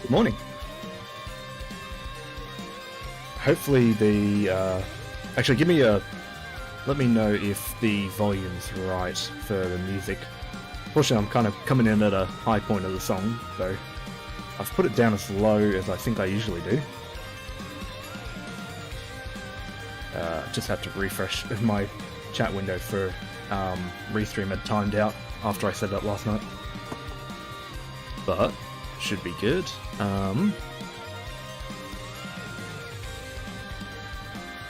Good morning. Hopefully the actually let me know if the volume's right for the music. Fortunately, I'm kind of coming in at a high point of the song, so I've put it down as low as I think I usually do. Just had to refresh my chat window for Restream had timed out after I set it up last night. But should be good.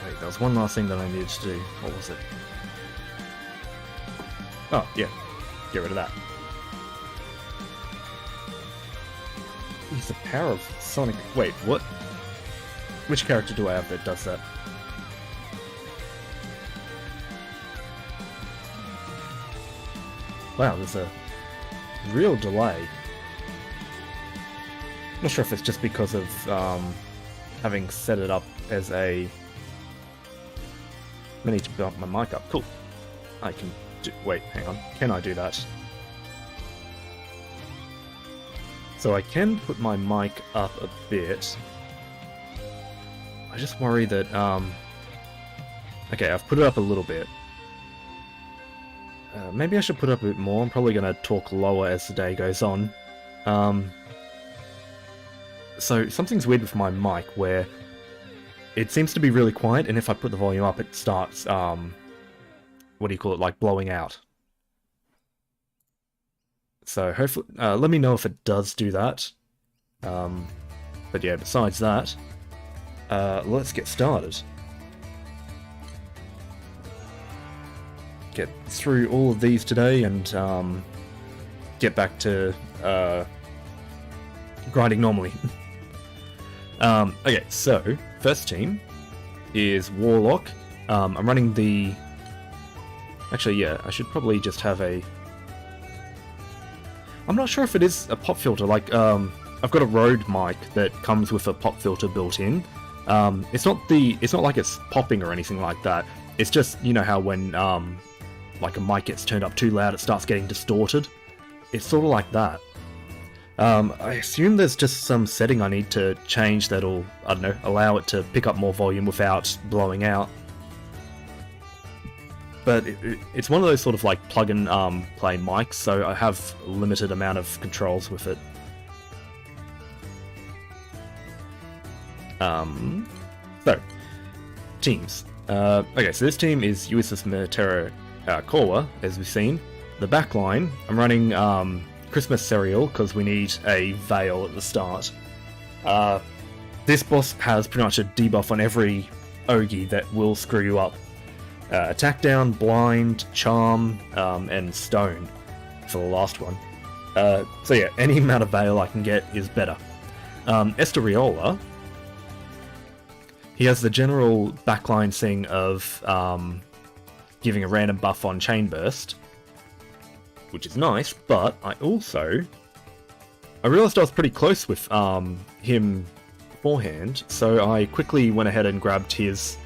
Wait, there was one last thing that I needed to do. What was it? Oh, yeah. Get rid of that. Use the power of Sonic... Wait, what? Which character do I have that does that? Wow, there's a real delay. I'm not sure if it's just because of having set it up as a... I need to bump my mic up. Cool. I can do... Wait, hang on. Can I do that? So I can put my mic up a bit. I just worry that... Okay, I've put it up a little bit. Maybe I should put it up a bit more. I'm probably going to talk lower as the day goes on. So something's weird with my mic where it seems to be really quiet, and if I put the volume up, it starts, what do you call it, like blowing out. So hopefully, let me know if it does do that. But yeah, besides that, let's get started. Get through all of these today and get back to grinding normally. Okay, so first team is Warlock. I'm running the... Actually, yeah, I should probably just have a... I'm not sure if it is a pop filter. Like, I've got a Rode mic that comes with a pop filter built in. It's not like it's popping or anything like that. It's just, you know how when like a mic gets turned up too loud, it starts getting distorted. It's sort of like that. I assume there's just some setting I need to change that'll, I don't know, allow it to pick up more volume without blowing out. But it's one of those sort of like plug-and play mics, so I have a limited amount of controls with it. So, teams. Okay, so this team is USS Military Korwa, as we've seen. The backline, I'm running Christmas Cereal, because we need a Veil at the start. This boss has pretty much a debuff on every Ogi that will screw you up. Attack down, blind, charm, and stone for the last one. So yeah, any amount of Veil I can get is better. Estoriola, he has the general backline thing of giving a random buff on Chain Burst, which is nice, but I realised I was pretty close with him beforehand, so I quickly went ahead and grabbed his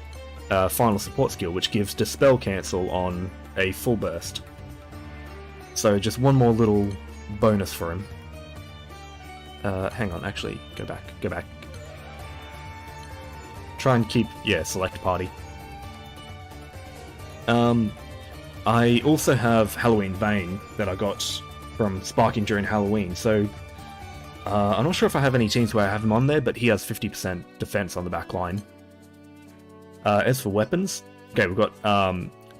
final support skill, which gives Dispel Cancel on a full burst. So just one more little bonus for him. Hang on, actually, go back. Try and keep, yeah, select party. I also have Halloween Bane that I got from sparking during Halloween, so I'm not sure if I have any teams where I have him on there, but he has 50% defense on the back line. As for weapons, okay, we've got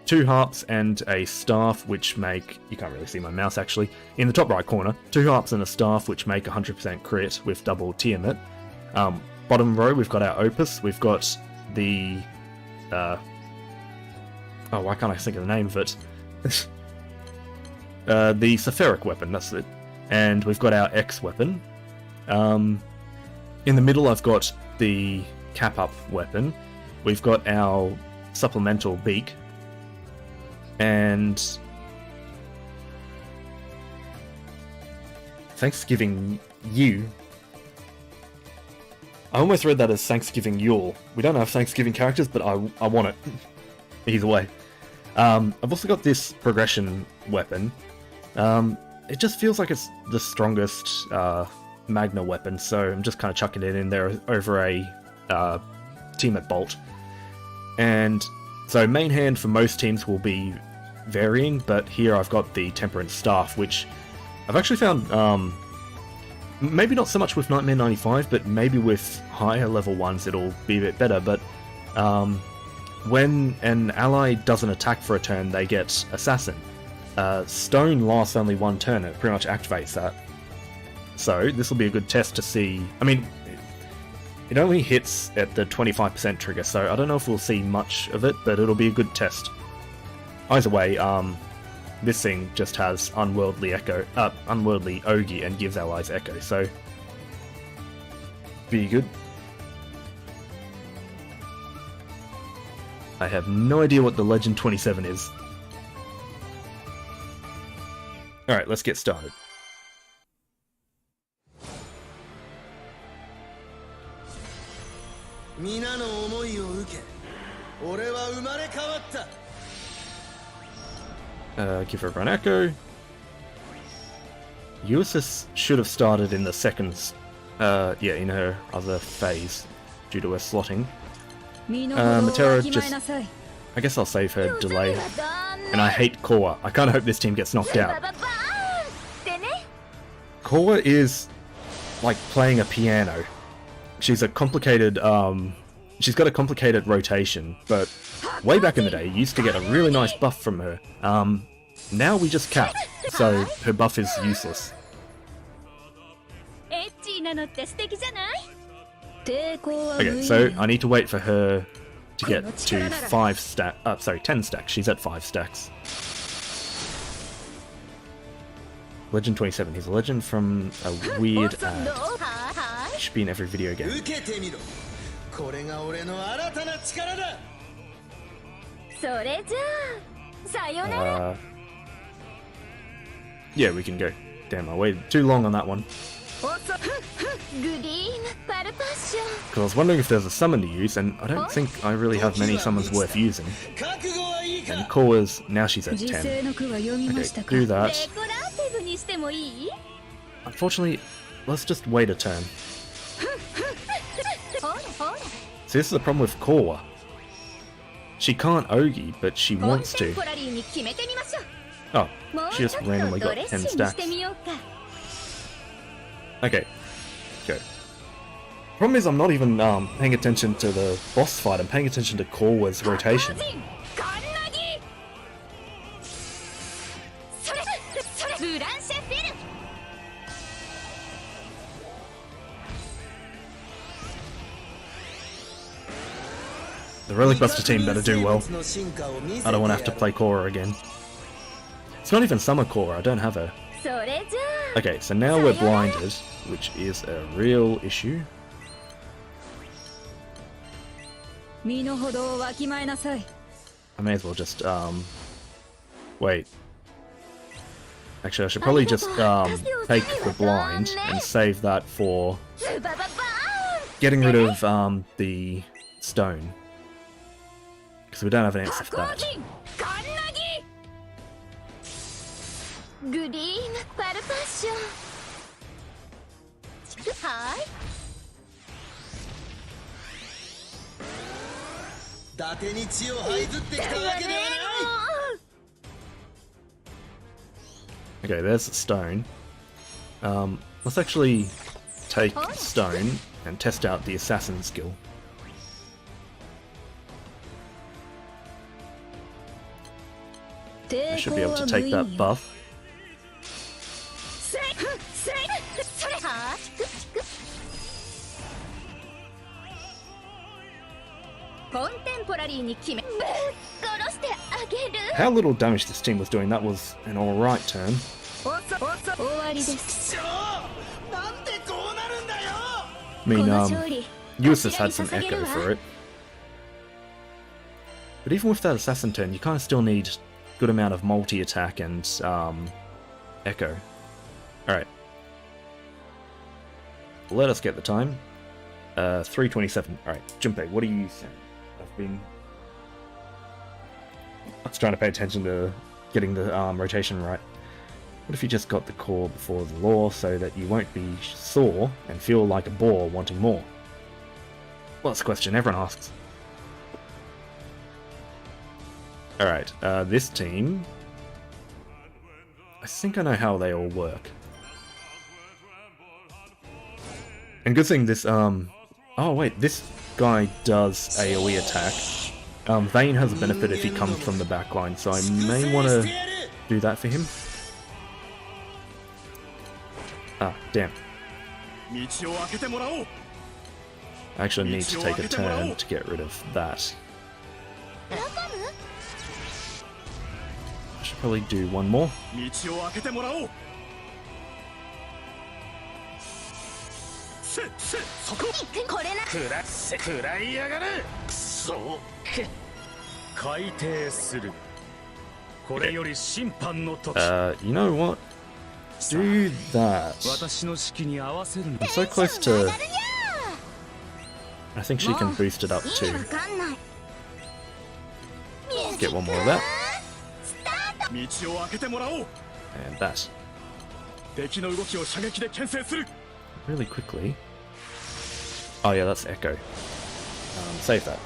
2 harps and a staff, which make... You can't really see my mouse, actually. In the top right corner, 2 harps and a staff, which make 100% crit with double Tiamat. Bottom row, we've got our Opus. We've got the... oh, why can't I think of the name of it? The Sephiric weapon, that's it. And we've got our X weapon. In the middle, I've got the Cap-Up weapon. We've got our supplemental beak. And... Thanksgiving you. I almost read that as Thanksgiving Yule. We don't have Thanksgiving characters, but I want it. Either way. I've also got this progression weapon. It just feels like it's the strongest Magna weapon, so I'm just kind of chucking it in there over a team at Bolt. And so main hand for most teams will be varying, but here I've got the Temperance Staff, which I've actually found, maybe not so much with nm95, but maybe with higher level ones it'll be a bit better, but when an ally doesn't attack for a turn, they get Assassin. Stone lasts only one turn, it pretty much activates that. So this will be a good test to see. I mean, it only hits at the 25% trigger, so I don't know if we'll see much of it, but it'll be a good test. Either way, this thing just has Unworldly Ogi and gives allies Echo, so be good. I have no idea what the Legend 27 is. Alright, let's get started. Give her a run echo. Ulysses should have started in the second, in her other phase, due to her slotting. Matera just... I guess I'll save her delay. And I hate Korra. I kinda hope this team gets knocked out. Korra is like playing a piano. She's a complicated, she's got a complicated rotation, but way back in the day, you used to get a really nice buff from her. Now we just cap, so her buff is useless. Okay, so I need to wait for her to get to 10 stacks. She's at 5 stacks. Legend 27. He's a legend from a weird ad. Should be in every video game. Yeah, we can go. Damn, I waited too long on that one. Because I was wondering if there's a summon to use, and I don't think I really have many summons worth using. And Korra's, now she's at 10. Okay, do that. Unfortunately, let's just wait a turn. See, this is the problem with Korra. She can't Ogi, but she wants to. Oh, she just randomly got 10 stacks. Okay, go. Problem is I'm not even paying attention to the boss fight, I'm paying attention to Korra's rotation. The Relic Buster team better do well. I don't want to have to play Korra again. It's not even Summer Korra, I don't have her. Okay, so now we're blinded, which is a real issue. I may as well just, wait. Actually, I should probably just, take the blind and save that for getting rid of, the stone. Because we don't have an answer for that. Okay, there's the stone. Let's actually take stone and test out the assassin skill. I should be able to take that buff. How little damage this team was doing, that was an alright turn. I mean, Ulysses had some echo for it. But even with that assassin turn, you kind of still need a good amount of multi-attack and echo. Alright. Let us get the time. 3:27. Alright, Junpei, what are you saying? I was trying to pay attention to getting the rotation right. What if you just got the core before the lore so that you won't be sore and feel like a bore wanting more? Well, that's a question everyone asks. Alright, this team... I think I know how they all work. And good thing this, oh wait, this guy does AoE attack. Vayne has a benefit if he comes from the backline, so I may want to do that for him. Ah, damn. I actually need to take a turn to get rid of that. I should probably do one more. You know what? Do that. I'm so close to... I think she can boost it up too. Get one more of that. And that. Really quickly. Oh yeah, that's Echo. Save that.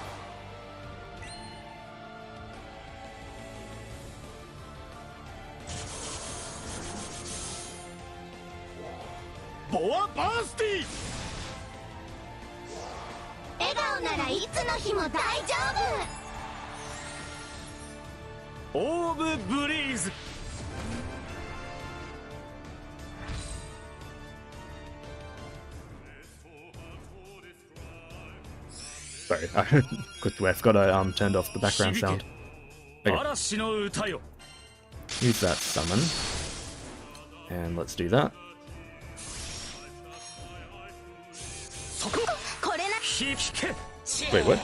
Sorry, quickly, I forgot I turned off the background sound. Okay. Use that summon. And let's do that. Wait, what?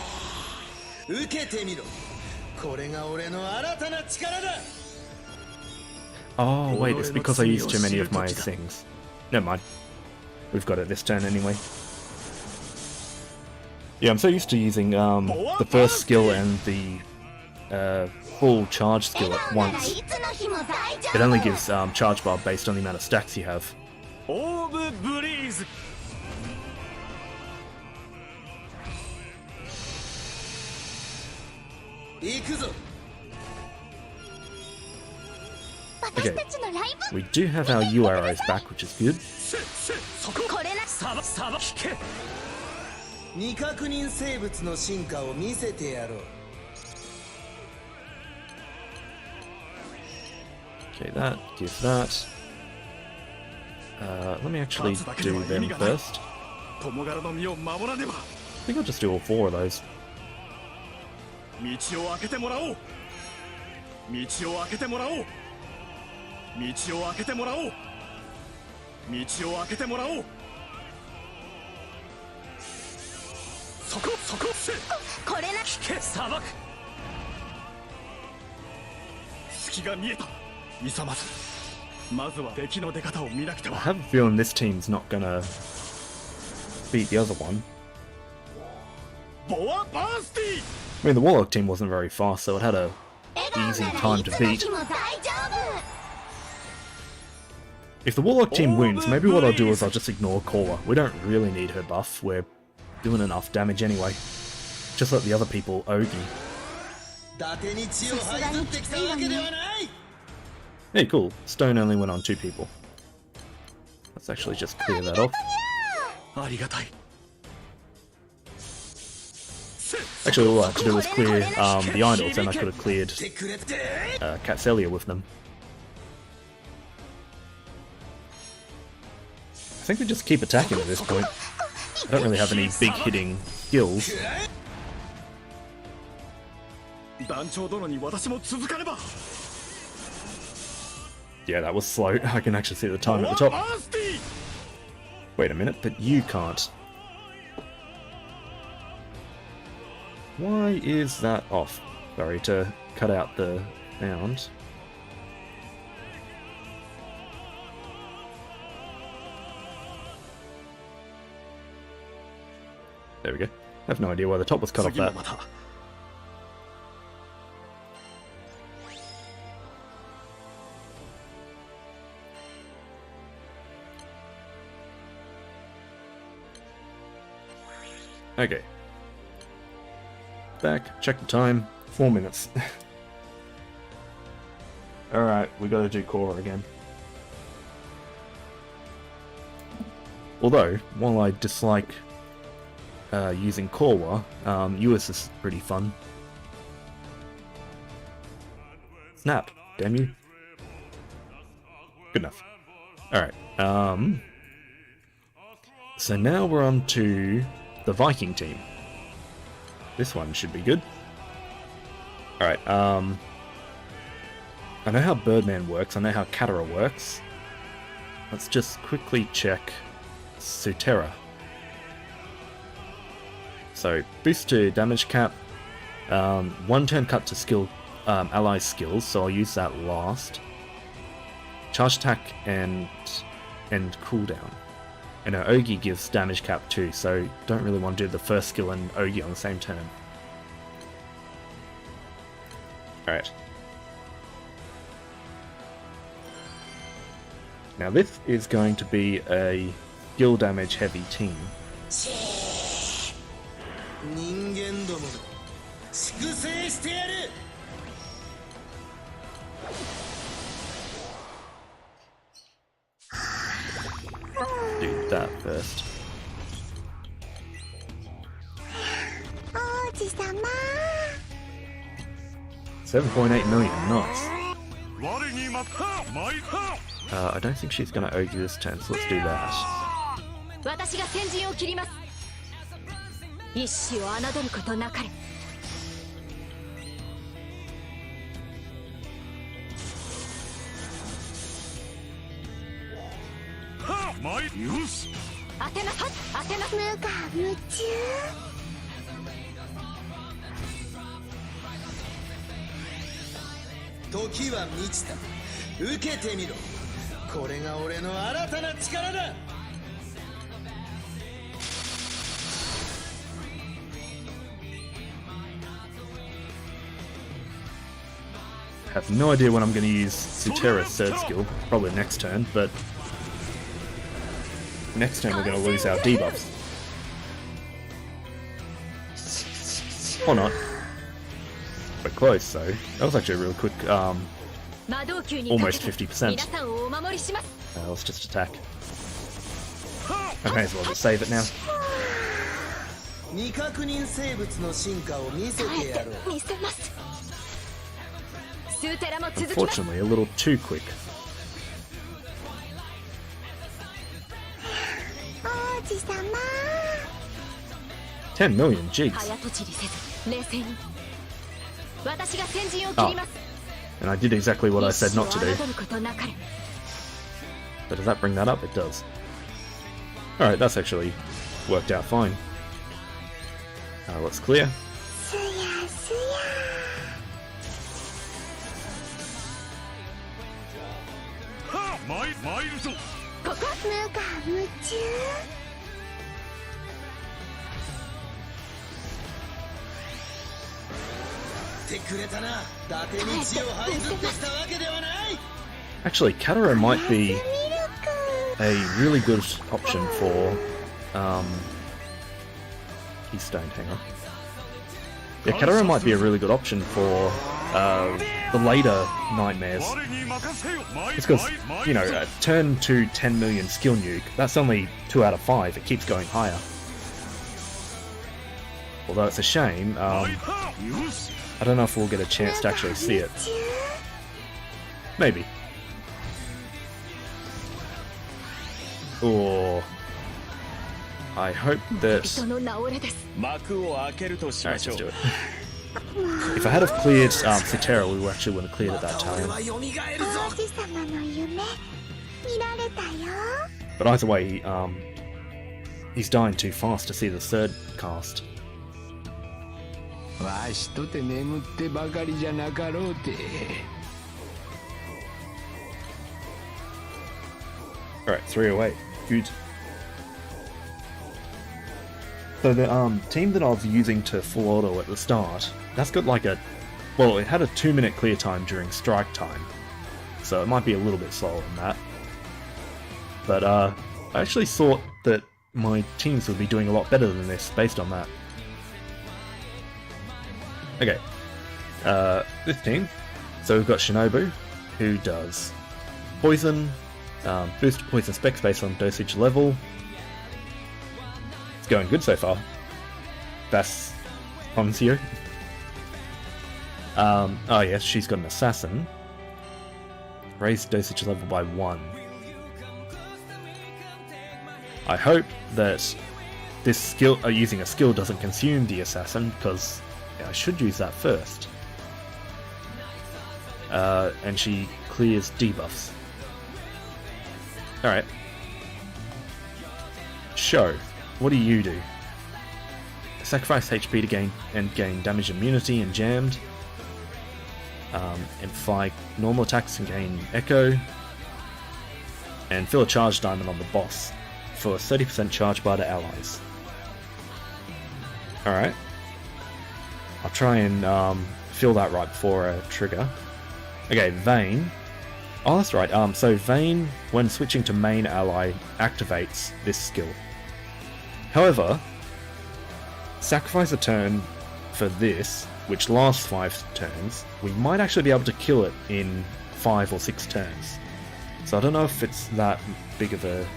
Oh, wait, it's because I used too many of my things. Never mind. We've got it this turn anyway. Yeah, I'm so used to using the first skill and the full charge skill at once. It only gives charge bar based on the amount of stacks you have. Okay, we do have our U arrows back, which is good. Okay, that, give that. Let me actually do them first. I think I'll just do all four of those. I have a feeling this team's not gonna beat the other one. I mean, the Warlock team wasn't very fast, so it had a easy time to beat. If the Warlock team wins, maybe what I'll do is I'll just ignore Korra. We don't really need her buff, we're doing enough damage anyway. Just let the other people OG. Hey, cool. Stone only went on 2 people. Let's actually just clear that off. Actually, all I had to do was clear the idols, and I could have cleared Catselia with them. I think we just keep attacking at this point. I don't really have any big hitting skills. Yeah, that was slow. I can actually see the time at the top. Wait a minute, but you can't. Why is that off? Sorry, to cut out the sound. There we go. I have no idea why the top was cut off that. Okay. Back, check the time, 4 minutes. Alright, we gotta do Korra again. Although, while I dislike using Korra, US is pretty fun. Snap, damn you. Good enough. Alright, so now we're on to the Viking team. This one should be good. Alright, I know how Birdman works, I know how Katara works. Let's just quickly check Sutera. So, boost to damage cap, 1 turn cut to skill, ally skills, so I'll use that last. Charge attack and cooldown. And our Ogi gives damage cap too, so don't really want to do the first skill and Ogi on the same turn. Alright. Now this is going to be a skill damage heavy team. Do that first. 7.8 million, nice. I don't think she's gonna Ogi this turn, so let's do that. I have no idea when I'm going to use Sutera's third skill, probably next turn, but next turn we're going to lose our debuffs. Or not. But close, though. That was actually a really quick, almost 50%. Let's just attack. I may as well just save it now. Unfortunately, a little too quick. $10 million, jeez. Oh, and I did exactly what I said not to do. But does that bring that up? It does. Alright, that's actually worked out fine. Let's clear. Actually, Katara might be a really good option for Keystone, hang on. Yeah, Katara might be a really good option for the later Nightmares. It's because, you know, turn to 10 million skill nuke, that's only 2 out of 5, it keeps going higher. Although it's a shame, I don't know if we'll get a chance to actually see it. Maybe. Or I hope that... Alright, let's do it. If I had have cleared Sutera, we actually would have cleared it that time. But either way, he's dying too fast to see the third cast. Alright, 3 away. Good. So the team that I was using to full auto at the start, that's got like a... Well, it had a 2-minute clear time during strike time. So it might be a little bit slower than that. But I actually thought that my teams would be doing a lot better than this based on that. Okay, this team. So we've got Shinobu, who does poison, boost poison specs based on dosage level. It's going good so far. That's Honzio. Oh yes, she's got an assassin. Raise dosage level by 1. I hope that this skill, using a skill, doesn't consume the assassin, because I should use that first. And she clears debuffs. Alright. Sho, what do you do? Sacrifice HP to gain damage immunity and jammed. And fly normal attacks and gain echo. And fill a charge diamond on the boss for 30% charge bar to allies. Alright. I'll try and fill that right before a trigger. Okay, Vayne. Oh, that's right. So Vayne, when switching to main ally, activates this skill. However, sacrifice a turn for this, which lasts 5 turns. We might actually be able to kill it in 5 or 6 turns. So I don't know if it's that big of a...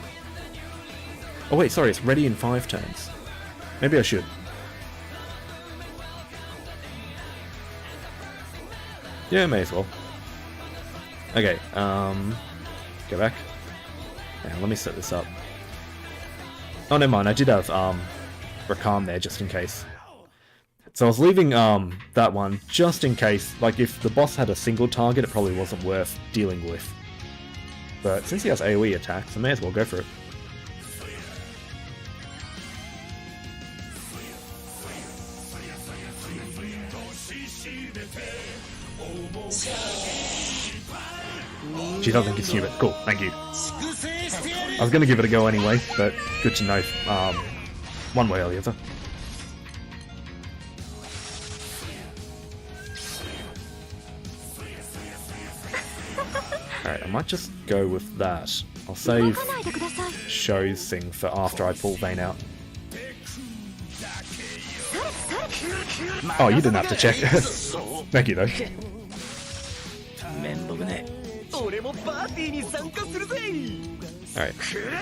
Oh wait, sorry, it's ready in 5 turns. Maybe I should. Yeah, may as well. Okay, go back. Yeah, let me set this up. Oh, never mind, I did have Rakam there just in case. So I was leaving that one just in case, like if the boss had a single target, it probably wasn't worth dealing with. But since he has AoE attacks, I may as well go for it. She doesn't consume it. Cool, thank you. I was going to give it a go anyway, but good to know one way or the other. Alright, I might just go with that. I'll save Sho's thing for after I pull Vayne out. Oh, you didn't have to check. Thank you though. Alright,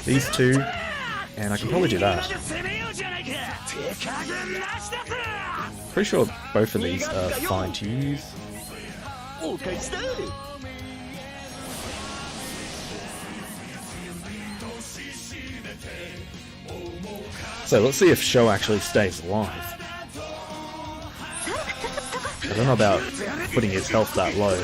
these two, and I can probably do that. Pretty sure both of these are fine to use. So let's see if Sho actually stays alive. I don't know about putting his health that low.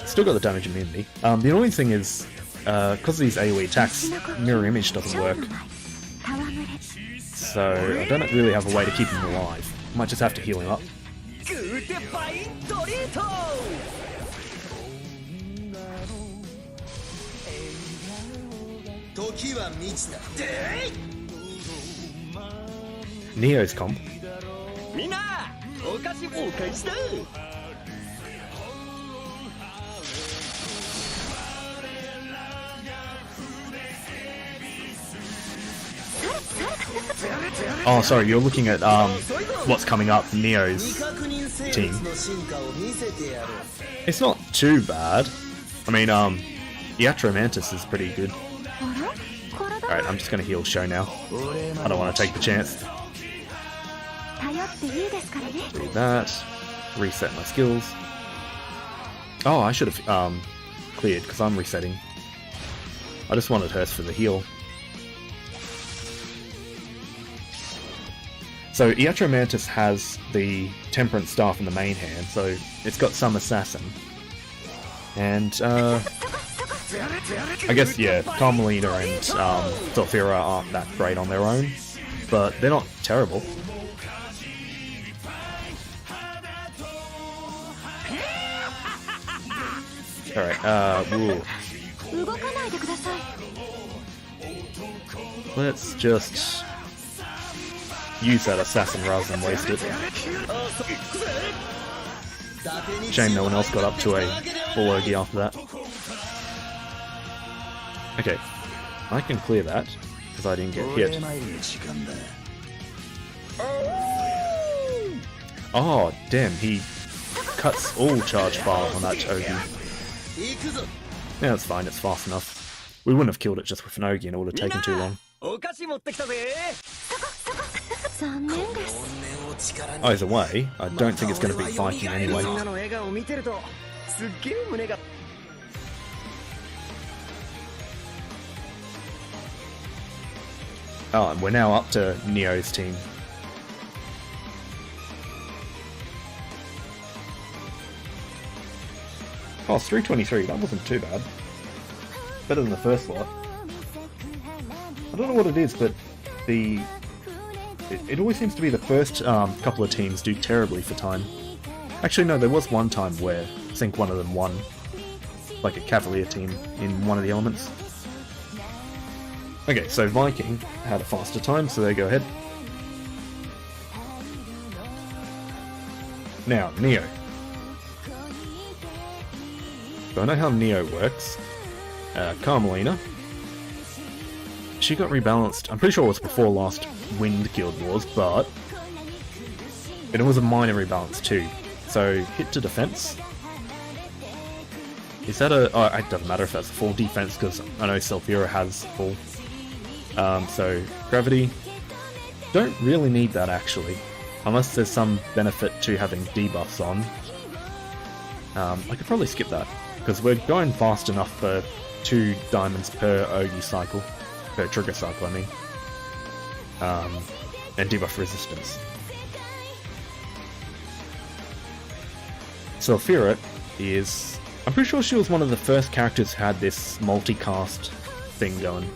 Still got the damage immunity. The only thing is, because of these AoE attacks, mirror image doesn't work. So I don't really have a way to keep him alive. Might just have to heal him up. Neo's comp. Oh, sorry, you're looking at what's coming up, Neo's team. It's not too bad. I mean, Yatra Mantis is pretty good. Alright, I'm just gonna heal Sho now. I don't want to take the chance. Do that. Reset my skills. Oh, I should have cleared, because I'm resetting. I just wanted hers for the heal. So Yatra Mantis has the Temperance Staff in the main hand, so it's got some Assassin. And, I guess, yeah, Carmelina and Zolfira aren't that great on their own, but they're not terrible. Alright, woo. Let's just use that assassin rather than waste it. Shame no one else got up to a full Ogi after that. Okay, I can clear that, because I didn't get hit. Oh, damn, he cuts all charge bar on that Ogi. Yeah, it's fine, it's fast enough. We wouldn't have killed it just with an Ogi and it would have taken too long. Either way, I don't think it's going to be Viking anyway. Oh, and we're now up to Neo's team. Oh, it's 323, that wasn't too bad. Better than the first lot. I don't know what it is, but it always seems to be the first couple of teams do terribly for time. Actually, no, there was one time where I think one of them won. Like a Cavalier team in one of the elements. Okay, so Viking had a faster time, so they go ahead. Now, Neo. So I know how Neo works. Carmelina. She got rebalanced. I'm pretty sure it was before last Wind Guild Wars, but it was a minor rebalance too. So hit to defense. Is that a... Oh, it doesn't matter if that's a full defense because I know Selphira has full. So gravity. Don't really need that actually, unless there's some benefit to having debuffs on. I could probably skip that because we're going fast enough for 2 diamonds per Ogi cycle. Per trigger cycle, I mean. And debuff resistance. Selphira is... I'm pretty sure she was one of the first characters who had this multicast thing going.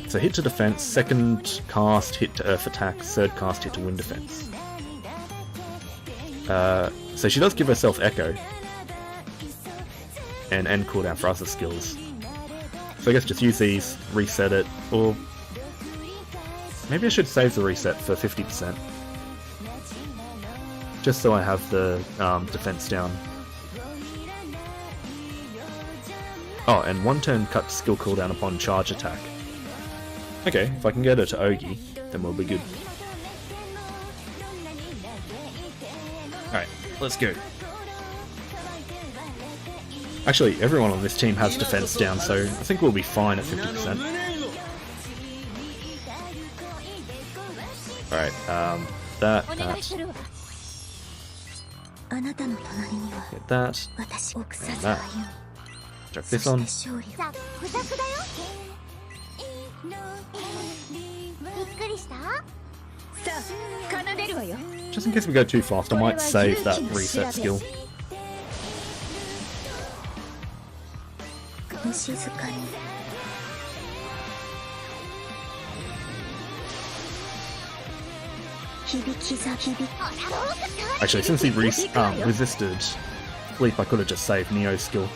So hit to defense, second cast hit to earth attack, third cast hit to wind defense. So she does give herself echo. And end cooldown for other skills. So I guess just use these, reset it, or maybe I should save the reset for 50%. Just so I have the defense down. Oh, and 1 turn cut skill cooldown upon charge attack. Okay, if I can get her to Ogi, then we'll be good. Alright, let's go. Actually, everyone on this team has defense down, so I think we'll be fine at 50%. Alright, that. Get that. And that. Chuck this on. Just in case we go too fast, I might save that reset skill. Actually, since he resisted sleep, I could have just saved Neo's skill.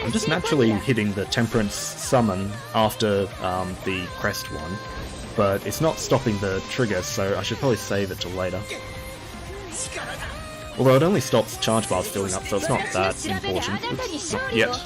I'm just naturally hitting the Temperance summon after the crest one, but it's not stopping the trigger, so I should probably save it till later. Although it only stops charge bars filling up, so it's not that important. Oops, not yet.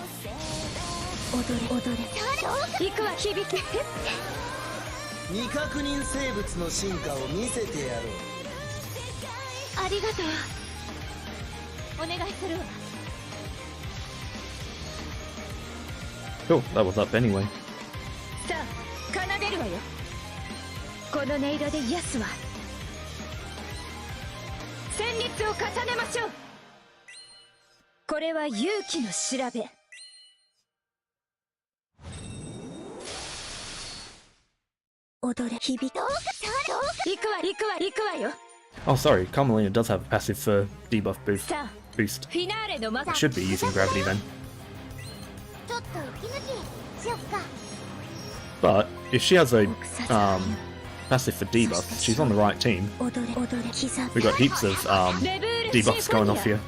Cool, that was up anyway. Oh, sorry, Carmelina does have a passive for debuff boost. I should be using gravity then. But if she has a passive for debuff, she's on the right team. We've got heaps of debuffs going off here.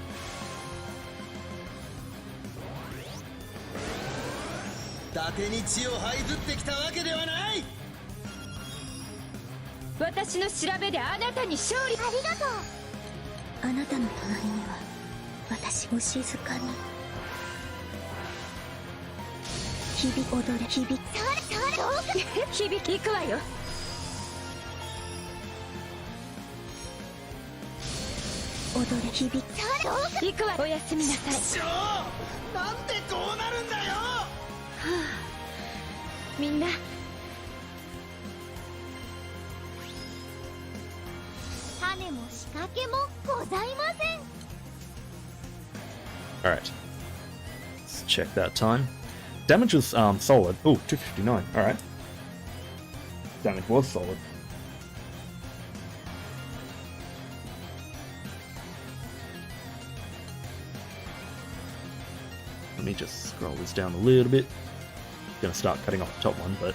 Alright. Let's check that time. Damage was solid. Ooh, 259. Alright. Damage was solid. Let me just scroll this down a little bit. Gonna start cutting off the top one, but...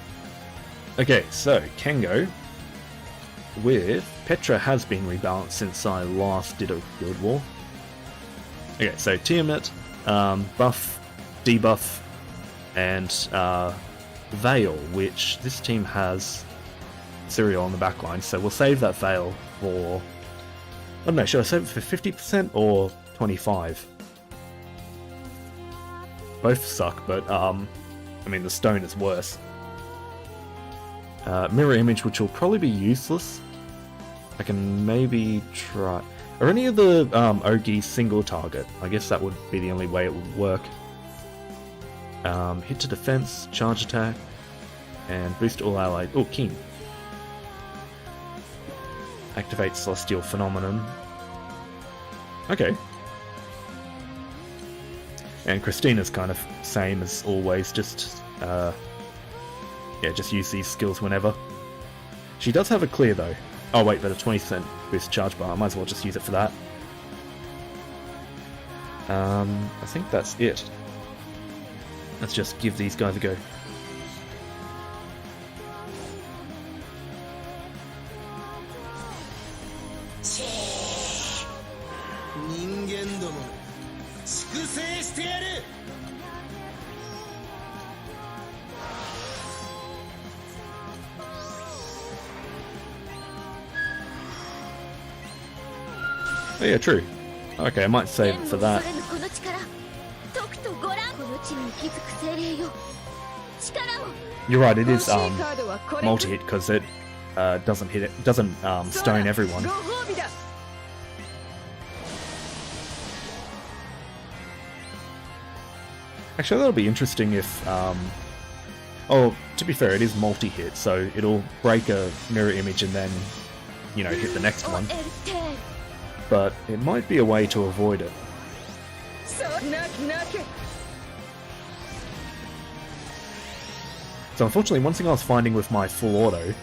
Okay, so, Kengo with Petra has been rebalanced since I last did a Guild War. Okay, so Tiamat, buff, debuff, and Veil, which this team has Serial on the backline, so we'll save that Veil for... I don't know, should I save it for 50% or 25%? Both suck, but I mean the stone is worse. Mirror image, which will probably be useless. I can maybe try... Are any of the Ogi single target? I guess that would be the only way it would work. Hit to defense, charge attack, and boost all allied... Oh, Keen. Activate Celestial Phenomenon. Okay. And Christina's kind of same as always, just yeah, just use these skills whenever. She does have a clear though. Oh wait, but a 20% boost charge bar. I might as well just use it for that. I think that's it. Let's just give these guys a go. Oh yeah, true. Okay, I might save it for that. You're right, it is multi-hit because it doesn't stone everyone. Actually, that'll be interesting if oh, to be fair, it is multi-hit, so it'll break a mirror image and then, you know, hit the next one. But it might be a way to avoid it. So unfortunately, one thing I was finding with my full auto,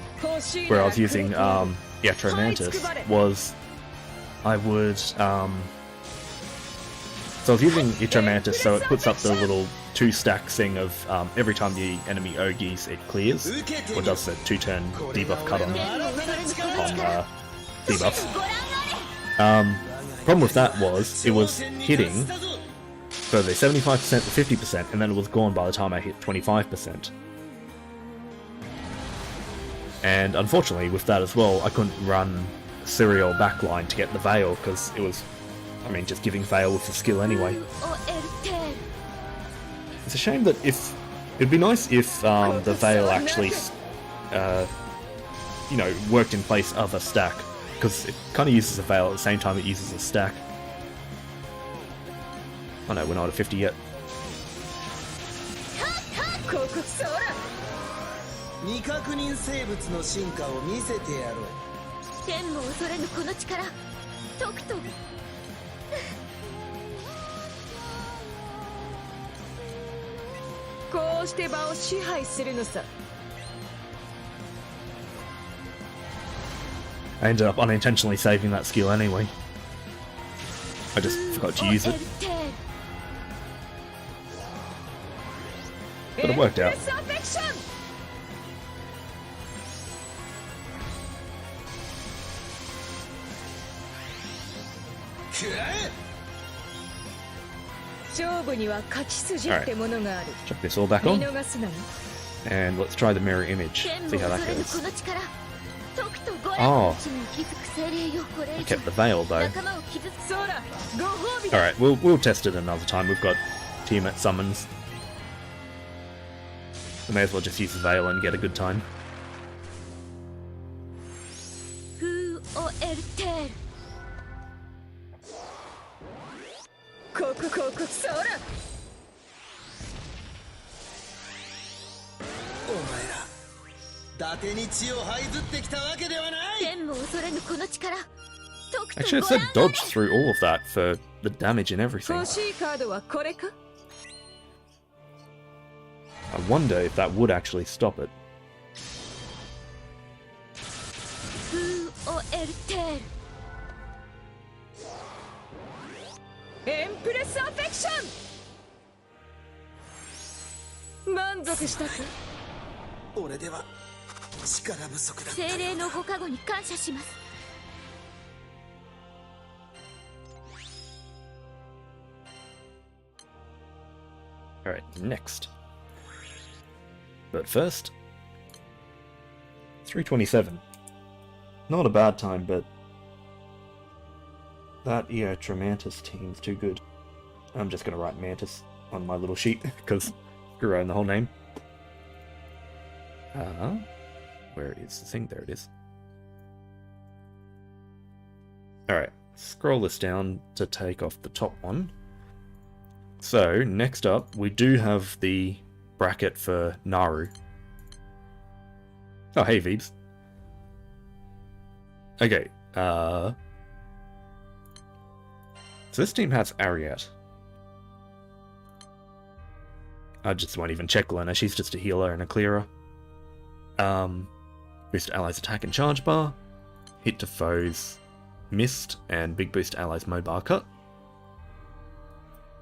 where I was using Mantis, was I would... so I was using Mantis, so it puts up the little 2-stack thing of every time the enemy Ogis it clears, or does the 2-turn debuff cut on debuffs. Problem with that was, it was hitting for the 75% to 50%, and then it was gone by the time I hit 25%. And unfortunately, with that as well, I couldn't run Serial backline to get the Veil, because it was, I mean, just giving Veil with the skill anyway. It's a shame that it'd be nice if the Veil actually, you know, worked in place of a stack. Because it kind of uses a Veil at the same time it uses a stack. Oh no, we're not at 50 yet. I ended up unintentionally saving that skill anyway. I just forgot to use it. But it worked out. Alright, chuck this all back on. And let's try the mirror image. See how that goes. Oh, I kept the veil though. Alright, we'll test it another time. We've got Tiamat summons. We may as well just use the veil and get a good time. Actually, it said dodge through all of that for the damage and everything. I wonder if that would actually stop it. Alright, next. But first, 327. Not a bad time, but that Mantis team's too good. I'm just gonna write Mantis on my little sheet, because screw around the whole name. Where is the thing? There it is. Alright, scroll this down to take off the top one. So, next up, we do have the bracket for Naru. Oh, hey, Veebs. Okay, so this team has Ariat. I just won't even check Lena, she's just a healer and a clearer. Boost allies attack and charge bar. Hit to foes, mist, and big boost allies mode bar cut.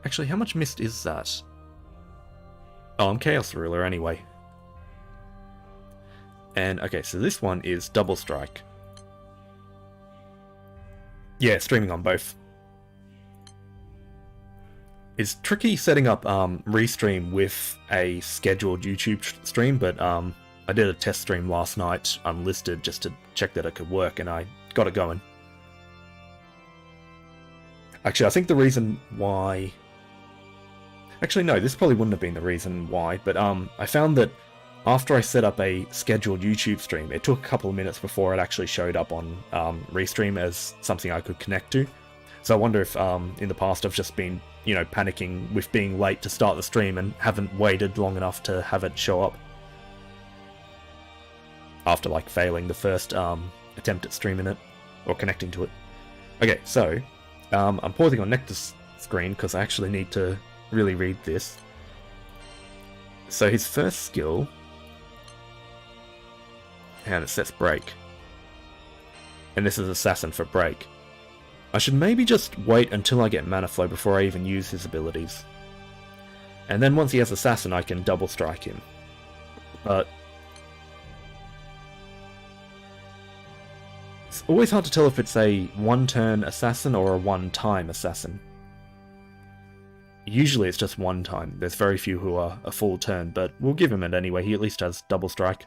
Actually, how much mist is that? Oh, I'm Chaos Ruler anyway. And, okay, so this one is Double Strike. Yeah, streaming on both. It's tricky setting up Restream with a scheduled YouTube stream, but I did a test stream last night, unlisted, just to check that it could work, and I got it going. Actually, I think the reason why... Actually, no, this probably wouldn't have been the reason why, but I found that after I set up a scheduled YouTube stream, it took a couple of minutes before it actually showed up on Restream as something I could connect to. So I wonder if in the past I've just been, you know, panicking with being late to start the stream and haven't waited long enough to have it show up. After, like, failing the first attempt at streaming it, or connecting to it. Okay, so, I'm pausing on Nectar's screen because I actually need to really read this. So his first skill, and it sets break. And this is Assassin for break. I should maybe just wait until I get mana flow before I even use his abilities. And then once he has Assassin, I can double strike him. But it's always hard to tell if it's a one-turn Assassin or a one-time Assassin. Usually it's just one time. There's very few who are a full turn, but we'll give him it anyway. He at least has double strike.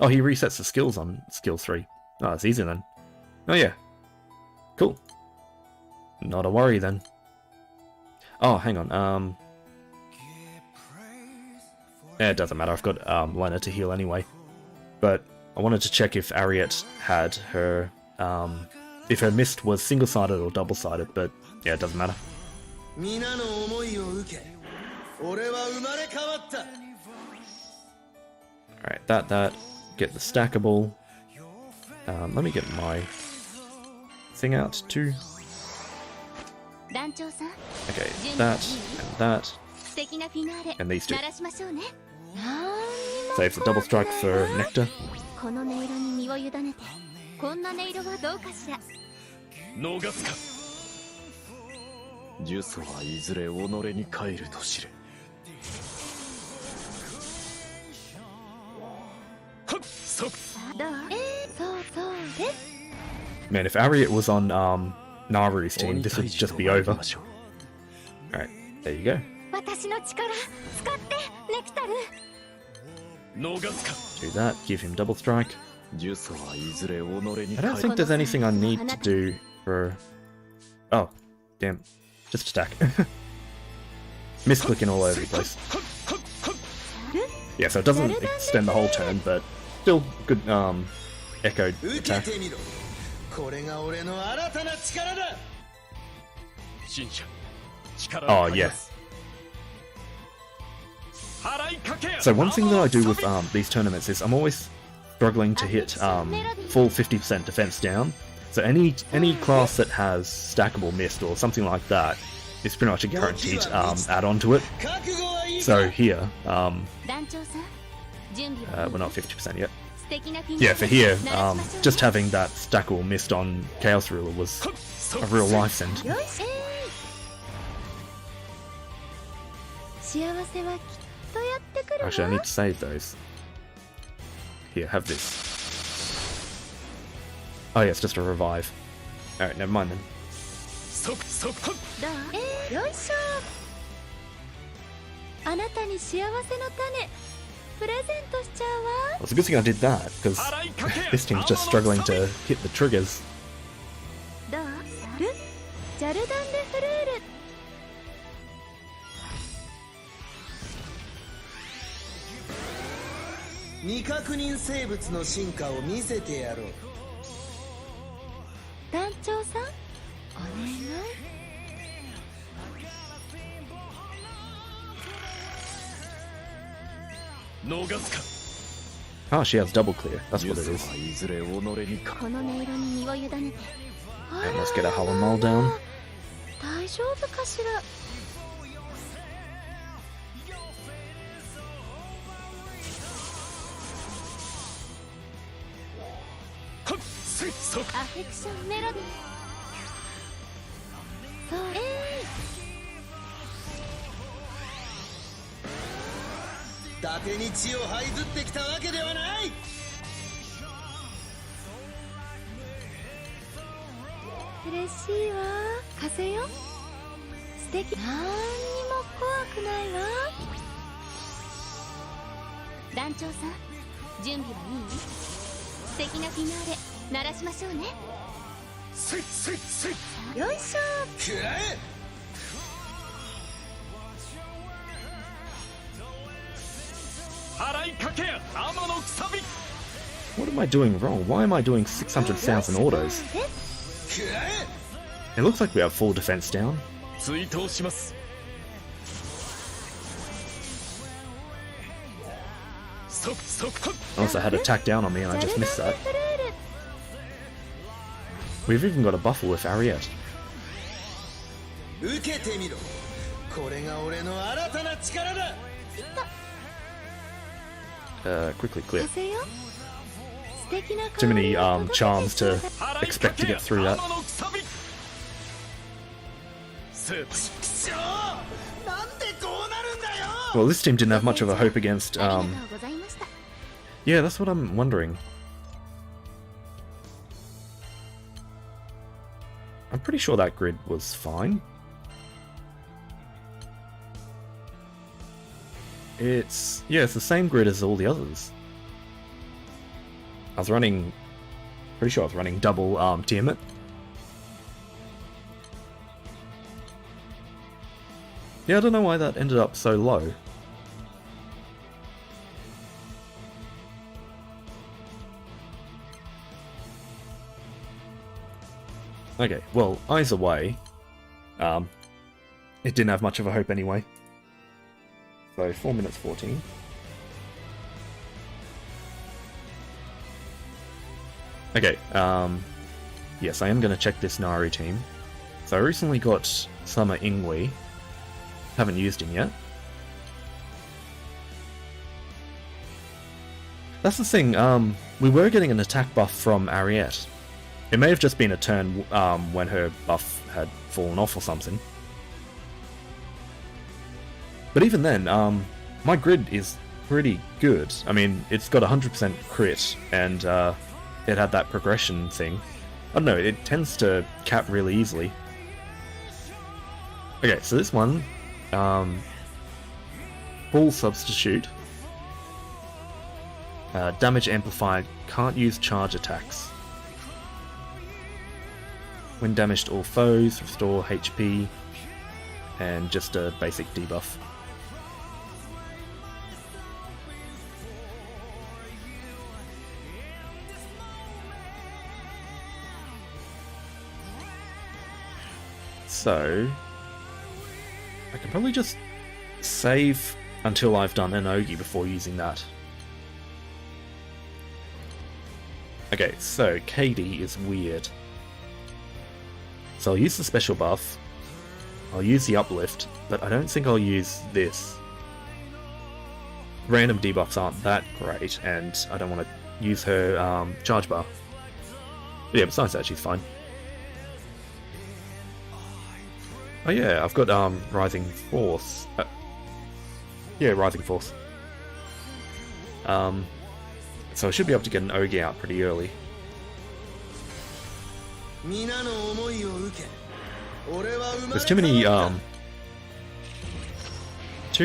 Oh, he resets the skills on skill 3. Oh, it's easy then. Oh yeah. Cool. Not a worry then. Oh, hang on. Yeah, it doesn't matter. I've got Lena to heal anyway. But I wanted to check if Ariat had her... if her mist was single-sided or double-sided, but yeah, it doesn't matter. Alright, that. Get the stackable. Let me get my thing out too. Okay, that. And these two. Saves the double strike for Nectar. こんな音色はどうかしら。逃すか。呪詛はいずれ己に帰ると知れ。はっ、そっ。どう？そうです。 Man, if Ariat was on Naru's team, this would just be over. Alright, there you go. 私の力使ってネクタル。逃すか。 Do that, give him double strike. 呪詛はいずれ己に I don't think there's anything I need to do for... Oh, damn. Just attack. Misclicking all over the place. Yeah, so it doesn't extend the whole turn, but still good echo attack. これが俺の新たな力だ。 Oh, yeah. So one thing that I do with these tournaments is I'm always struggling to hit full 50% defense down. So any class that has stackable mist or something like that is pretty much a guaranteed add-on to it. So here, we're not 50% yet. Yeah, for here, just having that stackable mist on Chaos Ruler was a real life send. Actually, I need to save those. Here, have this. Oh yeah, it's just a revive. Alright, never mind then. Well, it's a good thing I did that, because this team's just struggling to hit the triggers. 未確認生物の進化を見せてやろう。団長さん、お願い。 Oh, she has double clear. That's what it is. この音色に身を委ねて。 And let's get a Howling Maul down. 大丈夫かしら。 アフェクションメロディー。そう。伊達に血を這いずってきたわけではない。嬉しいわ。風よ。素敵。なんにも怖くないわ。団長さん、準備はいい？素敵なフィナーレ。 鳴らしましょうね。よいしょ。 What am I doing wrong? Why am I doing 600 sounds in autos? It looks like we have full defense down. Unless I had attack down on me and I just missed that. We've even got a buffer with Ariat. Quickly clear. Too many charms to expect to get through that. Well, this team didn't have much of a hope against... Yeah, that's what I'm wondering. I'm pretty sure that grid was fine. It's the same grid as all the others. Pretty sure I was running double Tiamat. Yeah, I don't know why that ended up so low. Okay, well, either way, it didn't have much of a hope anyway. So, 4 minutes 14. Okay, yes, I am going to check this Naru team. So I recently got Summer Ingwe. Haven't used him yet. That's the thing, we were getting an attack buff from Ariette. It may have just been a turn when her buff had fallen off or something. But even then, my grid is pretty good. I mean, it's got 100% crit, and it had that progression thing. I don't know, it tends to cap really easily. Okay, so this one, full substitute. Damage amplified, can't use charge attacks. When damaged all foes, restore HP, and just a basic debuff. So, I can probably just save until I've done an Ogi before using that. Okay, so KD is weird. So I'll use the special buff, I'll use the uplift, but I don't think I'll use this. Random debuffs aren't that great, and I don't want to use her charge bar. But yeah, besides that, she's fine. Oh yeah, I've got Rising Force. Yeah, Rising Force. So I should be able to get an Ogi out pretty early. There's too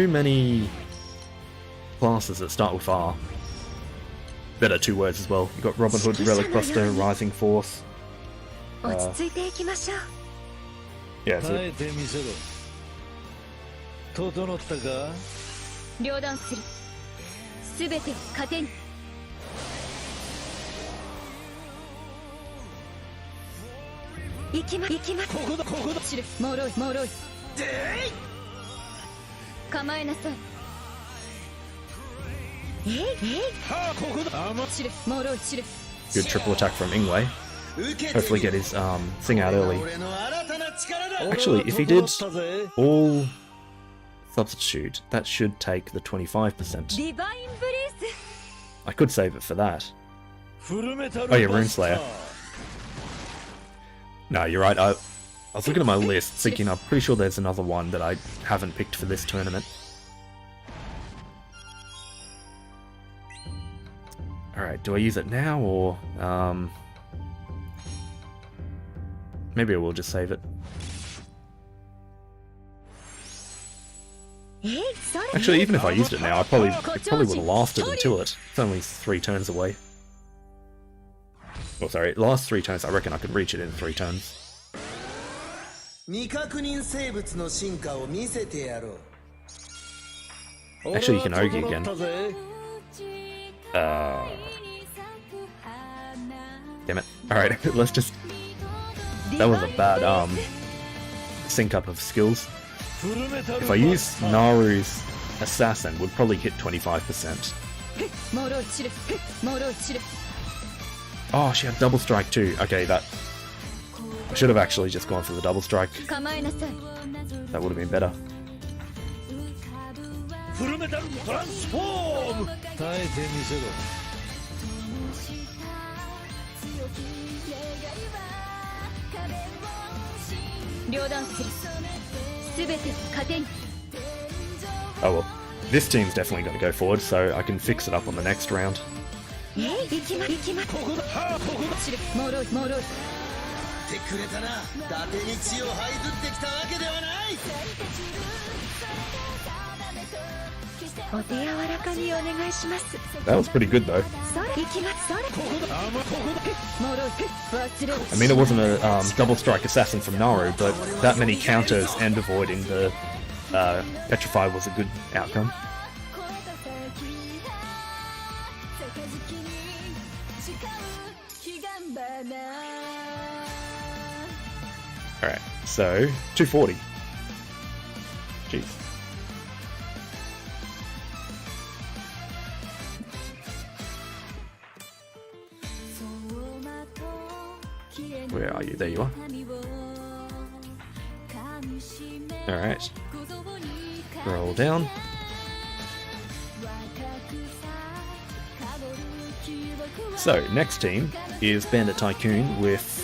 many classes that start with R. Better 2 words as well. You've got Robin Hood, Relic Buster, Rising Force. Yeah, so good triple attack from Ingwe. Hopefully get his thing out early. Actually, if he did all substitute, that should take the 25%. I could save it for that. Oh yeah, Runeslayer. No, you're right. I was looking at my list, thinking I'm pretty sure there's another one that I haven't picked for this tournament. Alright, do I use it now, or... maybe I will just save it. Actually, even if I used it now, it probably would have lasted until it. It's only 3 turns away. Oh, sorry, it lasts 3 turns. I reckon I could reach it in 3 turns. Actually, you can Ogi again. Damn it. Alright, let's just... That was a bad, sync up of skills. If I use Naru's Assassin, would probably hit 25%. Oh, she had double strike too. Okay, that... I should have actually just gone for the double strike. That would have been better. Oh well, this team's definitely going to go forward, so I can fix it up on the next round. That was pretty good though. I mean, it wasn't a double strike assassin from Naru, but that many counters and avoiding the petrify was a good outcome. Alright, so 240. Jeez. Where are you? There you are. Alright. Roll down. So, next team is Bandit Tycoon with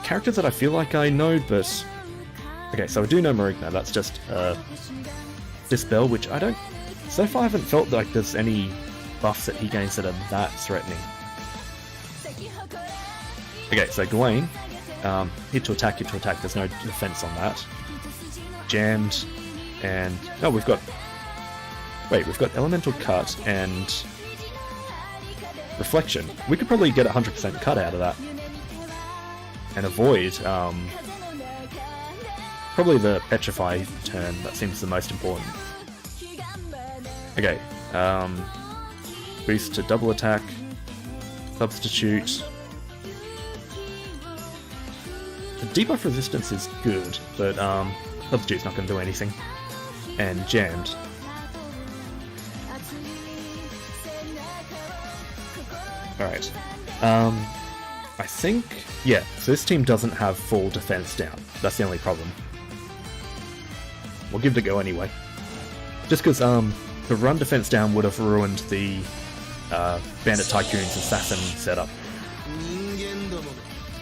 characters that I feel like I know, but... Okay, so I do know Marigna, that's just Dispel, which I don't... So far I haven't felt like there's any buffs that he gains that are that threatening. Okay, so Gawain, hit to attack, there's no defense on that. Jammed, and... Oh, we've got... Wait, we've got Elemental Cut and... Reflection. We could probably get 100% cut out of that. And avoid, probably the Petrify turn, that seems the most important. Okay, boost to double attack, substitute. The debuff resistance is good, but substitute's not going to do anything. And jammed. Alright. I think... Yeah, so this team doesn't have full defense down. That's the only problem. We'll give it a go anyway. Just because the run defense down would have ruined the Bandit Tycoon's assassin setup.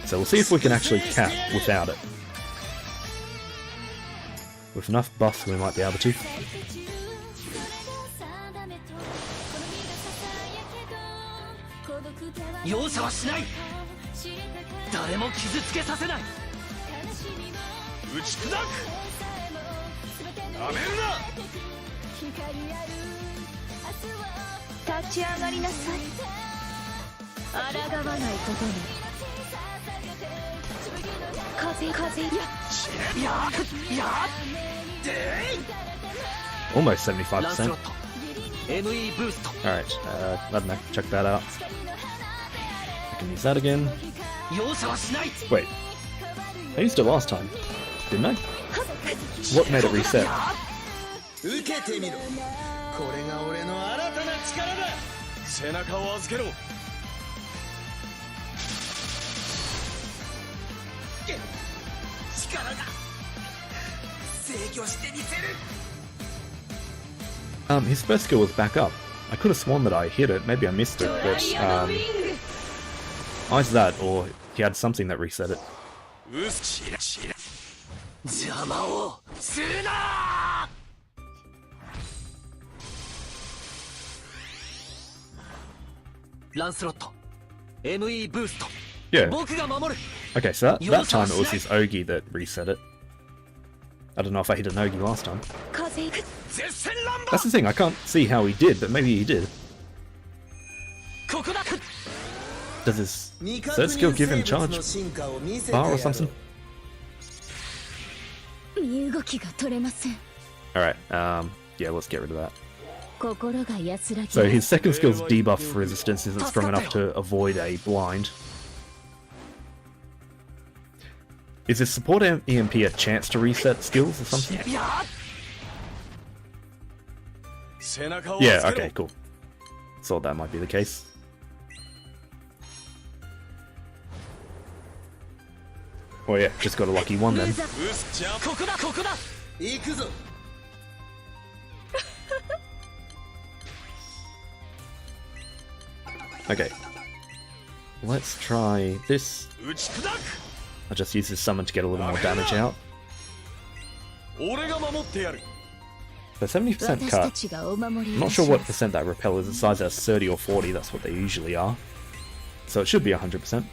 So we'll see if we can actually cap without it. With enough buffs we might be able to. Almost 75%. Alright, I don't know, check that out. I can use that again. Wait, I used it last time, didn't I? What made it reset? His first skill was back up. I could have sworn that I hit it, maybe I missed it, but either that or he had something that reset it. Yeah. Okay, so that time it was his Ogi that reset it. I don't know if I hit an Ogi last time. That's the thing, I can't see how he did, but maybe he did. Does his third skill give him charge bar or something? Alright, yeah, let's get rid of that. So his second skill's debuff resistance isn't strong enough to avoid a blind. Is his support EMP a chance to reset skills or something? Yeah, okay, cool. Thought that might be the case. Oh yeah, just got a lucky one then. Okay. Let's try this. I'll just use this summon to get a little more damage out. So 70% cut. I'm not sure what percent that repel is. It's either 30 or 40, that's what they usually are. So it should be 100%.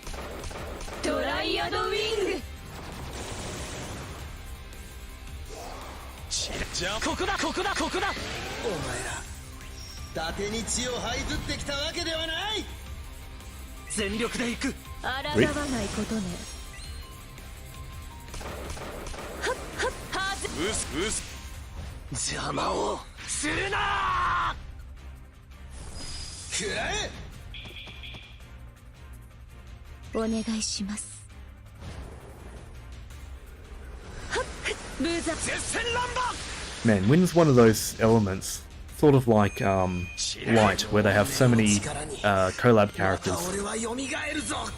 Man, Wind's one of those elements, sort of like Light, where they have so many collab characters.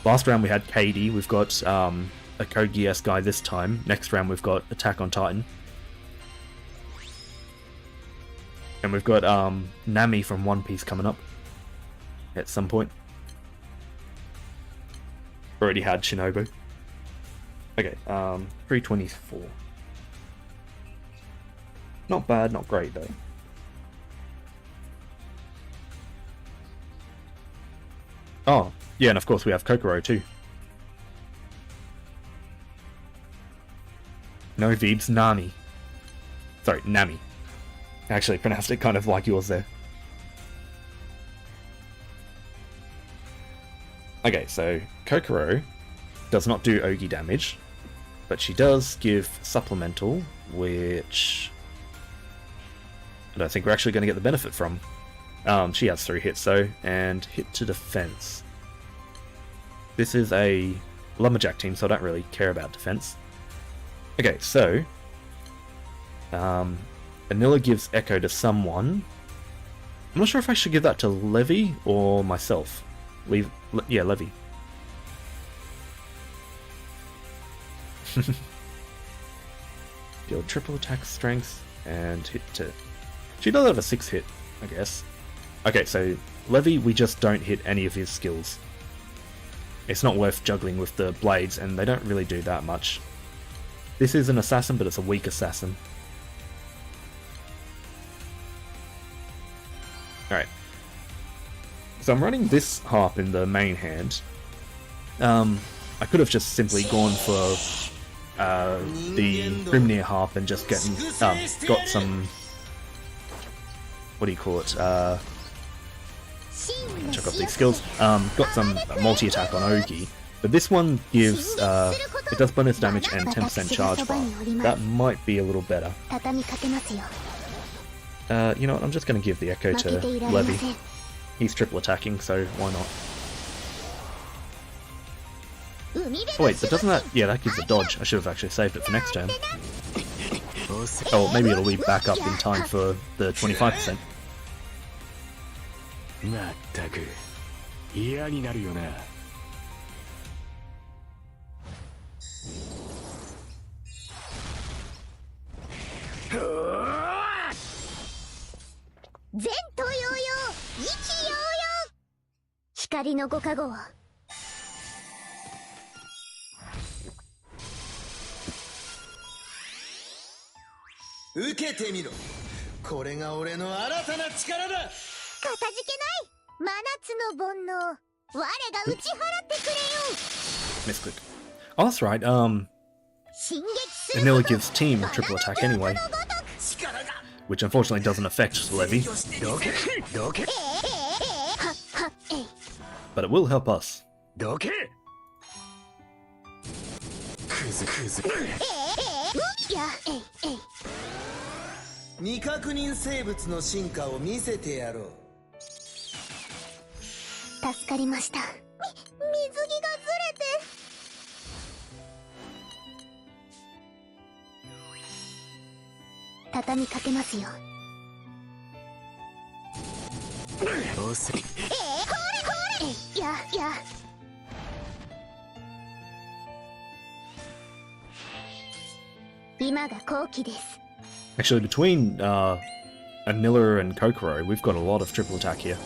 Last round we had Katie, we've got a Code Geass guy this time. Next round we've got Attack on Titan. And we've got Nami from One Piece coming up at some point. Already had Shinobu. Okay, 324. Not bad, not great though. Oh, yeah, and of course we have Kokoro too. No Vibes, Nani. Sorry, Nami. Actually pronounced it kind of like yours there. Okay, so Kokoro does not do Ogi damage, but she does give supplemental, which I don't think we're actually going to get the benefit from. She has 3 hits though, and hit to defense. This is a Lumberjack team, so I don't really care about defense. Okay, so Anila gives Echo to someone. I'm not sure if I should give that to Levi or myself. Yeah, Levi. Deal triple attack strength and hit to... She does have a 6 hit, I guess. Okay, so Levi, we just don't hit any of his skills. It's not worth juggling with the blades, and they don't really do that much. This is an assassin, but it's a weak assassin. Alright. So I'm running this harp in the main hand. I could have just simply gone for the Grimnir harp and just got some... What do you call it? Check off these skills. Got some multi-attack on Ogi. But this one gives... it does bonus damage and 10% charge bar. That might be a little better. You know what? I'm just going to give the Echo to Levi. He's triple attacking, so why not? Oh wait, but doesn't that... Yeah, that gives a dodge. I should have actually saved it for next turn. Oh, maybe it'll be back up in time for the 25%. Misclick. Oh, that's right. Anila gives team triple attack anyway, which unfortunately doesn't affect Levi, but it will help us. 未確認生物の進化を見せてやろう。助かりました。水着がずれて。畳みかけますよ。どうせ。ほれほれ。やや。今が好機です。 Actually, between Anila and Kokoro, we've got a lot of triple attack here.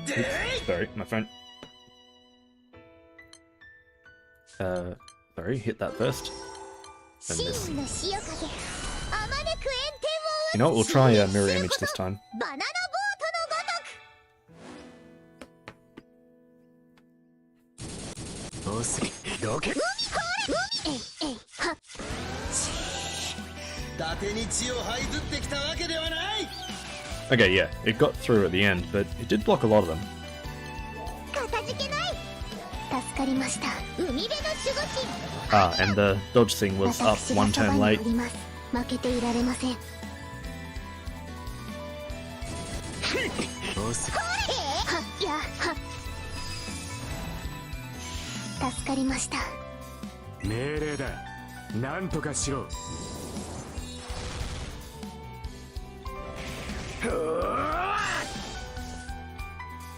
Oops, sorry, my phone. Sorry, hit that first. Then this. You know what, we'll try a mirror image this time. Okay, yeah, it got through at the end, but it did block a lot of them. Ah, and the dodge thing was up one turn late.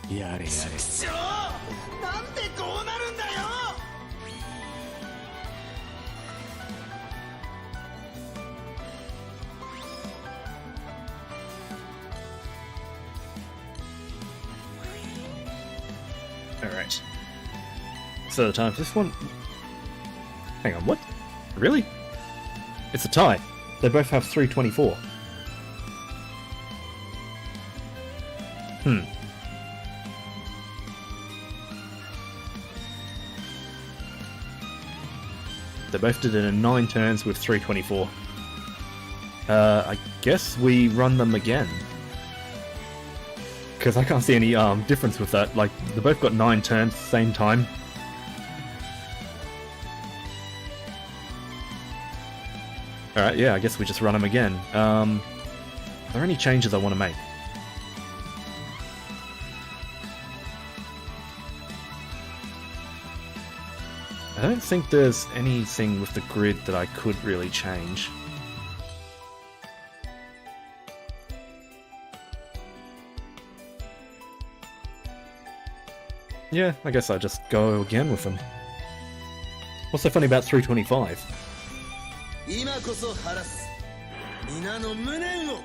やれやれ。ちょなんでこうなるんだよ。 Alright. So the time for this one... Hang on, what? Really? It's a tie. They both have 324. They both did it in 9 turns with 324. I guess we run them again. Because I can't see any difference with that. Like, they both got 9 turns, same time. Alright, yeah, I guess we just run them again. Are there any changes I want to make? I don't think there's anything with the grid that I could really change. Yeah, I guess I'll just go again with them. What's so funny about 325? 今こそ晴らす皆の無念を。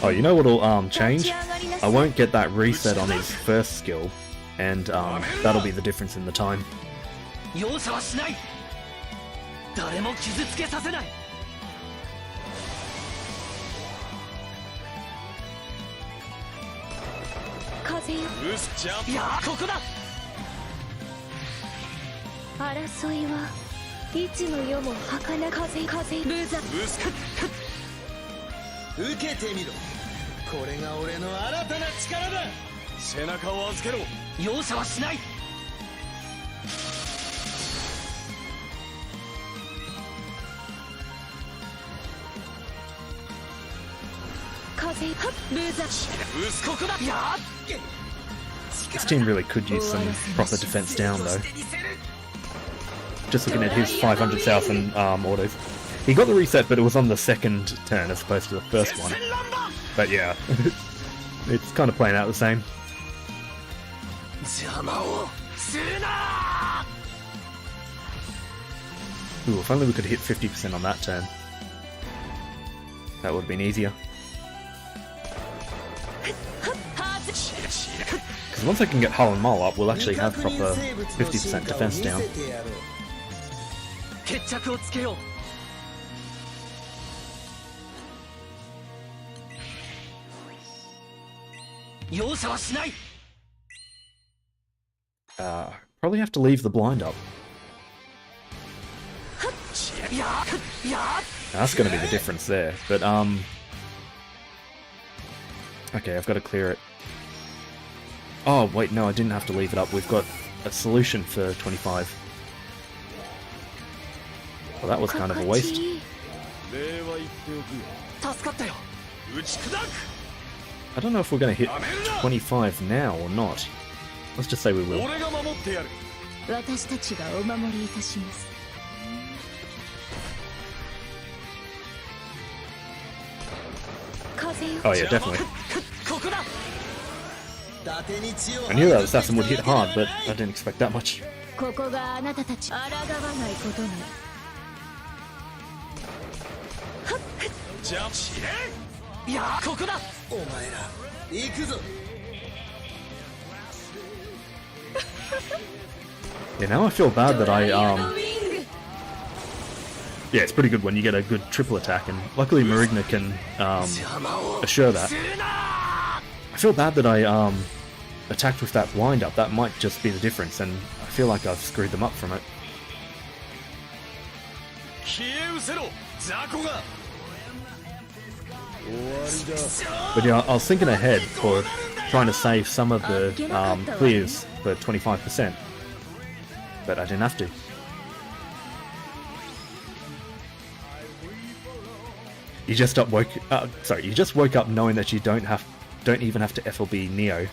Oh, you know what'll change? I won't get that reset on his first skill, and that'll be the difference in the time. 容赦はしない。誰も傷つけさせない。 風よ。よし、じゃあ、いや、ここだ。争いはいつの世も儚風無残。受けてみろ。これが俺の新たな力だ。背中を預けろ。容赦はしない。 This team really could use some proper defense down, though. Just looking at his 500,000 autos. He got the reset, but it was on the second turn as opposed to the first one. But yeah, it's kind of playing out the same. Ooh, if only we could hit 50% on that turn. That would have been easier. Because once I can get Hull and Mull up, we'll actually have proper 50% defense down. Probably have to leave the blind up. That's going to be the difference there, but okay, I've got to clear it. Oh, wait, no, I didn't have to leave it up. We've got a solution for 25. Well, that was kind of a waste. I don't know if we're going to hit 25 now or not. Let's just say we will. Oh yeah, definitely. I knew that assassin would hit hard, but I didn't expect that much. Yeah, now I feel bad that I yeah, it's pretty good when you get a good triple attack, and luckily Marigna can assure that. I feel bad that I attacked with that wind up. That might just be the difference, and I feel like I've screwed them up from it. But yeah, I was thinking ahead for trying to save some of the clears for 25%, but I didn't have to. You just you just woke up knowing that you don't even have to FLB Neo.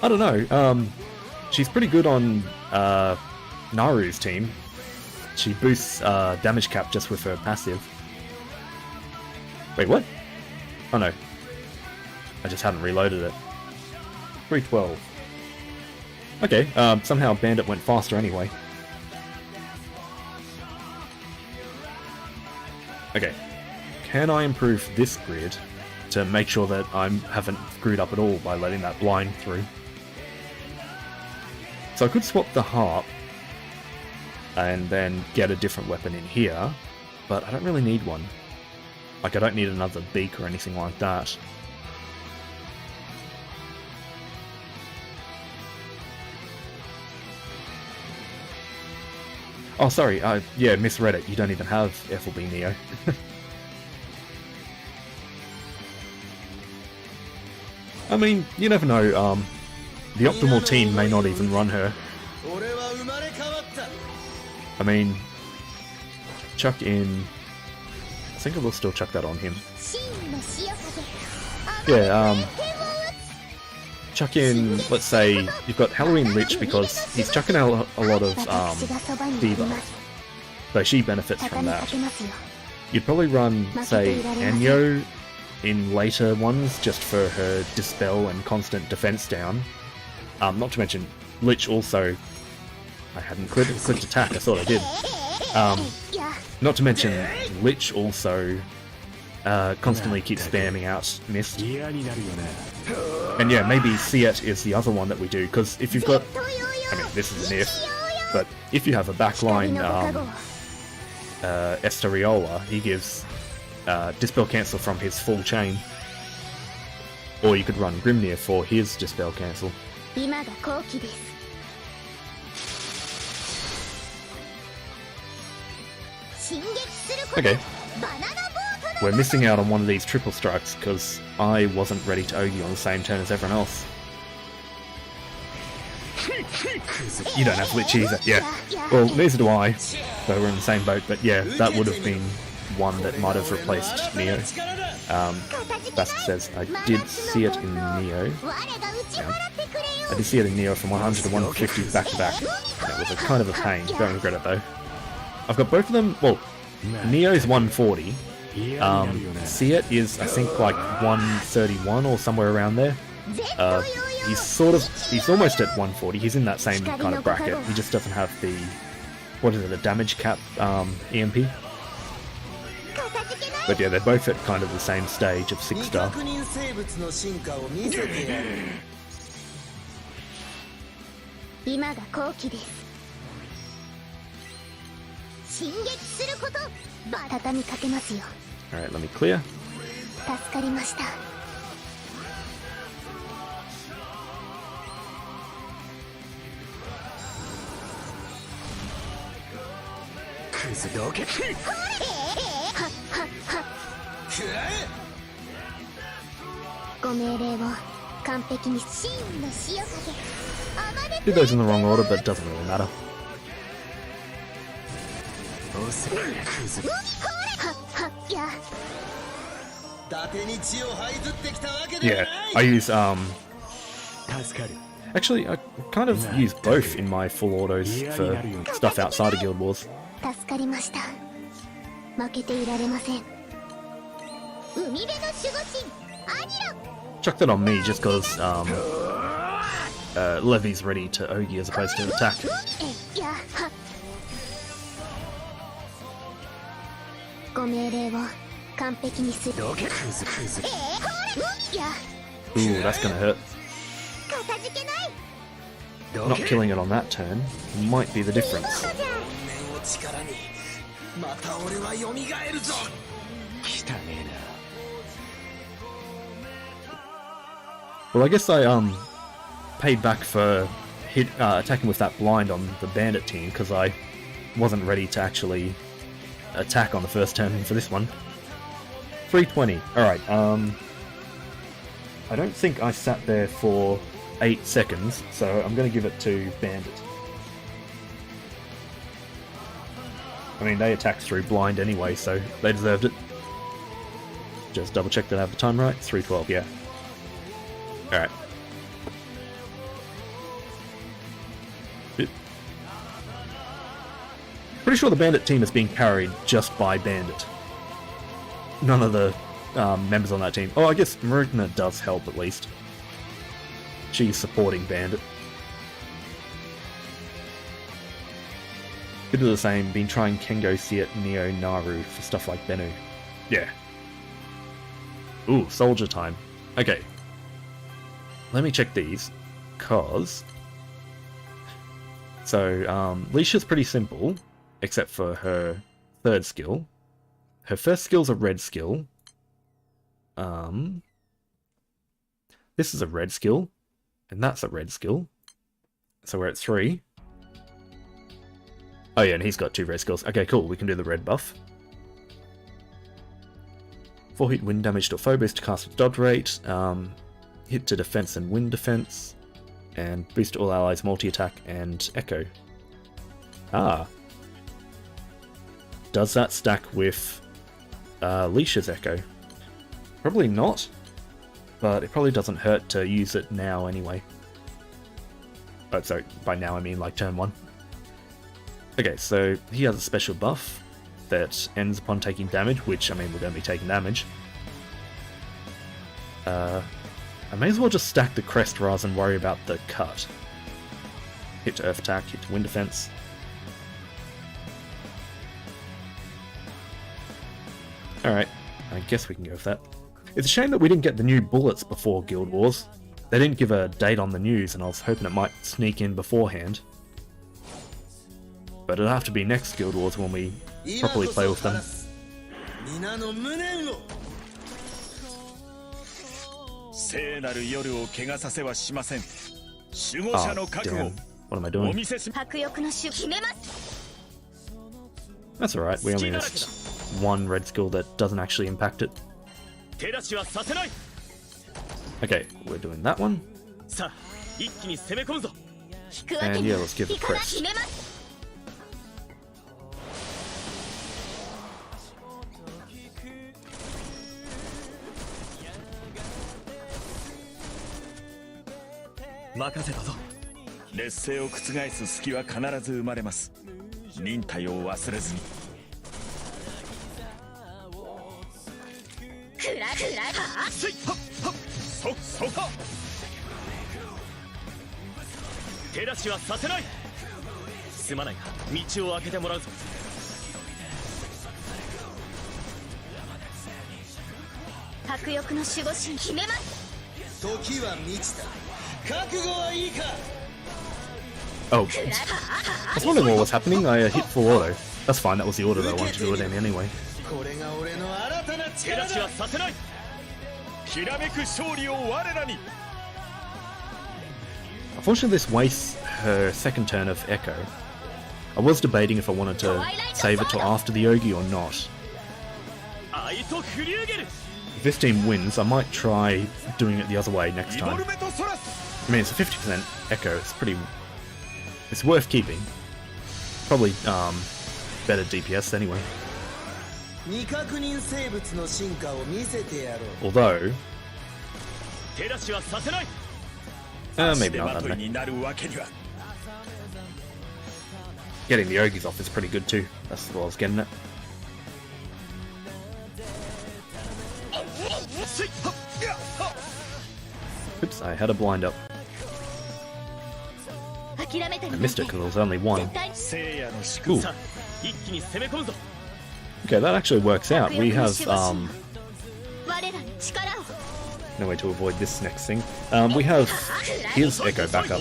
I don't know. she's pretty good on Naru's team. She boosts damage cap just with her passive. Wait, what? Oh no. I just hadn't reloaded it. 312. Okay, somehow Bandit went faster anyway. Okay, can I improve this grid to make sure that I haven't screwed up at all by letting that blind through? So I could swap the harp and then get a different weapon in here, but I don't really need one. Like, I don't need another beak or anything like that. Oh, sorry, yeah, misread it. You don't even have FLB Neo. I mean, you never know, the optimal team may not even run her. I mean, chuck in... I think I will still chuck that on him. Yeah, chuck in, let's say, you've got Halloween Lich because he's chucking out a lot of debuffs, so she benefits from that. You'd probably run, say, Enyo in later ones just for her dispel and constant defense down. Not to mention, Lich also... I hadn't clicked attack, I thought I did. Not to mention, Lich also constantly keeps spamming out Mist. And yeah, maybe Siet is the other one that we do, because if you've got... I mean, this is an if, but if you have a backline Esteriola, he gives Dispel Cancel from his full chain. Or you could run Grimnir for his Dispel Cancel. Okay. We're missing out on one of these triple strikes because I wasn't ready to Ogi on the same turn as everyone else. You don't have Lich either, yeah. Well, neither do I, so we're in the same boat, but yeah, that would have been one that might have replaced Neo. Bask says, I did see it in Neo. Yeah. I did see it in Neo from 100 to 150 back to back. It was a kind of a pain, don't regret it though. I've got both of them, well, Neo's 140. Siet is, I think, like 131 or somewhere around there. He's almost at 140. He's in that same kind of bracket. He just doesn't have the, what is it, a damage cap EMP. But yeah, they're both at kind of the same stage of 6-star. Alright, let me clear. Did those in the wrong order, but it doesn't really matter. Yeah, I use actually, I kind of use both in my full autos for stuff outside of Guild Wars. Chuck that on me just because Levy's ready to Ogi as opposed to attack. Ooh, that's gonna hurt. Not killing it on that turn might be the difference. Well, I guess I paid back for attacking with that blind on the bandit team because I wasn't ready to actually attack on the first turn for this one. 320. Alright, I don't think I sat there for 8 seconds, so I'm going to give it to Bandit. I mean, they attacked through blind anyway, so they deserved it. Just double check that I have the time right. 312, yeah. Alright. Pretty sure the Bandit team is being carried just by Bandit. None of the members on that team. Oh, I guess Marina does help at least. She's supporting Bandit. Could do the same, been trying Kengo, Siet, Neo, Naru for stuff like Bennu. Yeah. Ooh, soldier time. Okay. Let me check these, cause... So, Leisha's pretty simple, except for her third skill. Her first skill's a red skill. This is a red skill, and that's a red skill. So we're at 3. Oh yeah, and he's got 2 red skills. Okay, cool, we can do the red buff. 4 hit wind damage to a foe, boost to cast with dodge rate, hit to defense and wind defense, and boost to all allies multi-attack and echo. Ah. Does that stack with Leisha's echo? Probably not, but it probably doesn't hurt to use it now anyway. Oh, sorry, by now I mean like turn 1. Okay, so he has a special buff that ends upon taking damage, which, I mean, we're going to be taking damage. I may as well just stack the crest rather than worry about the cut. Hit to earth attack, hit to wind defense. Alright, I guess we can go with that. It's a shame that we didn't get the new bullets before Guild Wars. They didn't give a date on the news, and I was hoping it might sneak in beforehand. But it'll have to be next Guild Wars when we properly play with them. Oh, damn. What am I doing? That's alright, we only missed 1 red skill that doesn't actually impact it. Okay, we're doing that one. And yeah, let's give it crest. Oh, I was wondering what was happening. I hit full auto. That's fine, that was the order that I wanted to do it in anyway. Unfortunately, this wastes her second turn of Echo. I was debating if I wanted to save it till after the Yogi or not. If this team wins, I might try doing it the other way next time. I mean, it's a 50% Echo, it's worth keeping. Probably better DPS anyway. Although, maybe not, I don't know. Getting the Yogis off is pretty good too. That's what I was getting at. Oops, I had a blind up. I missed it because it was only 1. Ooh. Okay, that actually works out. We have, no way to avoid this next thing. We have his Echo backup.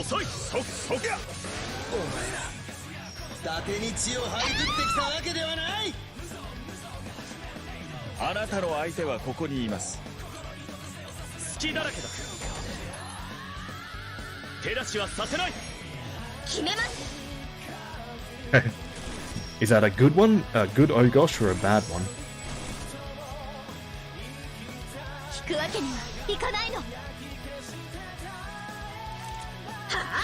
Is that a good one? A good Ogosh or a bad one?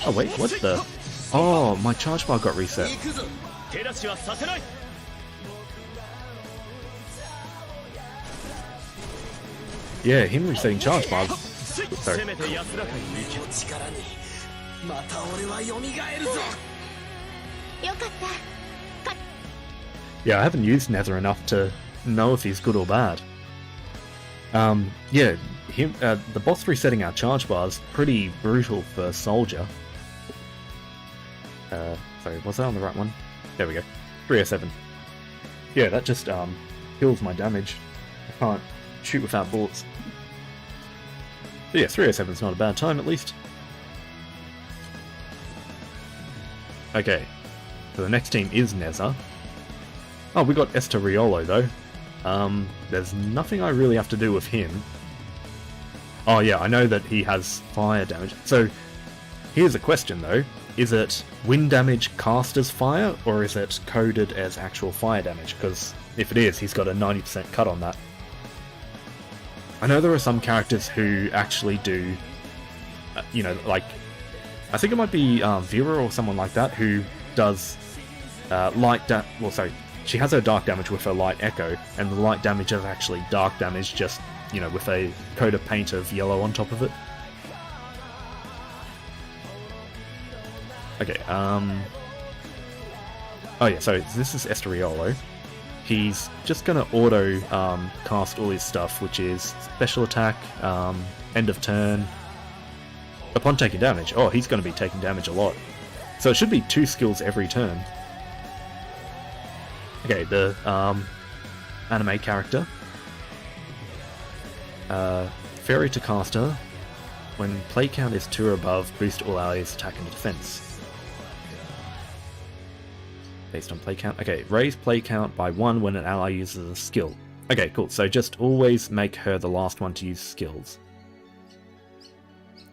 Oh wait, what the? Oh, my charge bar got reset. Yeah, him resetting charge bars. Sorry. よかった。 Yeah, I haven't used Nether enough to know if he's good or bad. Yeah, the boss resetting our charge bar is pretty brutal for Soldier. Sorry, was that on the right one? There we go. 307. Yeah, that just heals my damage. I can't shoot without bullets. But yeah, 307 is not a bad time at least. Okay, so the next team is Nether. Oh, we got Esteriolo though. There's nothing I really have to do with him. Oh yeah, I know that he has fire damage. So, here's a question though. Is it wind damage cast as fire, or is it coded as actual fire damage? Because if it is, he's got a 90% cut on that. I know there are some characters who actually do, you know, like, I think it might be Vera or someone like that, who does she has her dark damage with her light echo, and the light damage is actually dark damage, just, you know, with a coat of paint of yellow on top of it. Okay, oh yeah, so this is Esteriolo. He's just gonna auto cast all his stuff, which is special attack, end of turn, upon taking damage. Oh, he's gonna be taking damage a lot. So it should be 2 skills every turn. Okay, the anime character. Fairy to caster. When play count is 2 or above, boost all allies' attack and defense. Based on play count. Okay, raise play count by 1 when an ally uses a skill. Okay, cool. So just always make her the last one to use skills.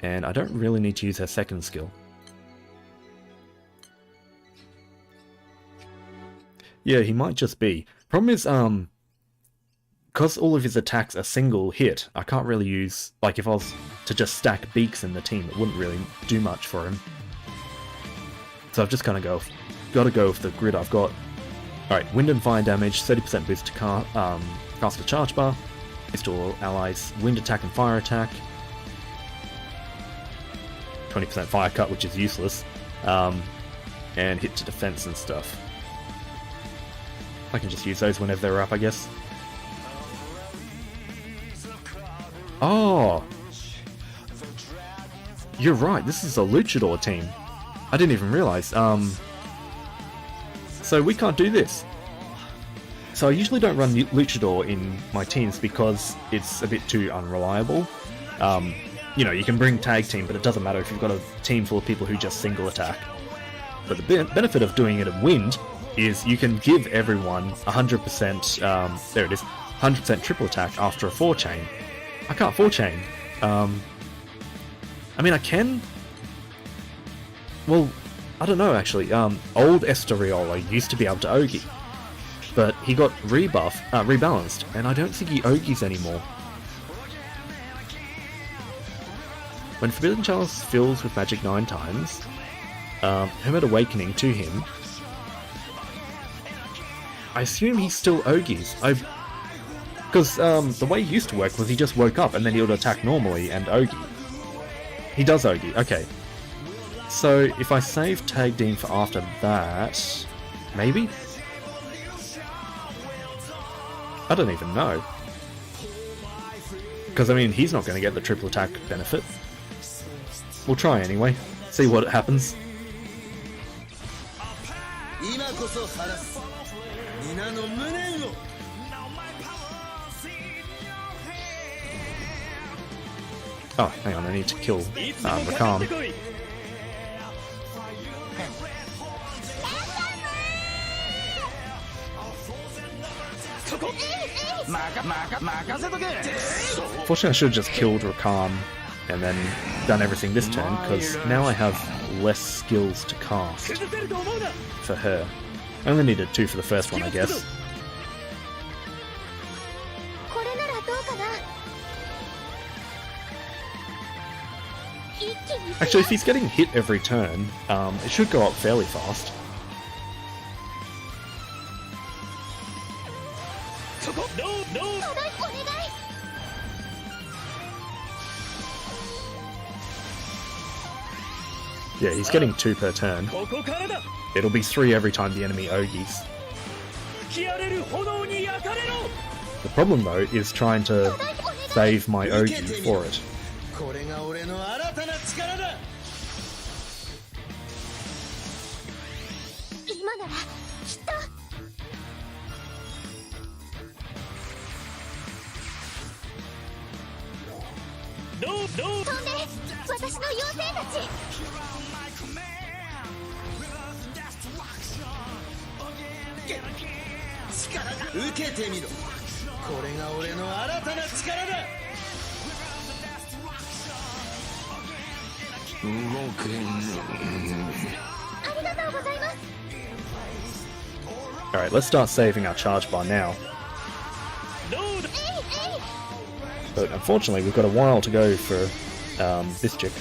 And I don't really need to use her second skill. Yeah, he might just be. Problem is, because all of his attacks are single hit, I can't really use, like, if I was to just stack beaks in the team, it wouldn't really do much for him. So I've just kind of gotta go with the grid I've got. Alright, wind and fire damage, 30% boost to cast a charge bar, boost all allies, wind attack and fire attack, 20% fire cut, which is useless, and hit to defense and stuff. I can just use those whenever they're up, I guess. Oh! You're right, this is a luchador team. I didn't even realise. So we can't do this. So I usually don't run luchador in my teams because it's a bit too unreliable. You know, you can bring tag team, but it doesn't matter if you've got a team full of people who just single attack. But the benefit of doing it in wind is you can give everyone 100%, there it is, 100% triple attack after a 4-chain. I can't 4-chain. I mean, I can. Well, I don't know actually. Old Esteriolo used to be able to Ogi, but he got rebalanced, and I don't think he Ogis anymore. When Forbidden Chalice fills with magic 9 times, Hermit Awakening to him, I assume he still Ogis. Because the way he used to work was he just woke up and then he would attack normally and Ogi. He does Ogi, okay. So if I save Tag Dean for after that, maybe? I don't even know. Because I mean, he's not going to get the triple attack benefit. We'll try anyway, see what happens. Oh, hang on, I need to kill Rakam. Fortunately, I should have just killed Rakam and then done everything this turn, because now I have less skills to cast for her. I only needed 2 for the first one, I guess. Actually, if he's getting hit every turn, it should go up fairly fast. Yeah, he's getting 2 per turn. ここからだ It'll be 3 every time the enemy Ogies. 吹き荒れる炎に焼かれろ The problem though is trying to save my Ogi for it. これが俺の新たな力だ。今ならきっとどうどう飛んで私の妖精たち力だ。受けてみろ。これが俺の新たな力だ。ありがとうございます Alright, let's start saving our charge bar now. どうだ But unfortunately, we've got a while to go for this chick.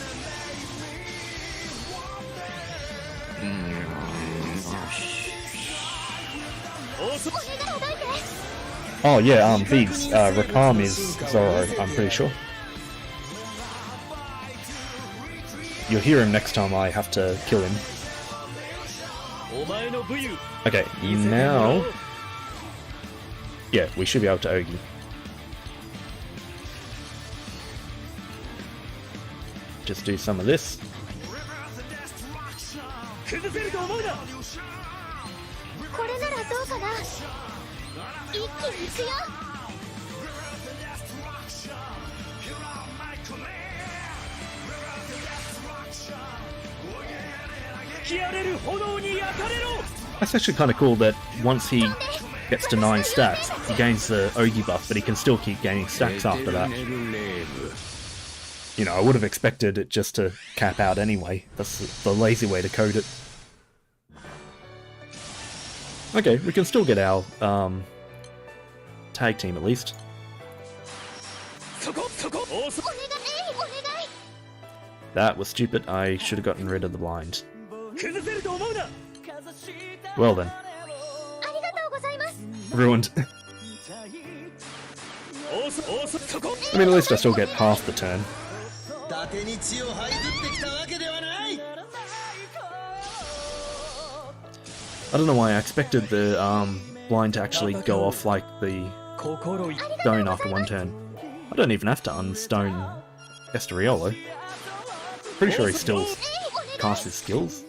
Oh yeah, these. Rakam is Zoro, I'm pretty sure. You'll hear him next time I have to kill him. お前の武勇 Okay, now... Yeah, we should be able to Ogi. Just do some of this. 崩せると思うなこれならどうかな一気に行くよ 吹き荒れる炎に焼かれろ That's actually kind of cool that once he gets to 9 stacks, he gains the Ogi buff, but he can still keep gaining stacks after that. You know, I would have expected it just to cap out anyway. That's the lazy way to code it. Okay, we can still get our tag team at least. そこそこおそお願いお願い That was stupid. I should have gotten rid of the blind. 崩せると思うな Well then, ありがとうございます ruined. おそそこ I mean, at least I still get half the turn. 伊達に血を這いずってきたわけではない。 I don't know why I expected the blind to actually go off like the 心い stone after 1 turn. I don't even have to unstone Esteriolo. Pretty sure he still casts his skills.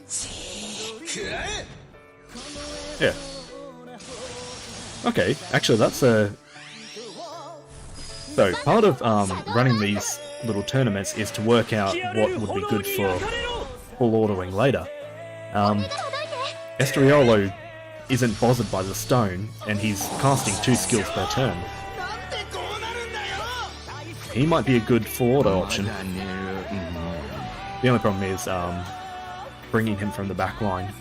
くらえ。 Yeah. Okay, actually that's a... So, part of running these little tournaments is to work out what would be good for full autoing later. Esteriolo isn't bothered by the stone, and he's casting 2 skills per turn. なんでこうなるんだよ。 He might be a good full auto option. The only problem is bringing him from the back line.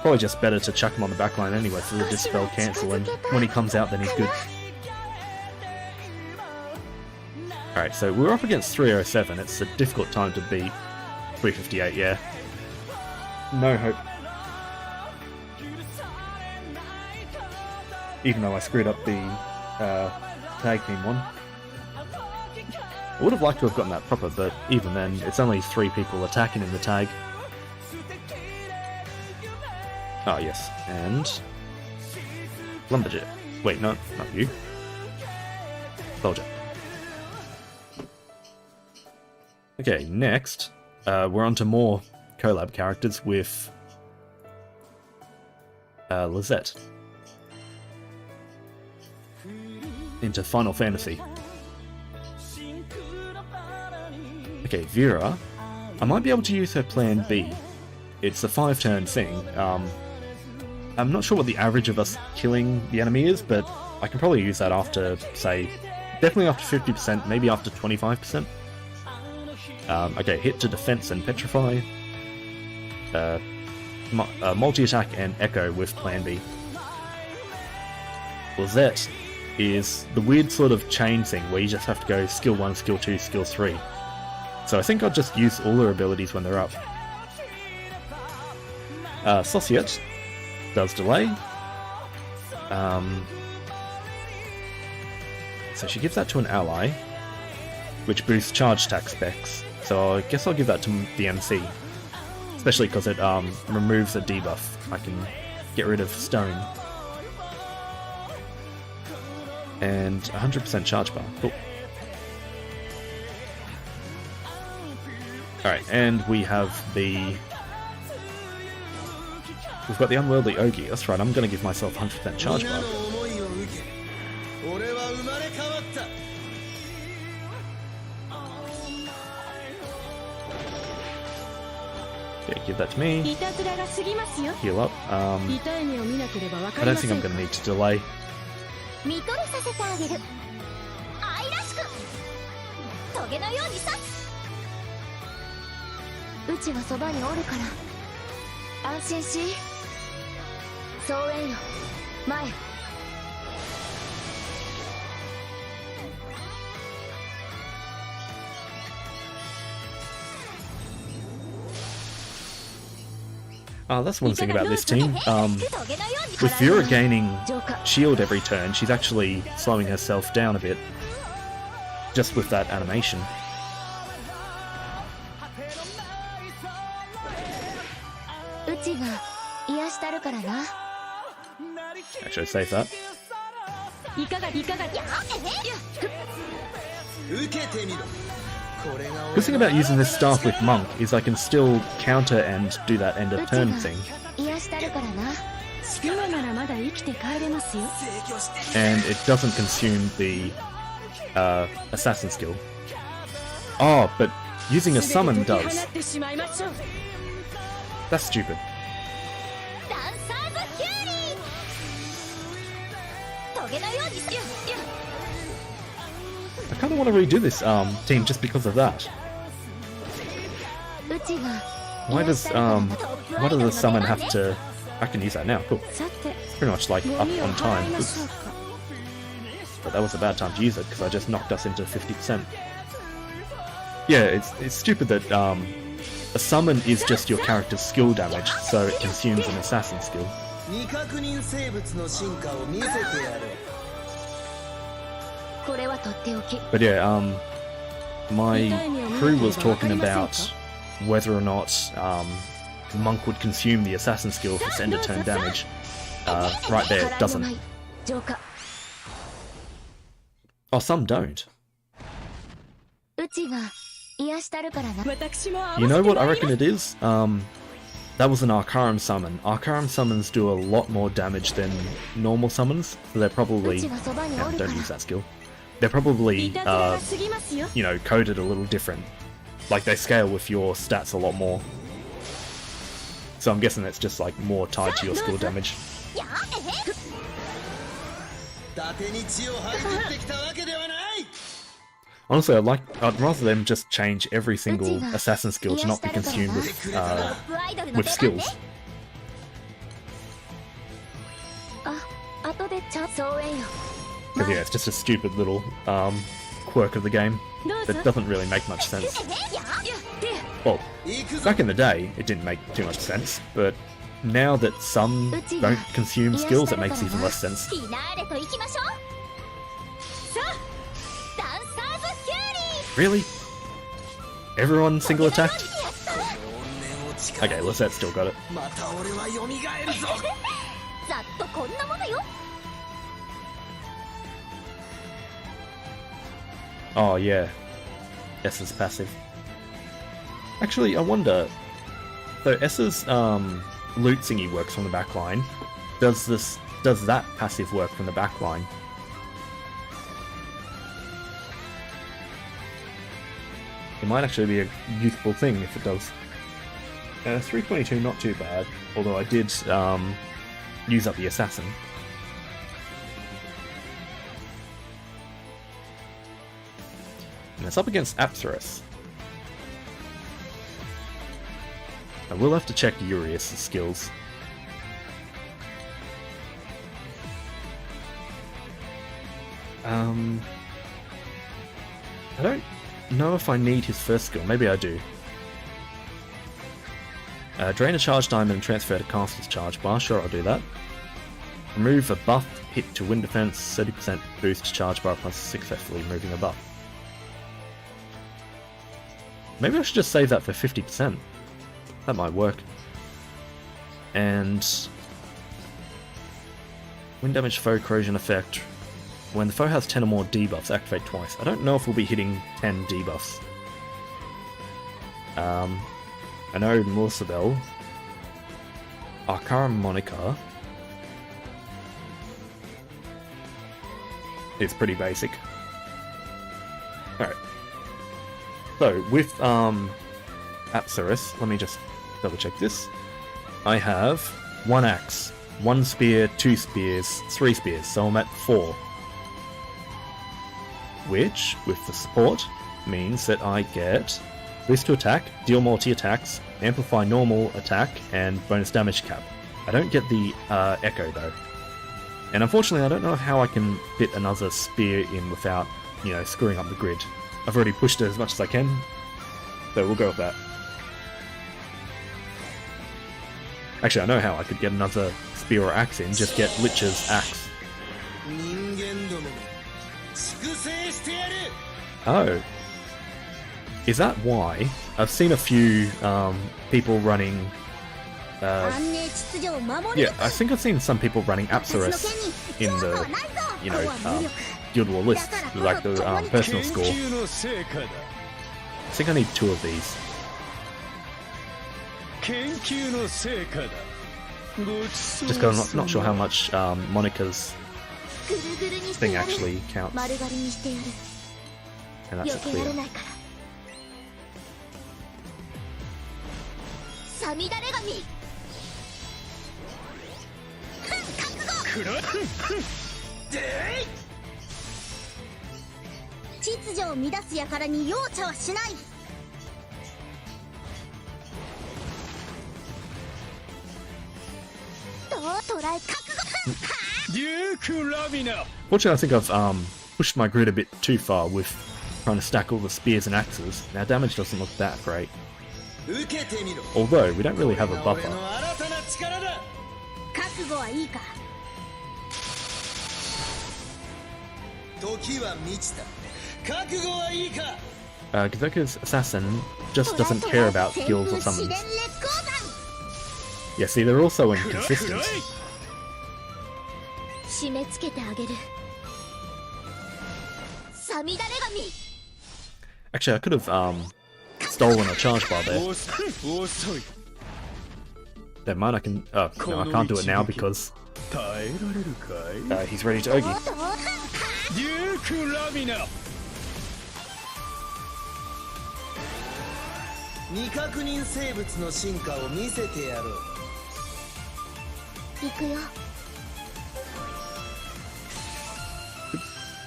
Probably just better to chuck him on the back line anyway for the dispel cancel, and when he comes out then he's good. Alright, so we're up against 307. It's a difficult time to beat 358, yeah. No hope. Even though I screwed up the tag team one. I would have liked to have gotten that proper, but even then, it's only 3 people attacking in the tag. Ah, yes, and... Lumberjack. Wait, no, not you. Soldier. Okay, next, we're on to more collab characters with Lizette. Into Final Fantasy. Okay, Vera. I might be able to use her plan B. It's a 5-turn thing. I'm not sure what the average of us killing the enemy is, but I can probably use that after, say, definitely after 50%, maybe after 25%. Okay, hit to defense and petrify. Multi-attack and echo with plan B. Lizette is the weird sort of chain thing where you just have to go skill 1, skill 2, skill 3. So I think I'll just use all her abilities when they're up. Societe does delay. So she gives that to an ally, which boosts charge attack specs. So I guess I'll give that to the MC. Especially because it removes a debuff. I can get rid of stone. And 100% charge bar. Cool. Alright, and we have the... We've got the Unworldly Ogi. That's right, I'm going to give myself 100% charge bar. Yeah, give that to me. Heal up. I don't think I'm going to need to delay. 見とれさせてあげる愛らしくトゲのようにさうちはそばにおるから安心し総援よ前 That's one thing about this team. With Vera gaining shield every turn, she's actually slowing herself down a bit. Just with that animation. Actually, save that. Good thing about using this staff with Monk is I can still counter and do that end of turn thing. And it doesn't consume the assassin skill. Oh, but using a summon does. That's stupid. I kind of want to redo this team just because of that. Why does the summon have to... I can use that now, cool. It's pretty much like up on time. Oops. But that was a bad time to use it because I just knocked us into 50%. Yeah, it's stupid that a summon is just your character's skill damage, so it consumes an assassin skill. But yeah, my crew was talking about whether or not Monk would consume the assassin skill for its end of turn damage. Right there, it doesn't. Oh, some don't. You know what I reckon it is? That was an Arcarum summon. Arcarum summons do a lot more damage than normal summons, so they're probably... Yeah, don't use that skill. They're probably, you know, coded a little different. Like, they scale with your stats a lot more. So I'm guessing that's just, like, more tied to your skill damage. Honestly, I'd rather them just change every single assassin skill to not be consumed with skills. Because yeah, it's just a stupid little quirk of the game that doesn't really make much sense. Well, back in the day, it didn't make too much sense, but now that some don't consume skills, it makes even less sense. Really? Everyone single attacked? Okay, Lisette still got it. Oh yeah, S's passive. Actually, I wonder. So S's loot thingy works from the back line. Does that passive work from the back line? It might actually be a useful thing if it does. 322, not too bad. Although I did use up the assassin. And it's up against Apsaris. I will have to check Urius' skills. I don't know if I need his first skill. Maybe I do. Drain a charge diamond and transfer to caster's charge bar. Sure, I'll do that. Remove a buff hit to wind defense. 30% boost to charge bar plus successfully removing a buff. Maybe I should just save that for 50%. That might work. And wind damage foe corrosion effect. When the foe has 10 or more debuffs, activate twice. I don't know if we'll be hitting 10 debuffs. I know Morsabel, Arcara Monica is pretty basic. Alright. So, with Apsaris, let me just double check this. I have 1 axe, 1 spear, 2 spears, 3 spears, so I'm at 4. Which, with the support, means that I get boost to attack, deal multi-attacks, amplify normal attack, and bonus damage cap. I don't get the echo though. And unfortunately I don't know how I can fit another spear in without, you know, screwing up the grid. I've already pushed it as much as I can, so we'll go with that. Actually, I know how I could get another spear or axe in, just get Lich's axe. Oh. Is that why? I've seen a few people running... yeah, I think I've seen some people running Apsaris in the, you know, Guild War lists, like the personal score. I think I need 2 of these. Just because I'm not sure how much Monica's thing actually counts. And that's a clear. Fortunately, I think I've pushed my grid a bit too far with trying to stack all the spears and axes. Now damage doesn't look that great. Although, we don't really have a buffer. Kazoka's assassin just doesn't care about skills or summons. Yeah, see, they're also inconsistent. Actually, I could have stolen a charge bar there. Never mind, I can... oh, no, I can't do it now because... he's ready to Ogi.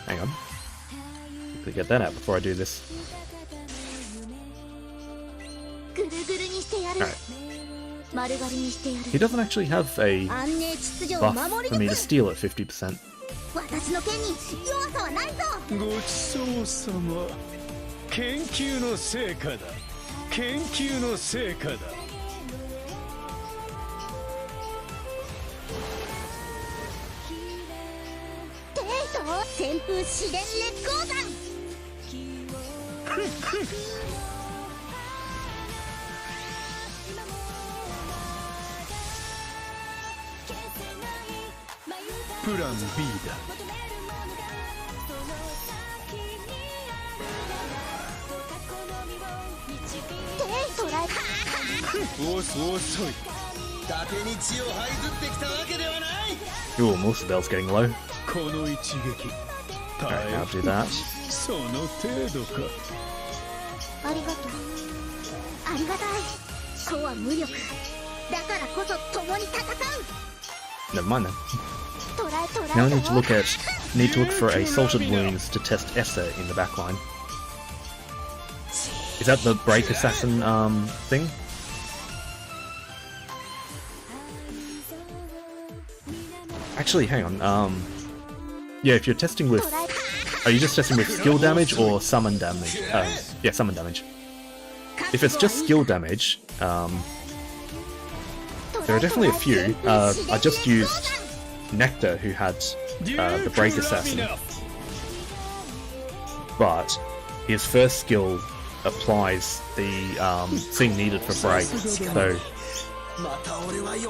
Hang on. Quickly get that out before I do this. Alright. He doesn't actually have a buff for me to steal at 50%. Plan B だ。遅い。盾に血を這いずってきたわけではない。Ooh, Morsabel's getting low. この一撃。Alright, I'll do that. その程度か。ありがとう。ありがたい。子は無力。だからこそ共に戦う。 Never mind then. Now I need to look for a salted wounds to test Essa in the backline. Is that the break assassin thing? Actually, hang on. Yeah, if you're testing with, are you just testing with skill damage or summon damage? Yeah, summon damage. If it's just skill damage, there are definitely a few. I just used Nectar, who had the break assassin, but his first skill applies the thing needed for break, so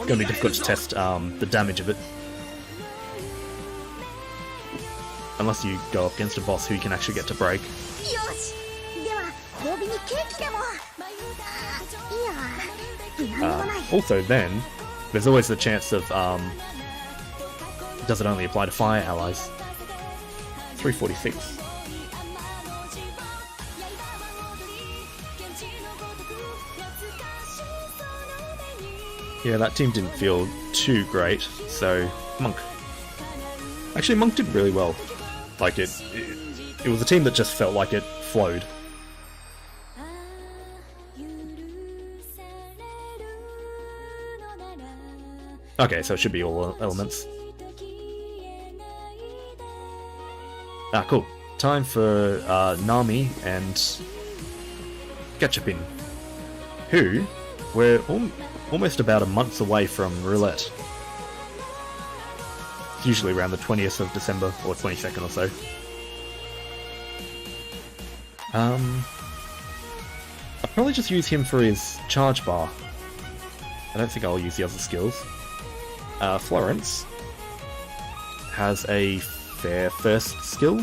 gonna be difficult to test the damage of it. Unless you go up against a boss who you can actually get to break. よしでは曜日にケーキでもいやなんでもない Also then, there's always the chance of, does it only apply to fire allies? 346. Yeah, that team didn't feel too great, so Monk. Actually, Monk did really well. Like, it was a team that just felt like it flowed. Okay, so it should be all elements. Ah, cool. Time for Nami and Gachapin, who we're almost about a month away from Roulette. It's usually around the 20th of December, or 22nd or so. I'll probably just use him for his charge bar. I don't think I'll use the other skills. Florence has a fair first skill.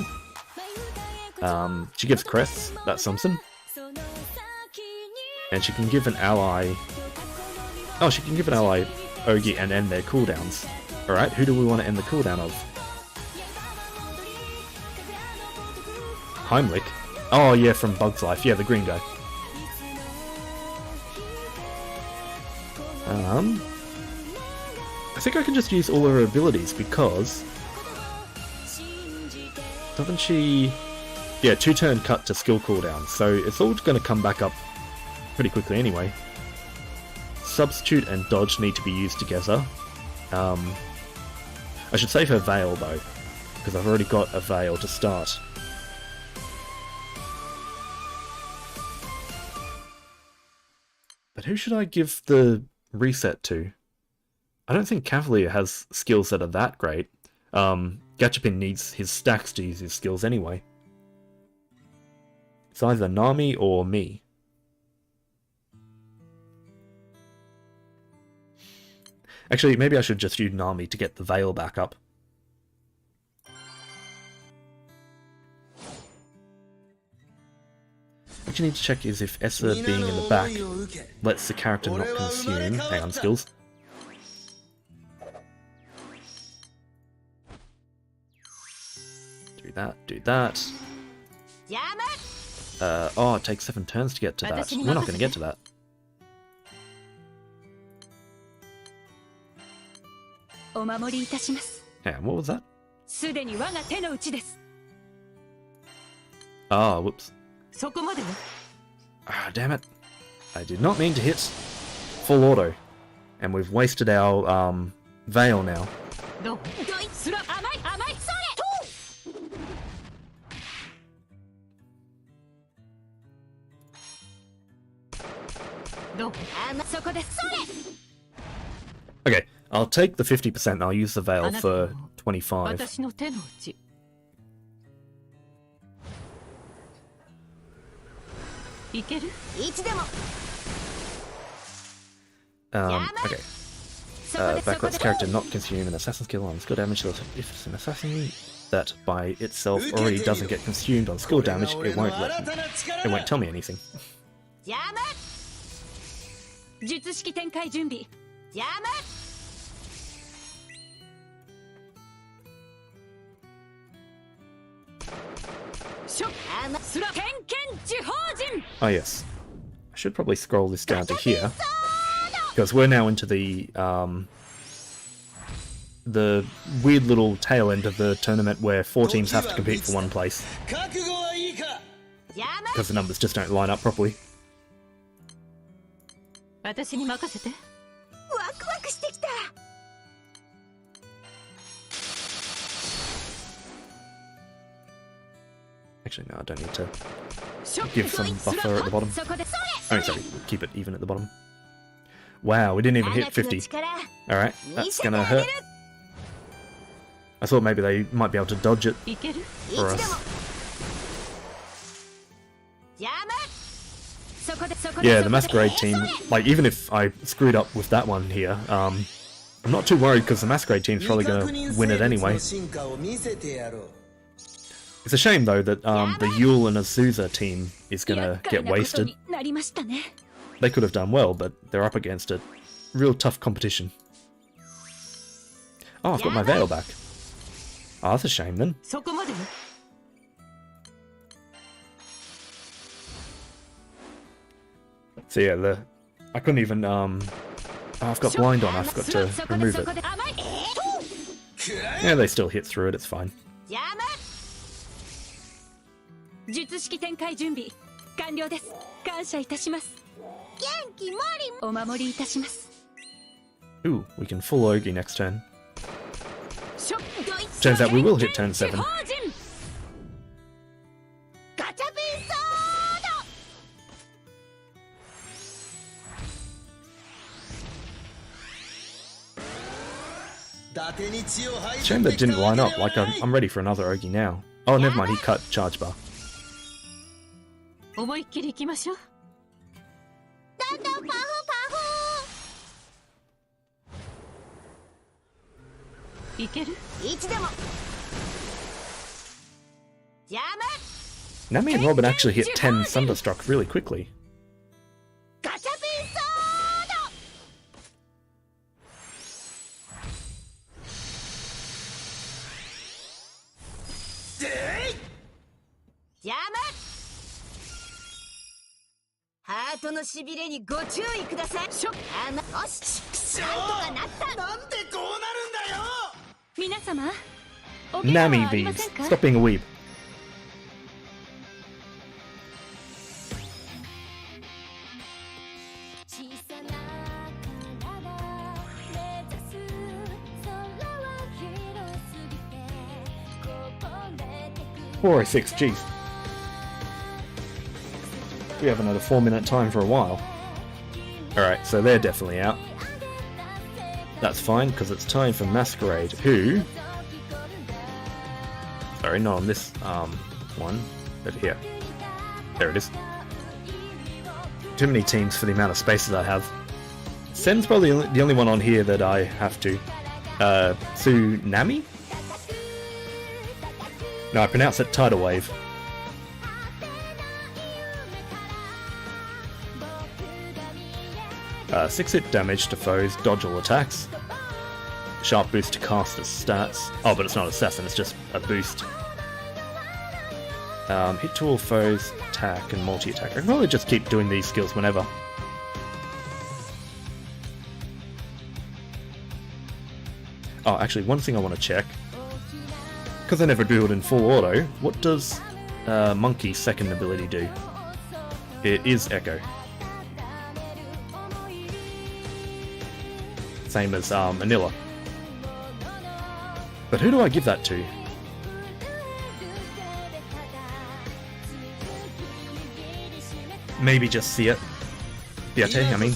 She gives crests, that's something. And she can give an ally... Oh, she can give an ally Ogi and end their cooldowns. Alright, who do we want to end the cooldown of? H.Lich? Oh yeah, from Bug's Life. Yeah, the green guy. I think I can just use all her abilities because... Doesn't she... Yeah, 2-turn cut to skill cooldown, so it's all going to come back up pretty quickly anyway. Substitute and dodge need to be used together. I should save her Veil though, because I've already got a Veil to start. But who should I give the reset to? I don't think Cavalier has skills that are that great. Gachapin needs his stacks to use his skills anyway. It's either Nami or me. Actually, maybe I should just use Nami to get the Veil back up. What you need to check is if Essa being in the back lets the character not consume. Hang on, skills. Do that, do that. Oh, it takes 7 turns to get to that. We're not going to get to that. Hang on, what was that? Ah, whoops. Ah, damn it. I did not mean to hit full auto. And we've wasted our, Veil now. Okay, I'll take the 50% and I'll use the Veil for 25. Okay. Back lets character not consume an assassin skill on skill damage, so if it's an assassin that by itself already doesn't get consumed on skill damage, it won't tell me anything. Oh yes, I should probably scroll this down to here, because we're now into the weird little tail end of the tournament where 4 teams have to compete for 1 place, because the numbers just don't line up properly. Actually, no, I don't need to give some buffer at the bottom. Oh, sorry, keep it even at the bottom. Wow, we didn't even hit 50. Alright, that's gonna hurt. I thought maybe they might be able to dodge it for us. Yeah, the Masquerade team, like, even if I screwed up with that one here, I'm not too worried because the Masquerade team's probably going to win it anyway. It's a shame, though, that the Yule and Azusa team is going to get wasted. They could have done well, but they're up against a real tough competition. Oh, I've got my veil back. Oh, that's a shame, then. So yeah, I couldn't even, oh, I've got blind on, I forgot to remove it. Yeah, they still hit through it, it's fine. Ooh, we can full Ogi next turn. Turns out we will hit turn 7. Shame that didn't line up, like I'm ready for another Ogi now. Oh, never mind, he cut charge bar. Nami and Robin actually hit 10 Thunderstruck really quickly. Nami bees, stop being a weeb. Or 6, geez. We have another 4-minute time for a while. Alright, so they're definitely out. That's fine, because it's time for Masquerade, who... Sorry, not on this one, but here. There it is. Too many teams for the amount of spaces I have. Sen's probably the only one on here that I have to. Tsunami? No, I pronounce it Tidal Wave. Six hit damage to foes, dodge all attacks. Sharp boost to caster's stats. Oh, but it's not assassin, it's just a boost. Hit to all foes, attack, and multi-attack. I can probably just keep doing these skills whenever. Oh, actually, one thing I want to check. Because I never do it in full auto, what does Monkey's second ability do? It is Echo. Same as Manila. But who do I give that to? Maybe just Siete, I mean.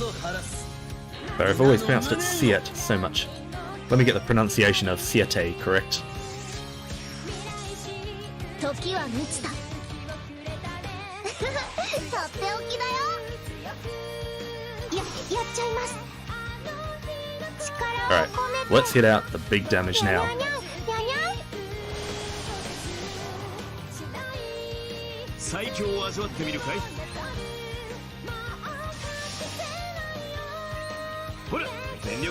But I've always pronounced it Siete so much. Let me get the pronunciation of Siete correct. Alright, let's hit out the big damage now.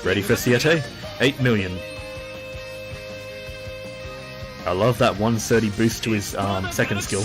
Ready for Siete? 8 million. I love that 130 boost to his second skill.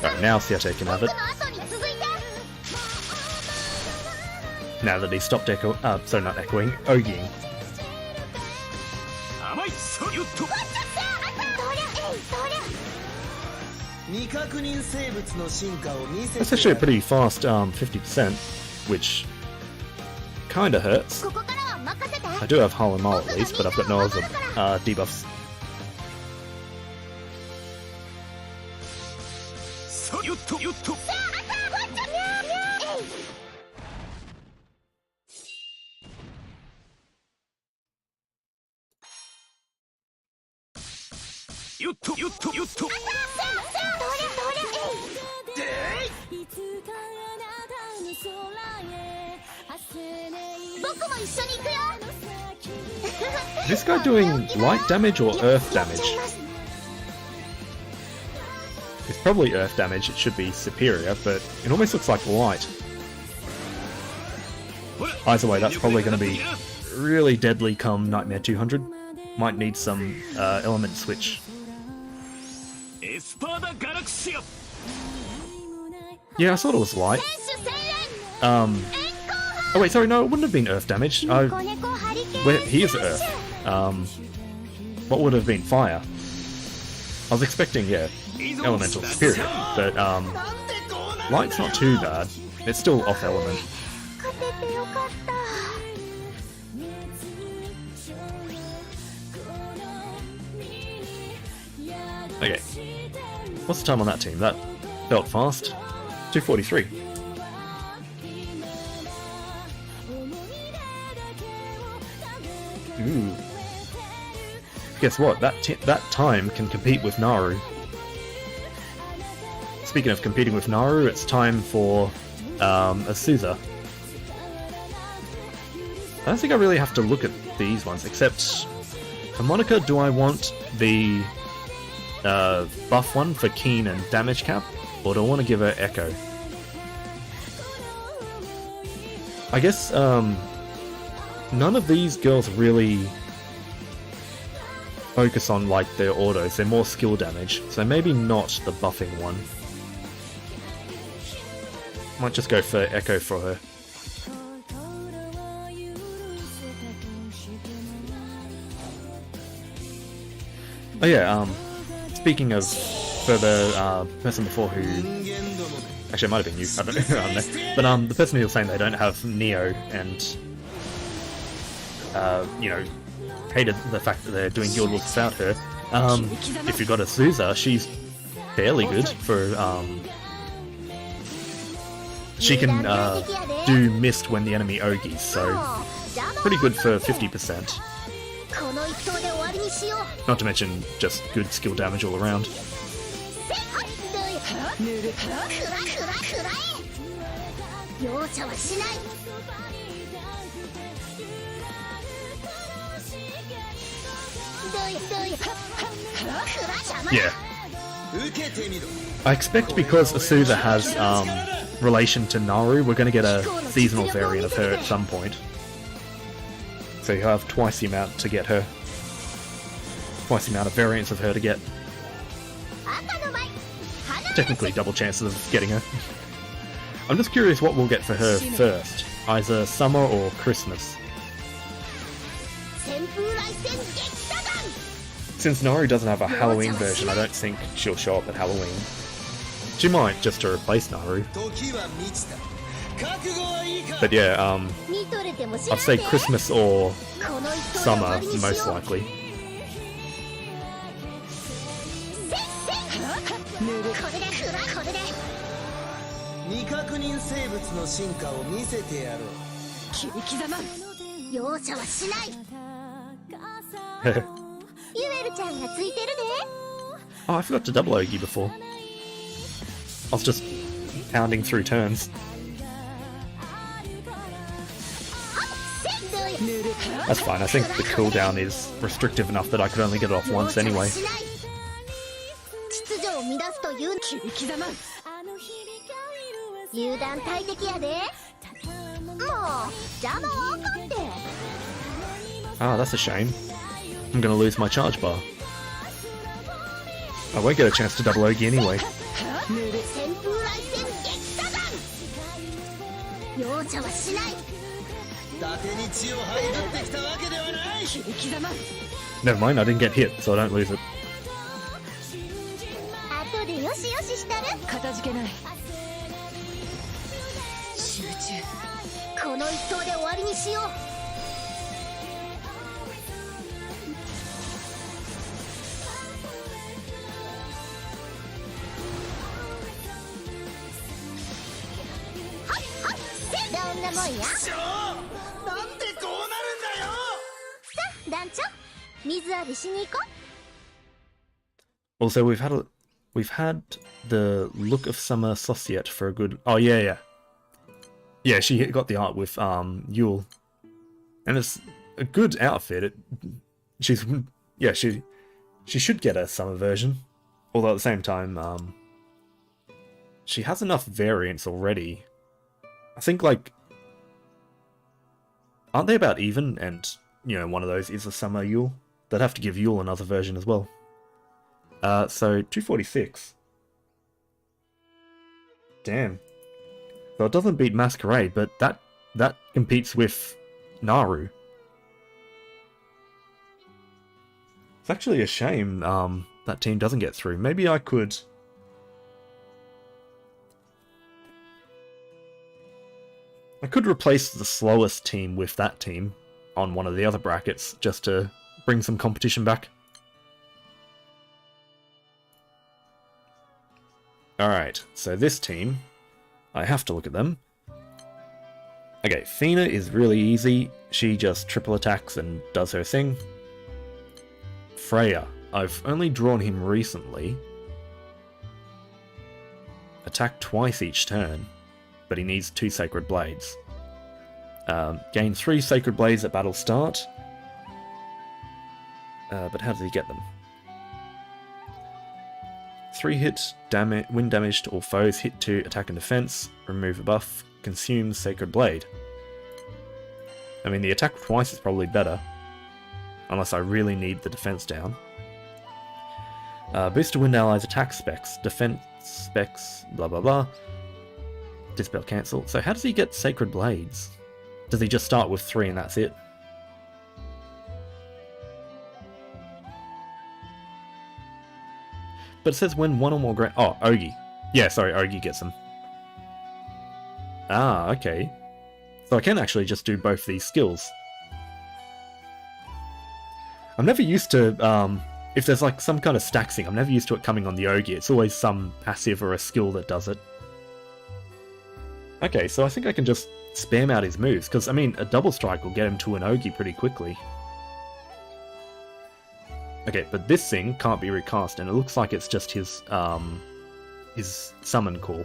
Alright, now Siete can have it. 僕の後に続いて Now that he stopped sorry, not echoing, ogieing. そりゃ未確認生物の進化を見せて That's actually a pretty fast 50%, which kinda hurts. ここからは任せて I do have Hull and Maul at least, but I've got no other debuffs. 僕も一緒に行くよ Is this guy doing light damage or earth damage? It's probably earth damage, it should be superior, but it almost looks like light. Either way, that's probably going to be really deadly come Nightmare 200. Might need some element switch. Yeah, I thought it was light. 選手宣言 Oh wait, sorry, no, it wouldn't have been earth damage. 猫猫ハリケーン Where he is earth. What would have been fire? I was expecting, yeah, elemental superior, but light's not too bad. It's still off element. 勝ててよかった Okay, what's the time on that team? That felt fast. 243. Ooh. Guess what? That time can compete with Naru. Speaking of competing with Naru, it's time for Azusa. I don't think I really have to look at these ones, except for Monica, do I want the buff one for Keen and damage cap, or do I want to give her Echo? I guess none of these girls really focus on like their autos, they're more skill damage, so maybe not the buffing one. Might just go for Echo for her. Oh yeah, speaking of, for the person before who... Actually, it might have been you, I don't know, I don't know. But the person who was saying they don't have Neo and, you know, hated the fact that they're doing Guild Wars without her. If you've got Azusa, she's fairly good for, she can do mist when the enemy ogies, so pretty good for 50%. この一投で終わりにしよう Not to mention just good skill damage all around. 容赦はしない Yeah. I expect because Azusa has relation to Naru, we're going to get a seasonal variant of her at some point. So you have twice the amount to get her. Twice the amount of variants of her to get. Technically double chances of getting her. I'm just curious what we'll get for her first. Either summer or Christmas. Since Naru doesn't have a Halloween version, I don't think she'll show up at Halloween. She might, just to replace Naru. But yeah, I'd say Christmas or summer, most likely. Oh, I forgot to double Ogi before. I was just pounding through turns. That's fine, I think the cooldown is restrictive enough that I could only get it off once anyway. Ah, that's a shame. I'm gonna lose my charge bar. I won't get a chance to double Ogi anyway. 旋風雷旋激火山容赦はしない。伊達に血を這いぶってきたわけではない。 Never mind, I didn't get hit, so I don't lose it. 後でよしよししたる。かたじけない。集中。この一投で終わりにしよう。どんなもんや。ちょなんでこうなるんだよ。さあ団長、水浴びしに行こう。 Also, we've had the Look of Summer Societe for a good. Oh yeah. Yeah, she got the art with Yule, and it's a good outfit. She should get a summer version. Although at the same time, she has enough variants already. I think, like, aren't they about even? And, you know, one of those is a summer Yule. They'd have to give Yule another version as well. So 246. Damn. So it doesn't beat Masquerade, but that competes with Naru. It's actually a shame that team doesn't get through. Maybe I could... replace the slowest team with that team on one of the other brackets, just to bring some competition back. Alright, so this team, I have to look at them. Okay, Fina is really easy. She just triple attacks and does her thing. Freya, I've only drawn him recently. Attack twice each turn, but he needs 2 Sacred Blades. Gain 3 Sacred Blades at battle start. But how does he get them? 3 hits, wind damage to all foes, hit 2, attack and defense, remove a buff, consume Sacred Blade. I mean, the attack twice is probably better, unless I really need the defense down. Boost to wind allies attack specs, defense specs, blah blah blah. Dispel cancel. So how does he get Sacred Blades? Does he just start with 3 and that's it? But it says when one or more oh, Ogi. Yeah, sorry, Ogi gets them. Ah, okay. So I can actually just do both these skills. I'm never used to, if there's like some kind of stack thing, I'm never used to it coming on the Ogi. It's always some passive or a skill that does it. Okay, so I think I can just spam out his moves, because, I mean, a double strike will get him to an Ogi pretty quickly. Okay, but this thing can't be recast, and it looks like it's just his summon call.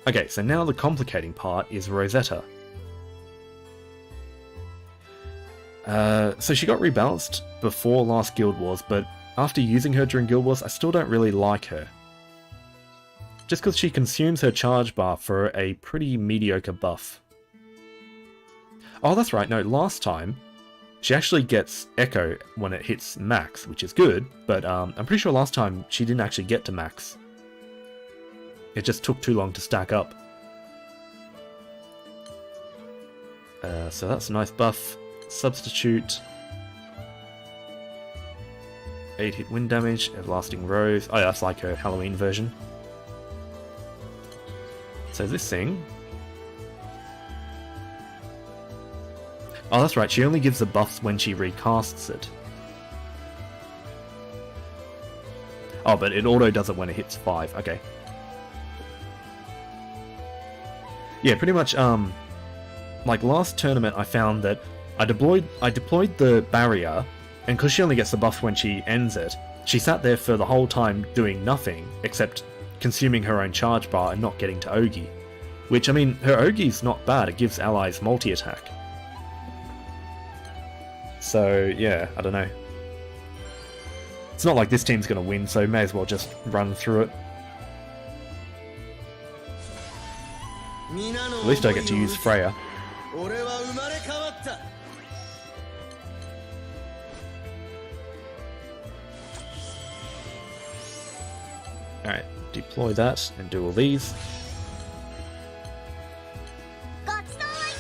Okay, so now the complicating part is Rosetta. So she got rebalanced before last Guild Wars, but after using her during Guild Wars, I still don't really like her. Just because she consumes her charge bar for a pretty mediocre buff. Oh, that's right, no, last time, she actually gets Echo when it hits max, which is good, but I'm pretty sure last time she didn't actually get to max. It just took too long to stack up. So that's a nice buff. Substitute. 8 hit wind damage, Everlasting Rose. Oh yeah, that's like her Halloween version. So this thing... Oh, that's right, she only gives the buffs when she recasts it. Oh, but it auto does it when it hits 5, okay. Yeah, pretty much, like last tournament I found that I deployed the barrier, and because she only gets the buff when she ends it, she sat there for the whole time doing nothing, except consuming her own charge bar and not getting to Ogi. Which, I mean, her Ogi's not bad, it gives allies multi-attack. So, yeah, I don't know. It's not like this team's gonna win, so may as well just run through it. At least I get to use Freya. Alright, deploy that and do all these. ごちそうはい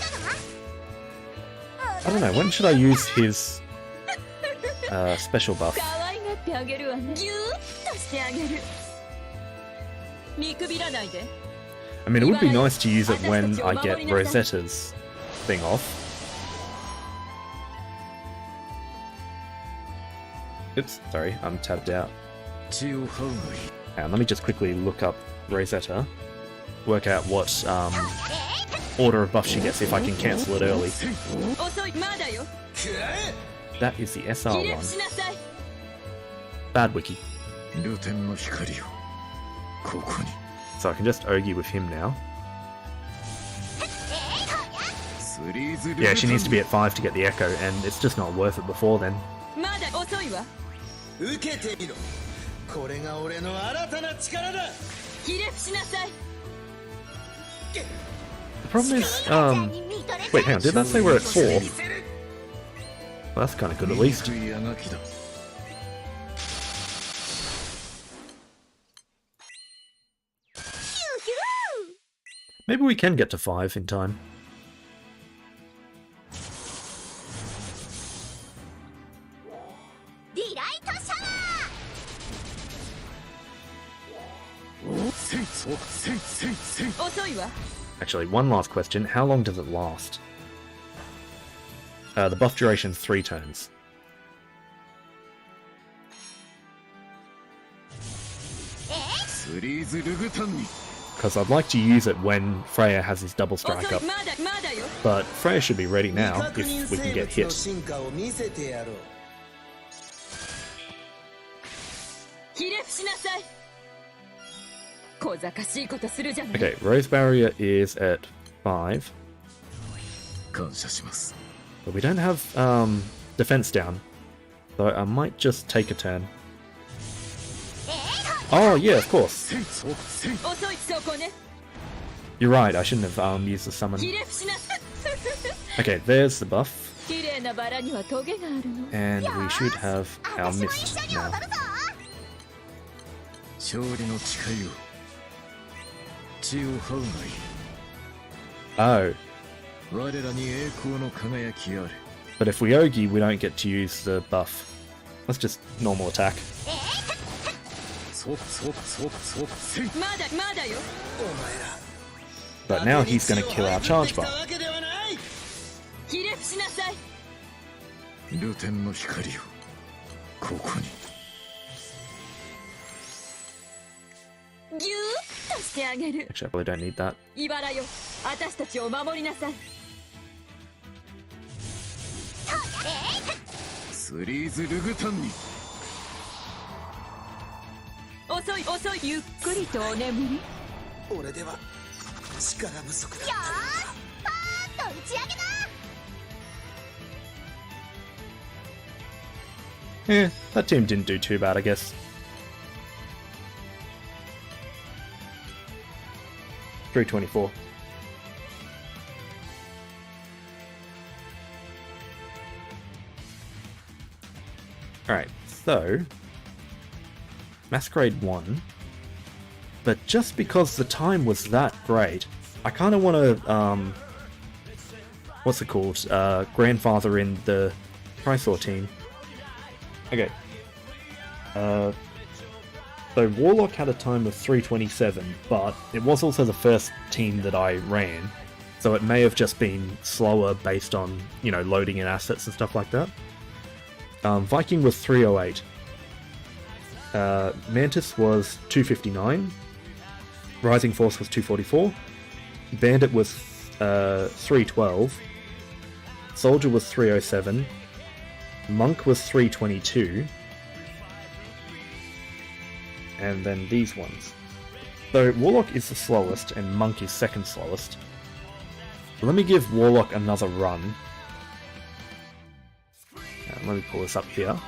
か I don't know, when should I use his special buff? 可愛がってあげるわね。ぎゅーっとしてあげる。見くびらないで。 I mean, it would be nice to use it when I get Rosetta's thing off. Oops, sorry, I'm tabbed out. And let me just quickly look up Rosetta, work out what order of buff she gets if I can cancel it early. 遅い、まだよ。 That is the 気 SR 力 one. しなさい。 Bad wiki. 露天の光をここに So I can just argue with him now. スリーズル Yeah, she needs to be at 5 to get the echo, and it's just not worth it before then. まだ遅いわ。受けてみろこれが俺の新たな力だひれ伏しなさい。 The problem is, wait, hang on, did that say we're at 4? Well, that's kind of good at least. やがきだ Maybe we can get to 5 in time. ディライトシャワー せんそうせんせんせん 遅いわ。 Actually, one last question. How long does it last? The buff duration is 3 turns. スリーズルグタンに Because I'd like to use it when Freya has his double 遅 strike い、 up. まだよ。 But Freya should be ready now 未確 if 認 we can 生 get 物の hit. 進化を見せてやろうひれ伏しなさい。小賢しいことするじゃない。 Okay, Rose Barrier is at 5. 感謝します But we don't have defense down. So I might just take a turn. Oh, yeah, of course. せんそうせん遅い、そこね。 You're right, I shouldn't have used the summon. ひれ伏しなさい。 Okay, there's the buff. 綺麗なバラにはトゲがあるの。 And we should have our 私も mist 一緒に now. 踊るぞ勝利の誓いを血を這うがいい Oh, 我らに栄光の輝きあれ but if we Ogi, we don't get to use the buff. Let's just normal attack. そうそうそうそうせんまだよ。お前ら But now he's going to kill our charge bar. わけではないひれ伏しなさい。露天の光をここにぎゅーっとしてあげる。 Actually, I probably don't need that. 茨よ、私たちを守りなさい。スリーズルグタンに遅い、ゆっくりとお眠り。俺では力不足だよーしパーンと打ち上げだ Yeah, that team didn't do too bad, I guess. 324. Alright, so Masquerade won, but just because the time was that great, I kind of want to, what's it called, grandfather in the Trisor team. Okay. So Warlock had a time of 327, but it was also the first team that I ran, so it may have just been slower based on, you know, loading in assets and stuff like that. Viking was 308. Mantis was 259. Rising Force was 244. Bandit was 312. Soldier was 307. Monk was 322. And then these ones. So Warlock is the slowest and Monk is second slowest. Let me give Warlock another run. Let me pull this up here.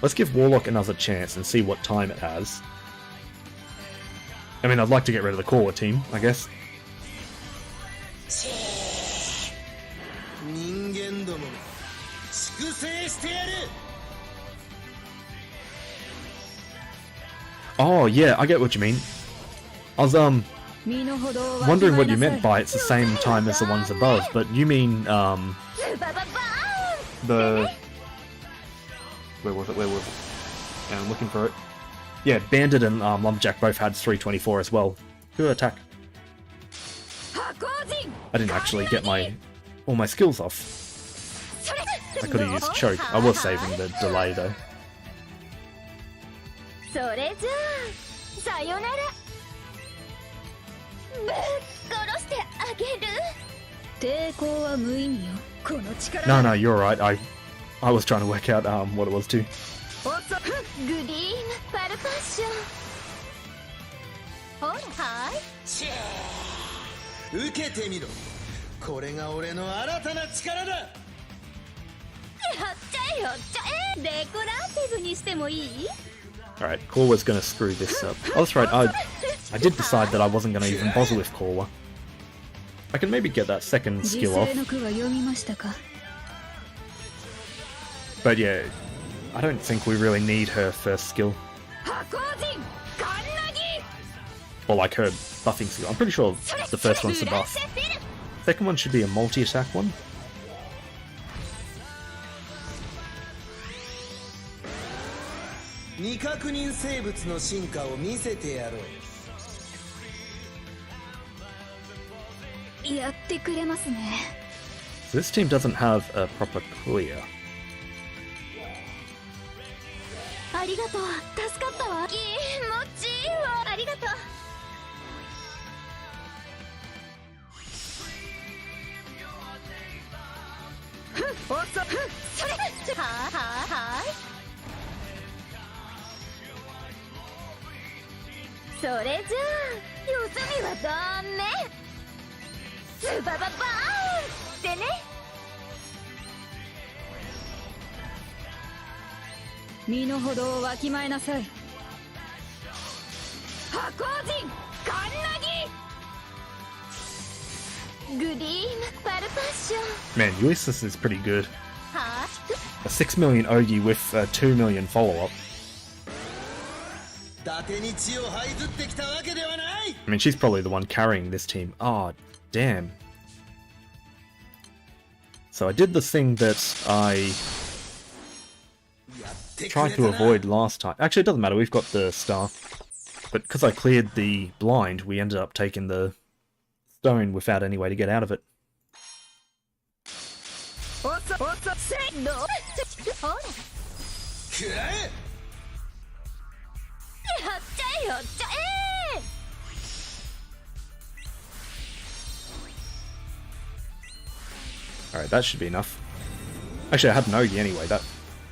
Let's give Warlock another chance and see what time it has. I mean, I'd like to get rid of the core team, I guess. 人間ども粛清してやる Oh, yeah, I get what you mean. I was, wondering what you meant by it's the same time as the ones above, but you mean, the... Where was it? Yeah, I'm looking for it. Yeah, Bandit and Lumberjack both had 324 as well. Good attack. I didn't actually get all my skills off. I could have used Choke. I was saving the delay though. No, you're right. I was trying to work out what it was too. 受けてみろ。これが俺の新たな力だ。やっちゃえデコラティブにしてもいい？ Alright, Korwa's gonna screw this up. Oh, that's right, I did decide that I wasn't gonna even bother with Korwa. I can maybe get that second skill off. But yeah, I don't think we really need her first skill. Or like her buffing skill. I'm pretty sure the first one's the buff. Second one should be a multi-attack one. So this team doesn't have a proper clear. ありがとう助かったわ気持ちいいわありがとう それじゃあ四隅はダメズバババーンってね身の程をわきまえなさい白王人カンナギグリームパルパッション Man, Ulysses is pretty good. A 6 million Ogi with a 2 million follow-up. I mean, she's probably the one carrying this team. Oh, damn. So I did the thing that I tried to avoid last time. Actually, it doesn't matter, we've got the star. But because I cleared the blind, we ended up taking the stone without any way to get out of it. Alright, that should be enough. Actually, I had Nogi anyway, that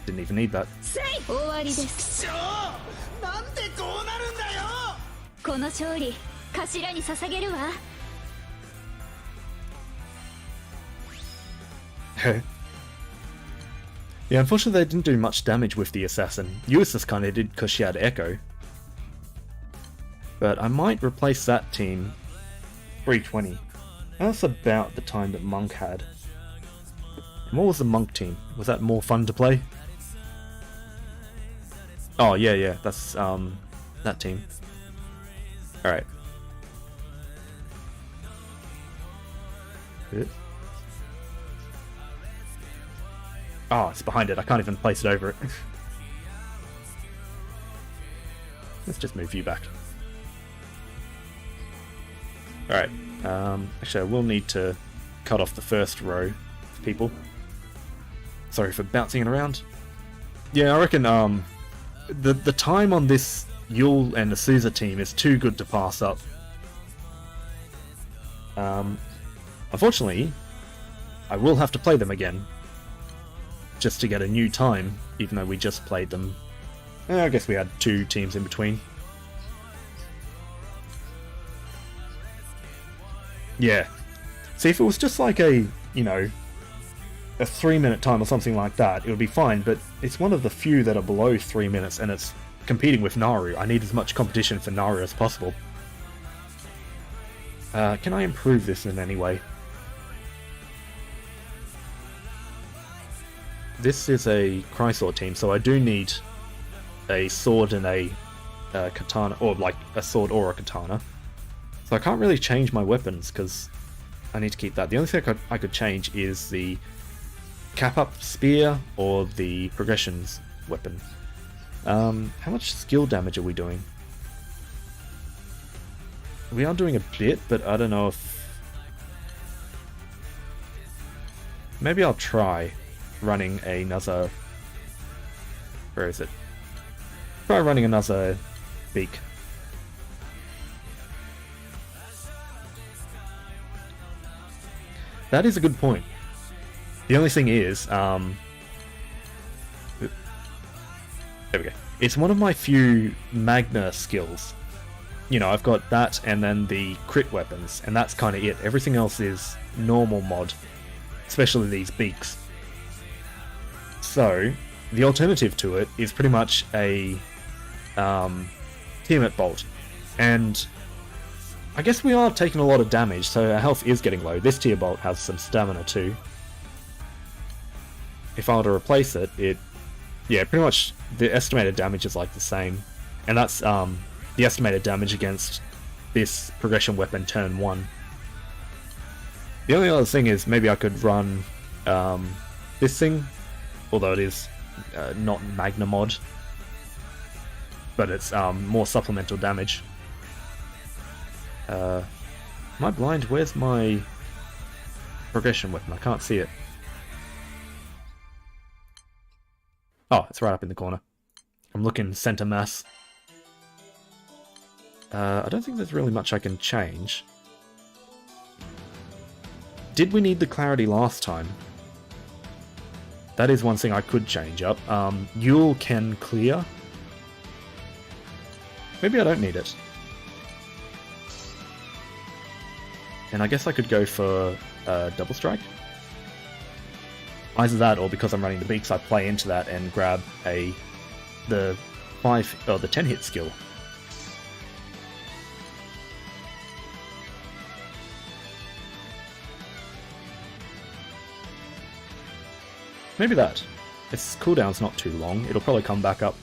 didn't even need that. Yeah, unfortunately they didn't do much damage with the assassin. Ulysses kinda did because she had Echo. But I might replace that team 320. That's about the time that Monk had. And what was the Monk team? Was that more fun to play? Oh yeah, that's that team. Alright. Oh, it's behind it. I can't even place it over it. Let's just move you back. Alright. Actually, I will need to cut off the first row of people. Sorry for bouncing it around. Yeah, I reckon the time on this Yule and the Caesar team is too good to pass up. Unfortunately, I will have to play them again. Just to get a new time, even though we just played them. I guess we had 2 teams in between. Yeah. See, if it was just like a, you know, a 3-minute time or something like that, it would be fine, but it's one of the few that are below 3 minutes, and it's competing with Naru. I need as much competition for Naru as possible. Can I improve this in any way? This is a Chrysor team, so I do need a sword and a katana, or like a sword or a katana. So I can't really change my weapons because I need to keep that. The only thing I could change is the cap up spear or the progressions weapon. How much skill damage are we doing? We are doing a bit, but I don't know if... Maybe I'll try running another... Where is it? Try running another beak. That is a good point. The only thing is, there we go. It's one of my few Magna skills. You know, I've got that and then the crit weapons, and that's kind of it. Everything else is normal mod, especially these beaks. So, the alternative to it is pretty much a Tiamat bolt. And I guess we are taking a lot of damage, so our health is getting low. This tier bolt has some stamina too. If I were to replace it, yeah, pretty much the estimated damage is like the same. And that's the estimated damage against this progression weapon turn 1. The only other thing is maybe I could run this thing, although it is not Magna mod, but it's more supplemental damage. Am I blind? Where's my progression weapon? I can't see it. Oh, it's right up in the corner. I'm looking center mass. I don't think there's really much I can change. Did we need the clarity last time? That is one thing I could change up. Yule can clear. Maybe I don't need it. And I guess I could go for double strike. Either that, or because I'm running the beaks, I play into that and grab the 10 hit skill. Maybe that. Its cooldown's not too long. It'll probably come back up.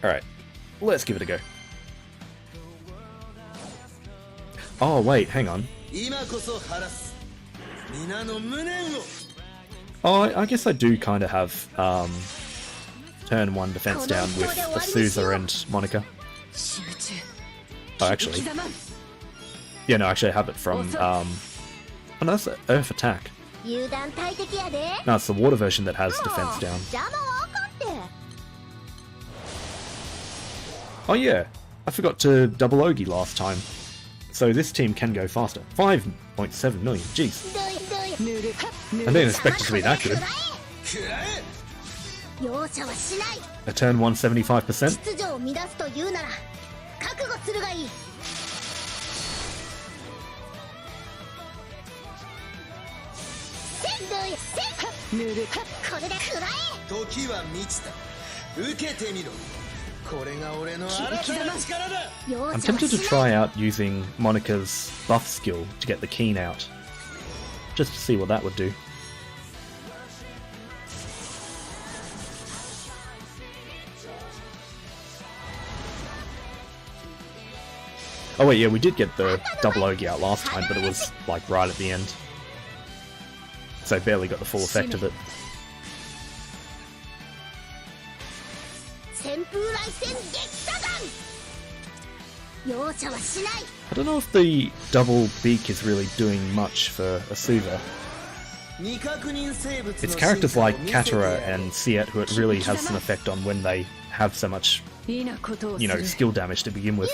Alright, let's give it a go. Oh wait, hang on. Oh, I guess I do kind of have turn 1 defense down with Azusa and Monica. Oh, actually. Yeah, no, actually I have it from... oh no, that's Earth Attack. No, it's the water version that has defense down. Oh yeah, I forgot to double Ogi last time. So this team can go faster. 5.7 million, jeez. I didn't expect it to be that good. A turn 1 75%. I'm tempted to try out using Monica's buff skill to get the keen out. Just to see what that would do. Oh wait, yeah, we did get the double Ogi out last time, but it was like right at the end. So barely got the full effect of it. I don't know if the double beak is really doing much for Azusa. It's characters like Katara and Siet who it really has some effect on when they have so much, you know, skill damage to begin with.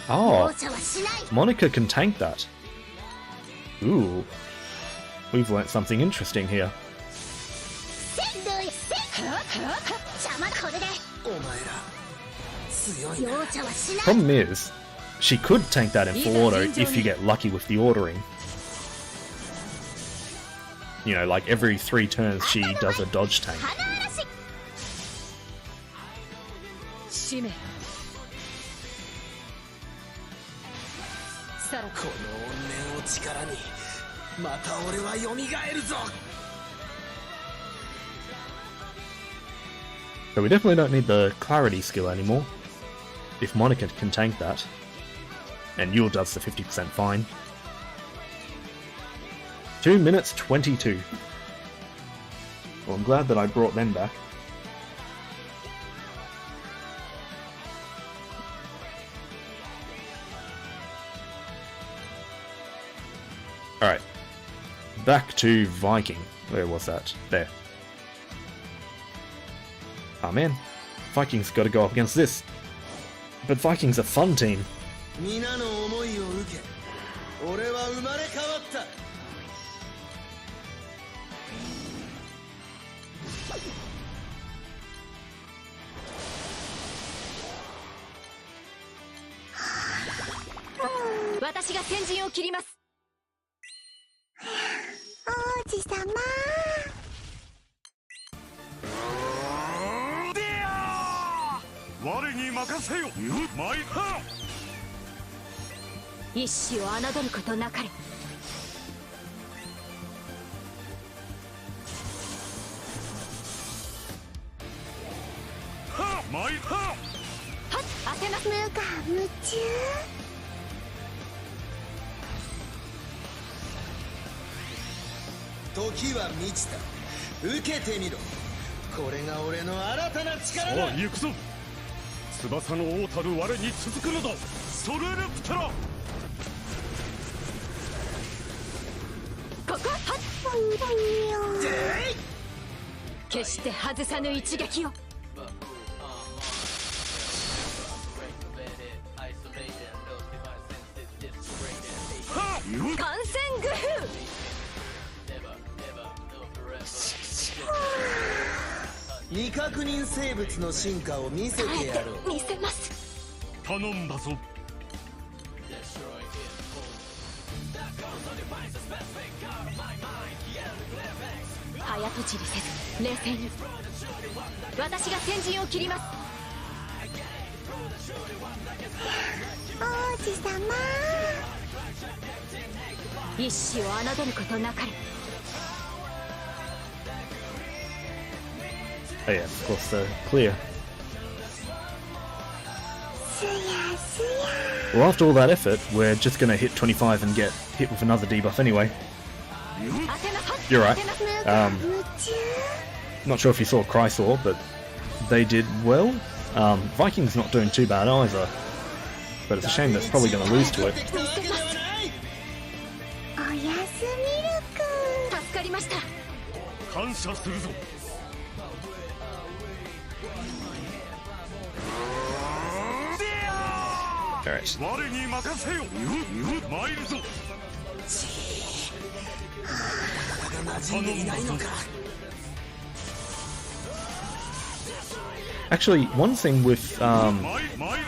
Oh, Monica can tank that. Ooh, we've learnt something interesting here. Problem is, she could tank that in full auto if you get lucky with the ordering. you know, like every 3 turns she does a dodge tank. 花嵐使命さらばこの怨念を力にまた俺は蘇るぞ So we definitely don't need the clarity skill anymore. If Monica can tank that. And Yule does the 50% fine. 2 minutes 22. Well, I'm glad that I brought them back. Alright. Back to Viking. Where was that? There. Oh man. Vikings gotta go up against this. But Vikings are a fun team. 皆の思いを受け俺は生まれ変わった私が先陣を切ります。王子様我に任せよマイハ一死を侮ることなかれ。ーマイハはっ当てます。無我夢中時は満ちた受けてみろこれが俺の新たな力ださあ行くぞ翼の王たる我に続くのだストレルプテラここはっ決して外さぬ一撃を。感染グフ未確認生物の進化を見せてやろう見せます。頼んだぞ早とちりせず冷静に。私が先陣を切ります。王子様一死を侮ることなかれ。 Oh yeah, of course, clear. すやすや Well, after all that effort, we're just gonna hit 25 and get hit with another debuff anyway. You're right. 無我夢中 Not sure if you saw Chrysor, but they did well. Vikings not doing too bad either. But it's a shame that's probably gonna lose to it. おやすみルク助かりました。感謝するぞ Alright. 我に任せよ参るぞ馴染んでいないのか Actually, one thing with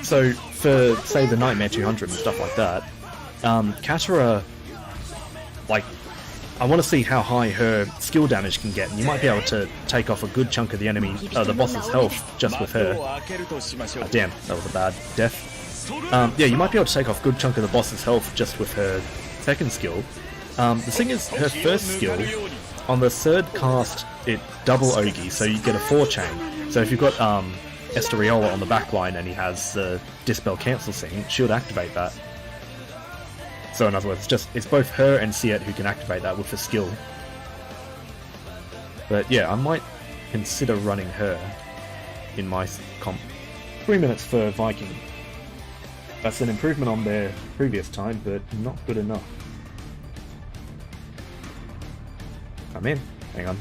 so for say the Nightmare 200 and stuff like that, Katara, like, I want to see how high her skill damage can get, and you might be able to take off a good chunk of the enemy, the boss's health just with her. Oh, damn, that was a bad death. Yeah, you might be able to take off a good chunk of the boss's health just with her second skill. The thing is, her first skill, on the third cast, it double Ogi, so you get a 4-chain. So if you've got Esteriola on the backline and he has the Dispel Cancel thing, she'll activate that. So in other words, it's both her and Siet who can activate that with the skill. But yeah, I might consider running her in my comp. 3 minutes for Viking. That's an improvement on their previous time, but not good enough. I'm in. Hang on.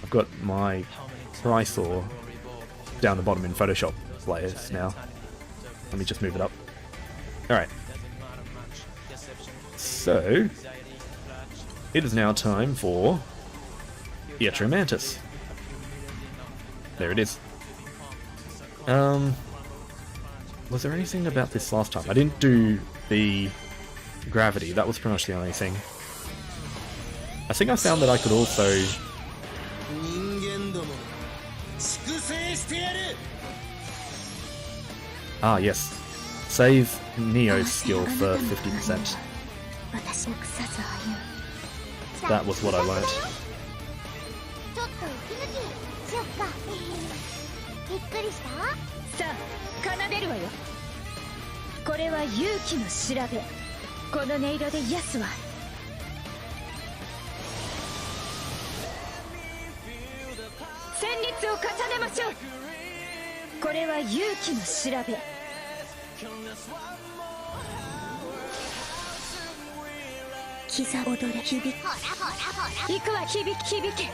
I've got my Chrysor down the bottom in Photoshop layers now. Let me just move it up. Alright. So, it is now time for Mantis. There it is. Was there anything about this last time? I didn't do the gravity, that was pretty much the only thing. I think I found that I could also... 人間ども粛清してやる Ah, yes. Save Neo's skill for 50%. 私も腐ず歩む That was what I learnt. ちょっと息抜きしよっかびっくりした？さあ奏でるわよ。これは勇気の調べ。この音色で癒すわ。旋律を重ねましょう。これは勇気の調べ。膝踊れ響くほらほらほら行くわ響き響け。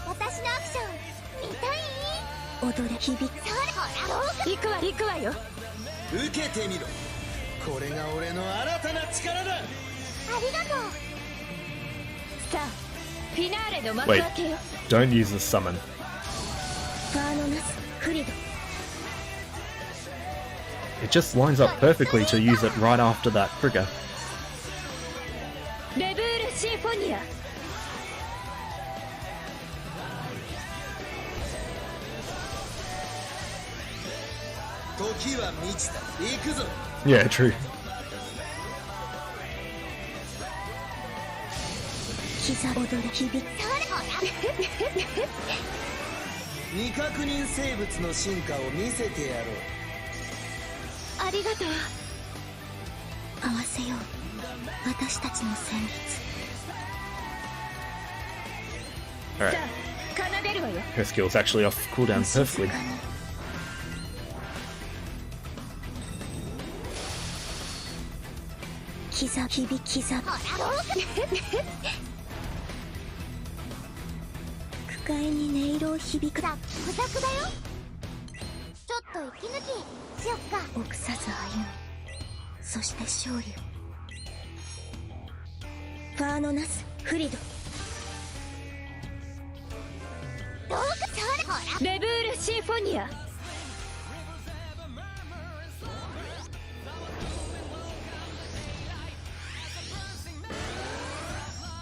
私のアクション見たい？踊れ響くそれほら行くわ行くわよ。受けてみろこれが俺の新たな力だありがとうさあフィナーレの幕 Wait, 開けよ。 don't use the summon. ファーノナスフリド It just lines up perfectly to use it right after that trigger. レブールシンフォニア。時は満ちた行くぞ Yeah, true. 膝踊れ響くそれほら未確認生物の進化を見せてやろうありがとう。合わせよう私たちの旋律 Alright, さあ奏でるわよ。 her skill's actually off cooldown 静 perfectly. かに膝響き膝区会に音色を響くザクザクだよちょっと息抜きしよっか臆さず歩むそして勝利をファーノナスフリドどうかそれほらレブールシンフォニア。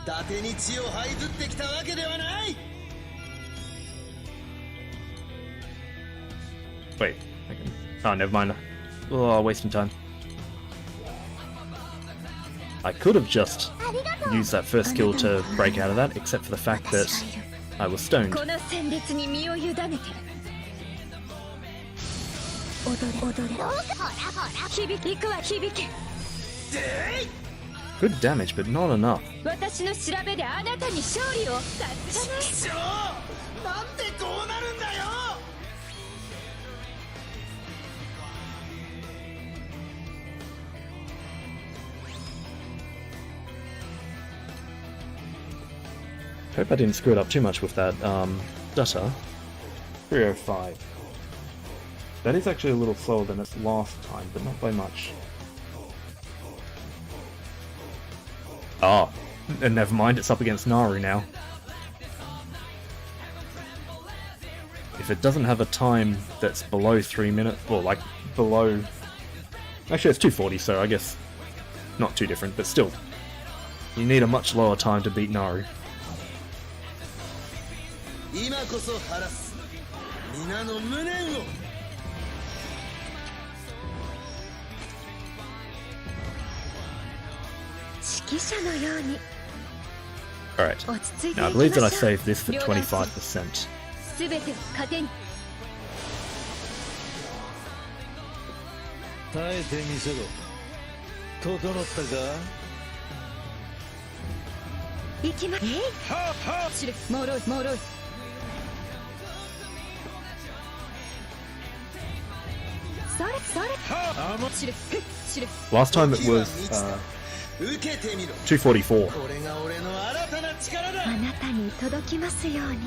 伊達に血を這いずってきたわけではない Wait, I can... Oh, never mind. Oh, wasting time. I could have just ありがとう used that first skill to break out of that, except for the fact that 私がいる I was stoned. この旋律に身を委ねて。踊れ踊れどうかほらほら響き行くわ響け。 Good damage, but not enough. 私の調べであなたに勝利を。さすがね。ちょなんでこうなるんだよ Hope I didn't screw it up too much with that, data. 305. That is actually a little slower than its last time, but not by much. Ah, and never mind, it's up against Naru now. If it doesn't have a time that's below 3 minutes, or like below... Actually, it's 240, so I guess not too different, but still. You need a much lower time to beat Naru. 今こそ晴らす皆の無念を 指揮者のように Alright, 落ち着いて now I い believe き that ま I しょう。 saved this for 両男性 25%. すべてを糧に。耐えてみせろ整ったか行きまえい知るもろいもろい。それそれ知るふっ知る Last time it was 受けてみろ 244. これが俺の新たな力だあなたに届きますように。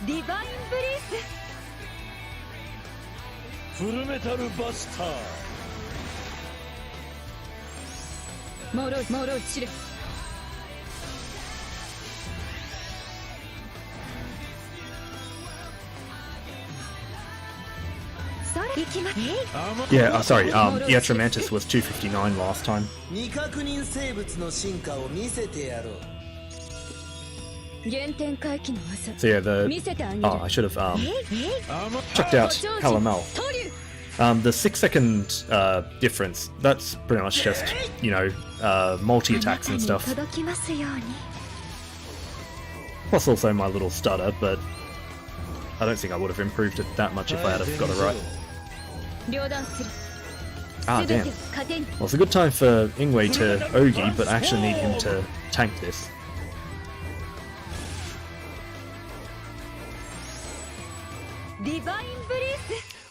ディバインブリーフルメタルバスタースもろいもろい知る。それ Yeah, sorry, Mantis was 259 last time. 未確認生物の進化を見せてやろう。 So yeah, I should have checked out Calamel. The 6-second difference, that's pretty much just, you know, multi-attacks and stuff. Plus also my little stutter, but I don't think I would have improved it that much if I had have got it right. Ah, damn. Well, it's a good time for Ingwe to Ogi, but I actually need him to tank this.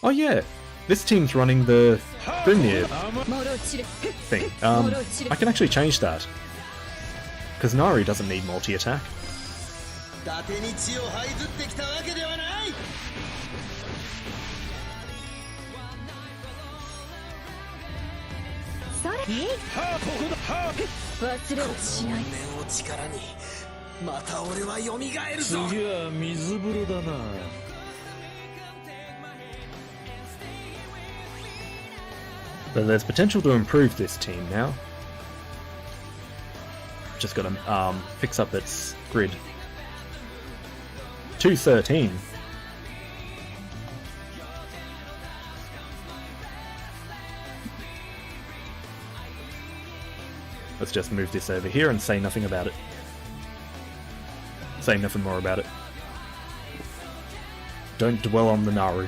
Oh yeah, this team's running the Grimnir thing. I can actually change that. Because Nari doesn't need multi-attack. But there's potential to improve this team now. Just gotta fix up its grid. 213. Let's just move this over here and say nothing about it. Say nothing more about it. Don't dwell on the Naru.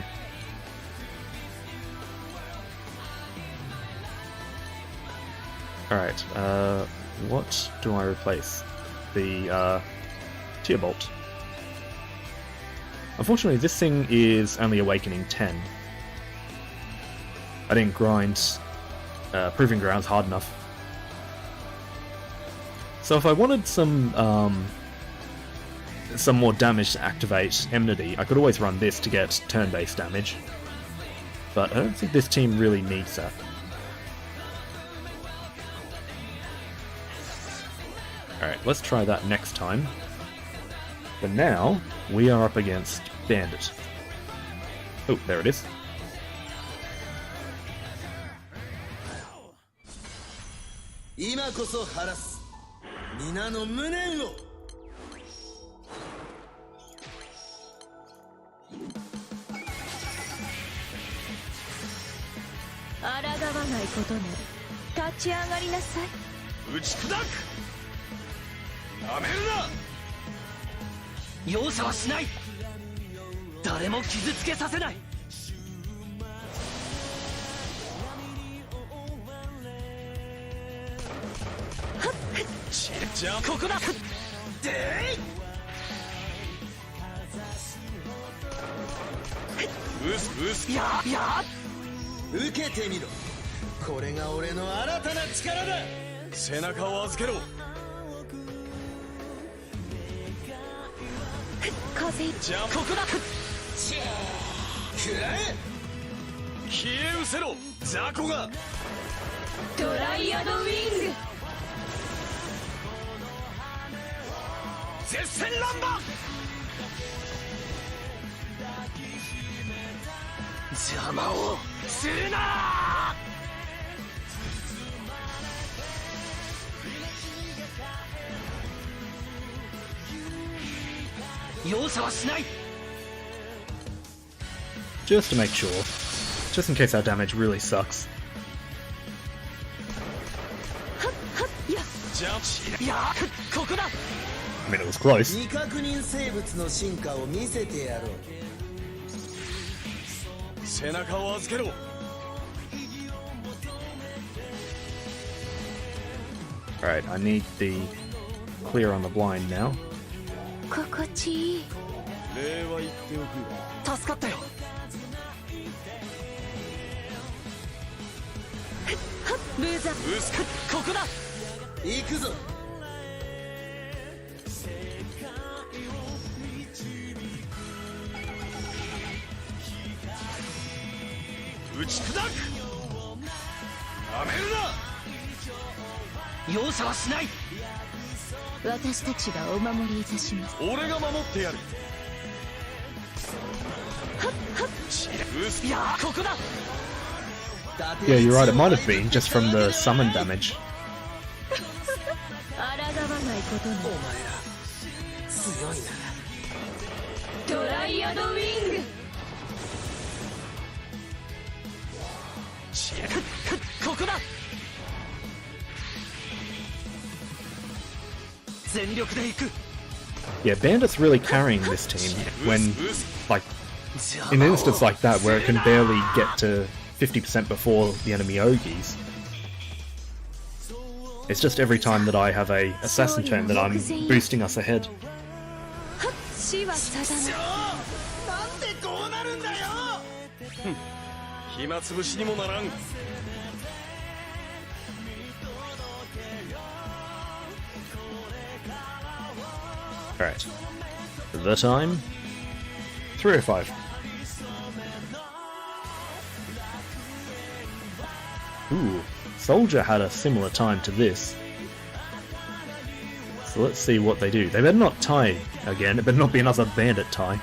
Alright, what do I replace? The Tear Bolt. Unfortunately, this thing is only awakening 10. I didn't grind Proving Grounds hard enough. So if I wanted some more damage to activate Enmity, I could always run this to get turn-based damage. But I don't think this team really needs that. Alright, let's try that next time. But now, we are up against Bandit. Oh, there it is. Just to make sure. Just in case our damage really sucks. I mean, it was close. Alright, I need the clear on the blind now. Yeah, you're right, it might have been just from the summon damage. 抗わないことにお前ら強いな。トライアドウィング。ここだ。全力で行く。 Yeah, Bandit's really carrying this team when, like, in an instance like that where it can barely get to 50% before the enemy Ogis. It's just every time that I have a assassin turn that I'm boosting us ahead. 死は定まなんでこうなるんだよ。暇つぶしにもならん。 Alright. The time? 305. Ooh, Soldier had a similar time to this. So let's see what they do. They better not tie again, it better not be another bandit tie.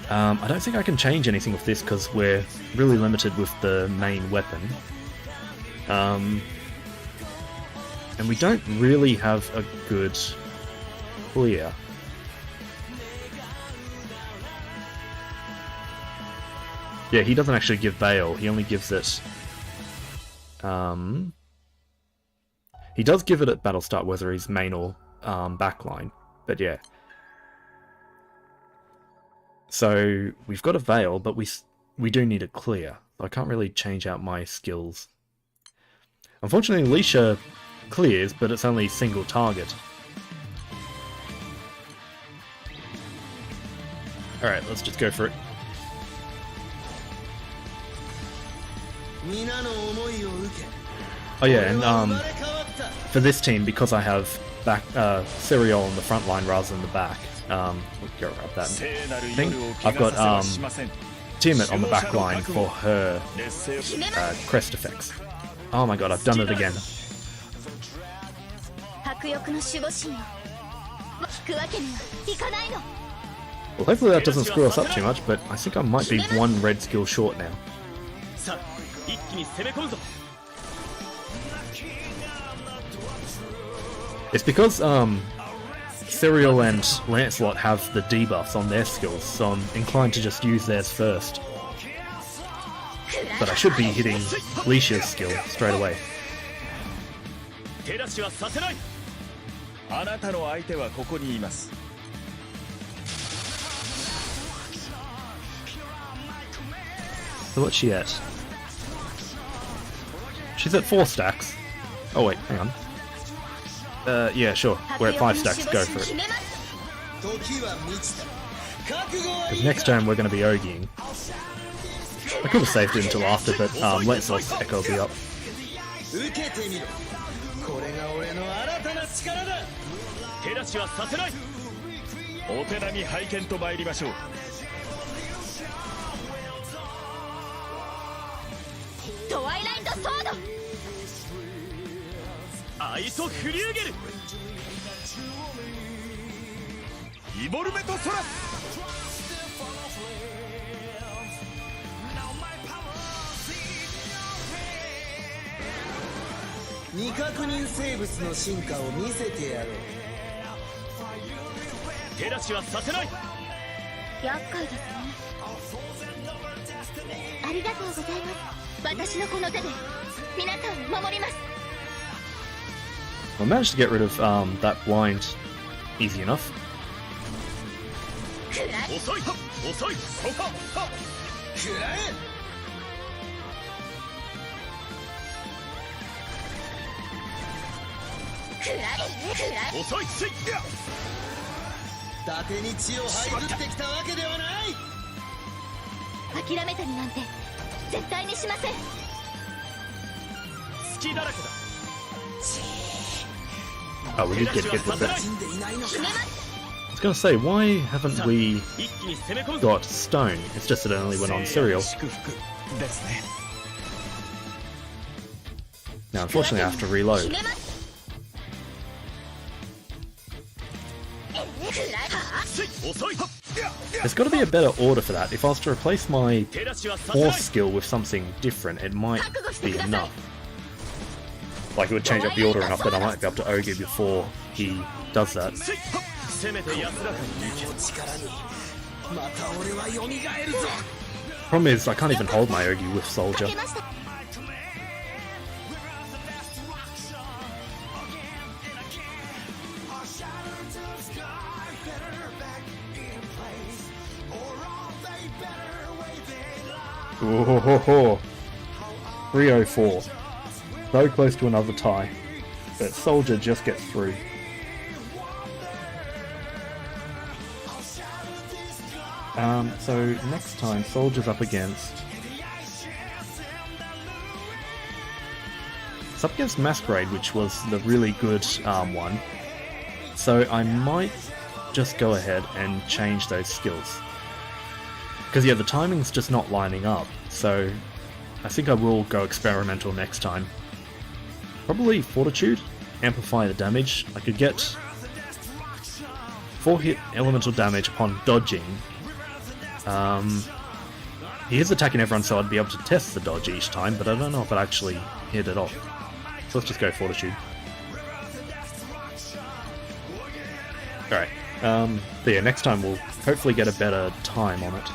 I don't think I can change anything with this because we're really limited with the main weapon. And we don't really have a good clear. Yeah, he doesn't actually give bail, he only gives it... He does give it at battle start, whether he's main or backline, but yeah. So, we've got a veil, but we do need a clear. I can't really change out my skills. Unfortunately, Alicia clears, but it's only single target. Alright, let's just go for it. Oh yeah, and for this team, because I have back Serial on the front line rather than the back, we'll go grab that thing. I've got Tiamat on the back line for her crest effects. Oh my god, I've done it again. 迫力の守護神よ。引くわけにはいかないの。 Well, hopefully that doesn't screw us up too much, but I think I might be one red skill short now. It's because Serial and Lancelot have the debuffs on their skills, so I'm inclined to just use theirs first. But I should be hitting Alicia's skill straight away. So what's she at? She's at 4 stacks. Oh wait, hang on. Yeah, sure. We're at 5 stacks, go for it. Because next turn we're going to be Ogieing. I could have saved it until after, but let's echo be up. I managed to get rid of that blind easy enough. Oh, we did get hit with it. I was gonna say, why haven't we got stone? It's just that it only went on Serial. Now, unfortunately, I have to reload. There's got to be a better order for that. If I was to replace my force skill with something different, it might be enough. Like, it would change up the order enough that I might be able to Ogi before he does that. Problem is, I can't even hold my Ogi with Soldier. Oh, 304. So close to another tie. But Soldier just gets through. So next time, Soldier's up against... It's up against Masquerade, which was the really good one. So I might just go ahead and change those skills. Because yeah, the timing's just not lining up, so I think I will go experimental next time. Probably Fortitude, amplify the damage. I could get 4-hit elemental damage upon dodging. He is attacking everyone, so I'd be able to test the dodge each time, but I don't know if I'd actually hit it off. So let's just go Fortitude. Alright, but yeah, next time we'll hopefully get a better time on it.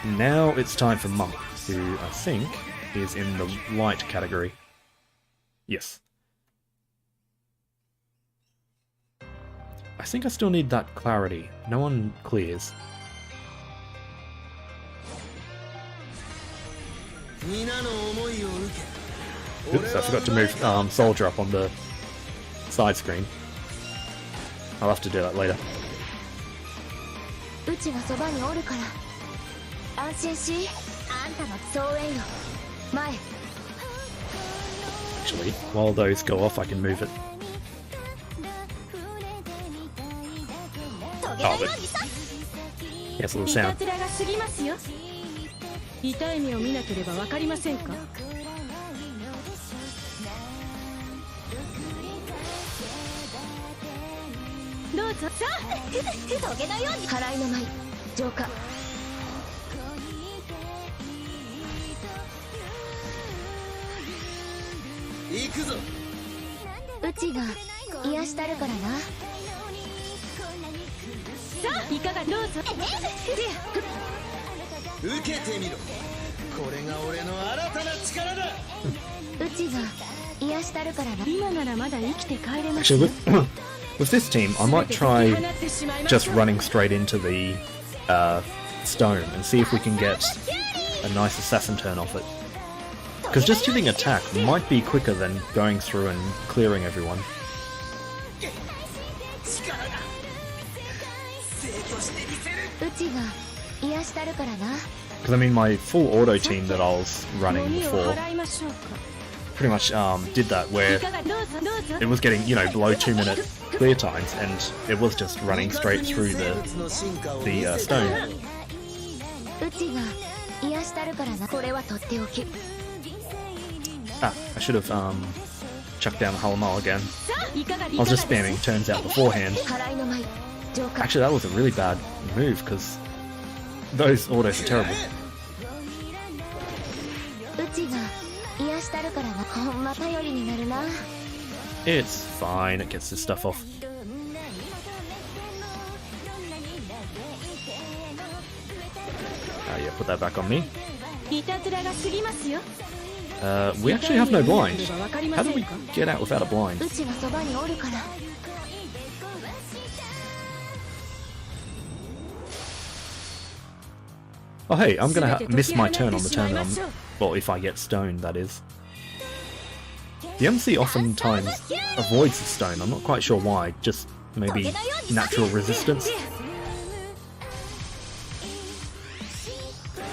Now it's time for Monk, who I think is in the light category. Yes. I think I still need that clarity. No one clears. Oops, I forgot to move Soldier up on the side screen. I'll have to do that later. Actually, while those go off, I can move it. Oh, but... yes, a little sound. Actually, with this team, I might try just running straight into the stone and see if we can get a nice assassin turn off it. Because just hitting attack might be quicker than going through and clearing everyone. Because I mean, my full auto team that I was running before pretty much did that, where it was getting, you know, below 2-minute clear times, and it was just running straight through the stone. Ah, I should have chucked down the Halamal again. I was just spamming turns out beforehand. Actually, that was a really bad move, because those autos are terrible. It's fine, it gets this stuff off. Yeah, put that back on me. We actually have no blind. How did we get out without a blind? Oh hey, I'm gonna miss my turn on the turn that I'm... well, if I get stoned, that is. The MC oftentimes avoids the stone, I'm not quite sure why, just maybe natural resistance.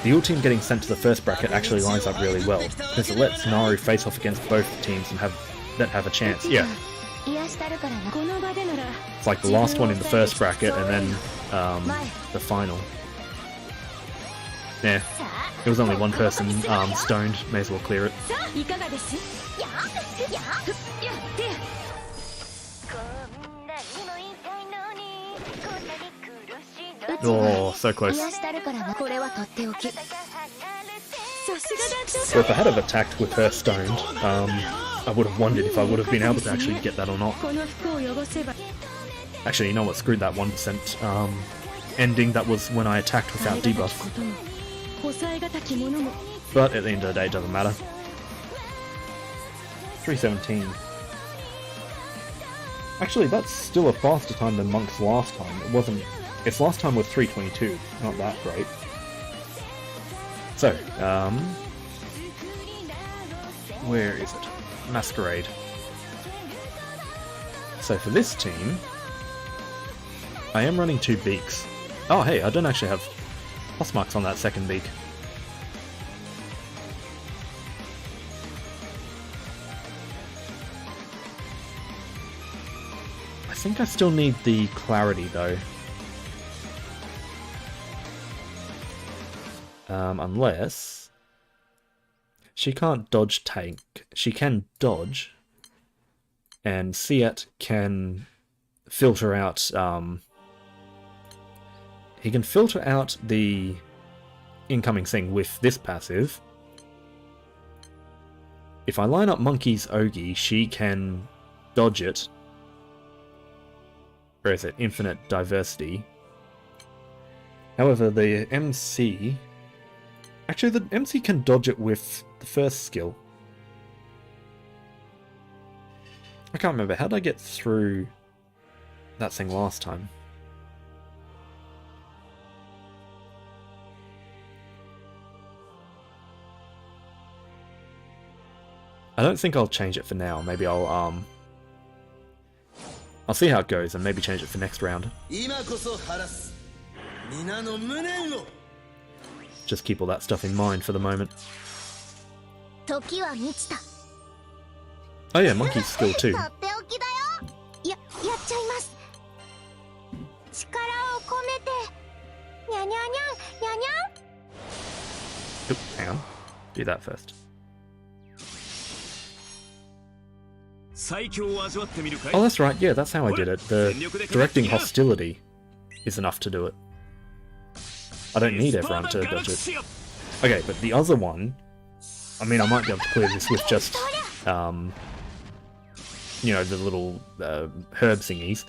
The ult team getting sent to the first bracket actually lines up really well, because it lets Naru face off against both teams and have a chance. Yeah. It's like the last one in the first bracket and then the final. Yeah, it was only one person stoned, may as well clear it. Oh, so close. 癒したるからな。これはとっておき。 So if I had have attacked with her stoned, I would have wondered if I would have been able to actually get that or not. Actually, you know what? Screwed that 1% ending. That was when I attacked without debuff. But at the end of the day, it doesn't matter. 317. Actually, that's still a faster time than Monk's last time. It wasn't. Its last time was 322. Not that great. So, where is it? Masquerade. So for this team, I am running 2 beaks. Oh hey, I don't actually have plus marks on that second beak. I think I still need the clarity though. Unless she can't dodge tank. She can dodge, and Siet can filter out. He can filter out the incoming thing with this passive. If I line up Monkey's Ogi, she can dodge it. Where is it? Infinite Diversity. However, the MC... Actually, the MC can dodge it with the first skill. I can't remember. How did I get through that thing last time? I don't think I'll change it for now. Maybe I'll see how it goes and maybe change it for next round. Just keep all that stuff in mind for the moment. Oh yeah, Monkey's skill too. Oop, hang on. Do that first. Oh, that's right. Yeah, that's how I did it. The directing hostility is enough to do it. I don't need everyone to dodge it. Okay, but the other one, I mean, I might be able to clear this with just, you know, the little herb thingies,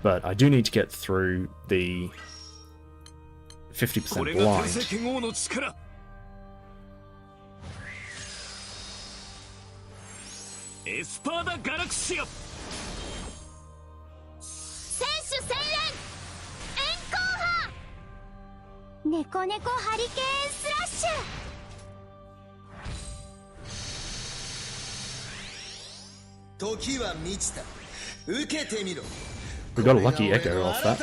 but I do need to get through the 50% blind. We got a lucky echo off that.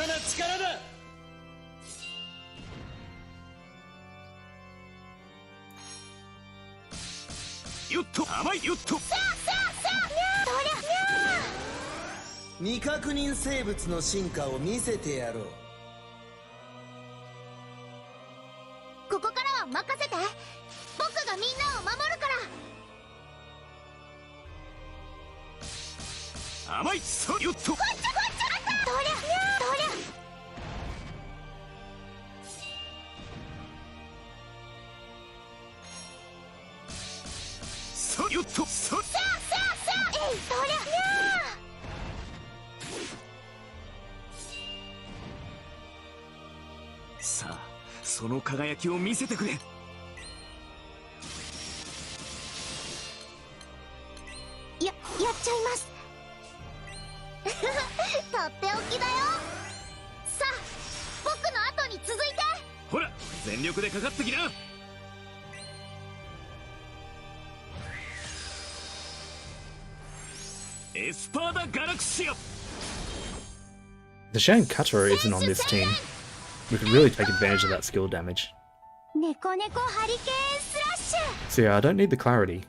The shame Katara isn't on this team. We could really take advantage of that skill damage. So yeah, I don't need the clarity.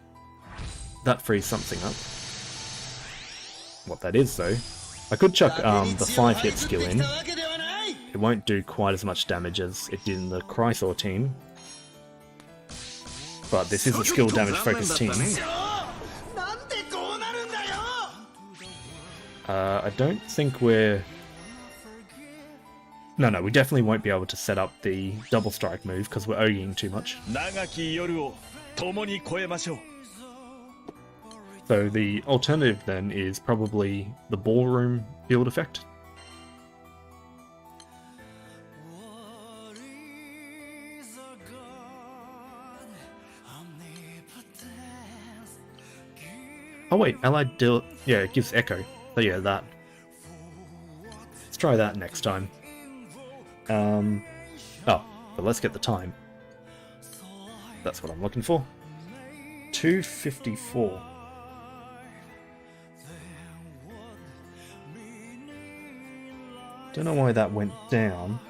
That frees something up. What that is though, I could chuck the 5-hit skill in. It won't do quite as much damage as it did in the Chrysaor team. But this is a skill damage focused team. I don't think we're No, we definitely won't be able to set up the double strike move because we're oging too much. 長き夜を共に越えましょう。 So the alternative then is probably the ballroom build effect. Oh wait, allied deal. Yeah, it gives echo. So yeah, that. Let's try that next time. Oh, but let's get the time. That's what I'm looking for. 2:54. Don't know why that went down.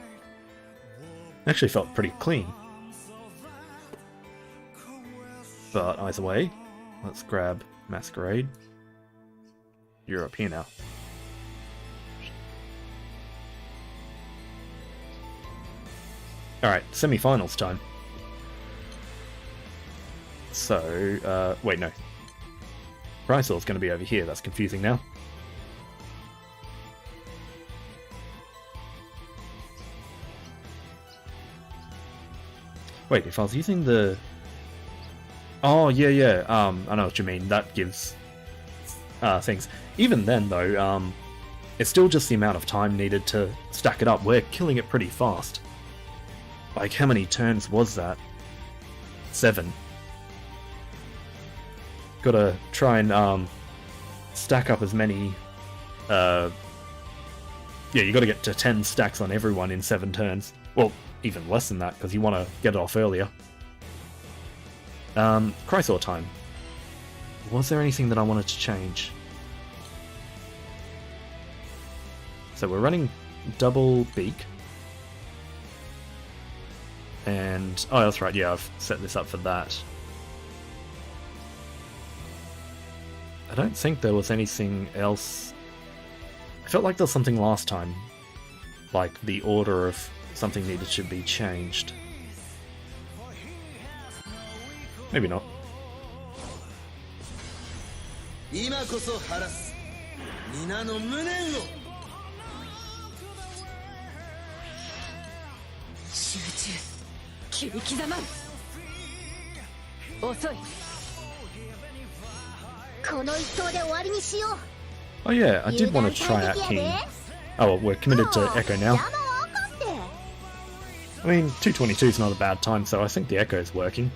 Actually felt pretty clean. But either way, let's grab Masquerade. You're up here now. Alright, semi-finals time. So, wait, no. Chrysor's going to be over here, that's confusing now. Wait, if I was using the... Oh, yeah, I know what you mean. That gives things. Even then, though, it's still just the amount of time needed to stack it up. We're killing it pretty fast. Like, how many turns was that? 7. Gotta try and stack up as many... yeah, you gotta get to 10 stacks on everyone in 7 turns. Well, even less than that, because you want to get it off earlier. Chrysor time. Was there anything that I wanted to change? So we're running double beak. And... oh, that's right, yeah, I've set this up for that. I don't think there was anything else... I felt like there was something last time. Like, the order of something needed to be changed. Maybe not. 今こそ晴らす皆の無念を集中切り刻まん遅いこの一投で終わりにしよう Oh yeah, I did want to try out King. Oh well, we're committed to Echo now. I mean, 222 is not a bad time, so I think the Echo is working.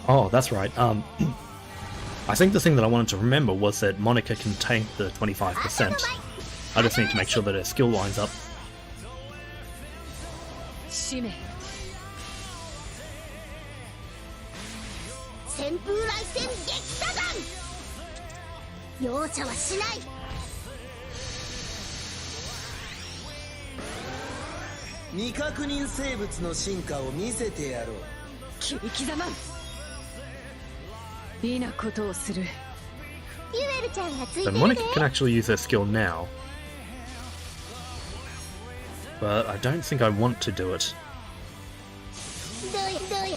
Oh, that's right. I think the thing that I wanted to remember was that Monica can tank the 25%. I just need to make sure that her skill lines up. 使命旋風来戦撃打弾容赦はしない未確認生物の進化を見せてやろう切り刻まんいいなことをするユエルちゃんがついて So るで Monica can actually use her skill now. But I don't think I want to do it.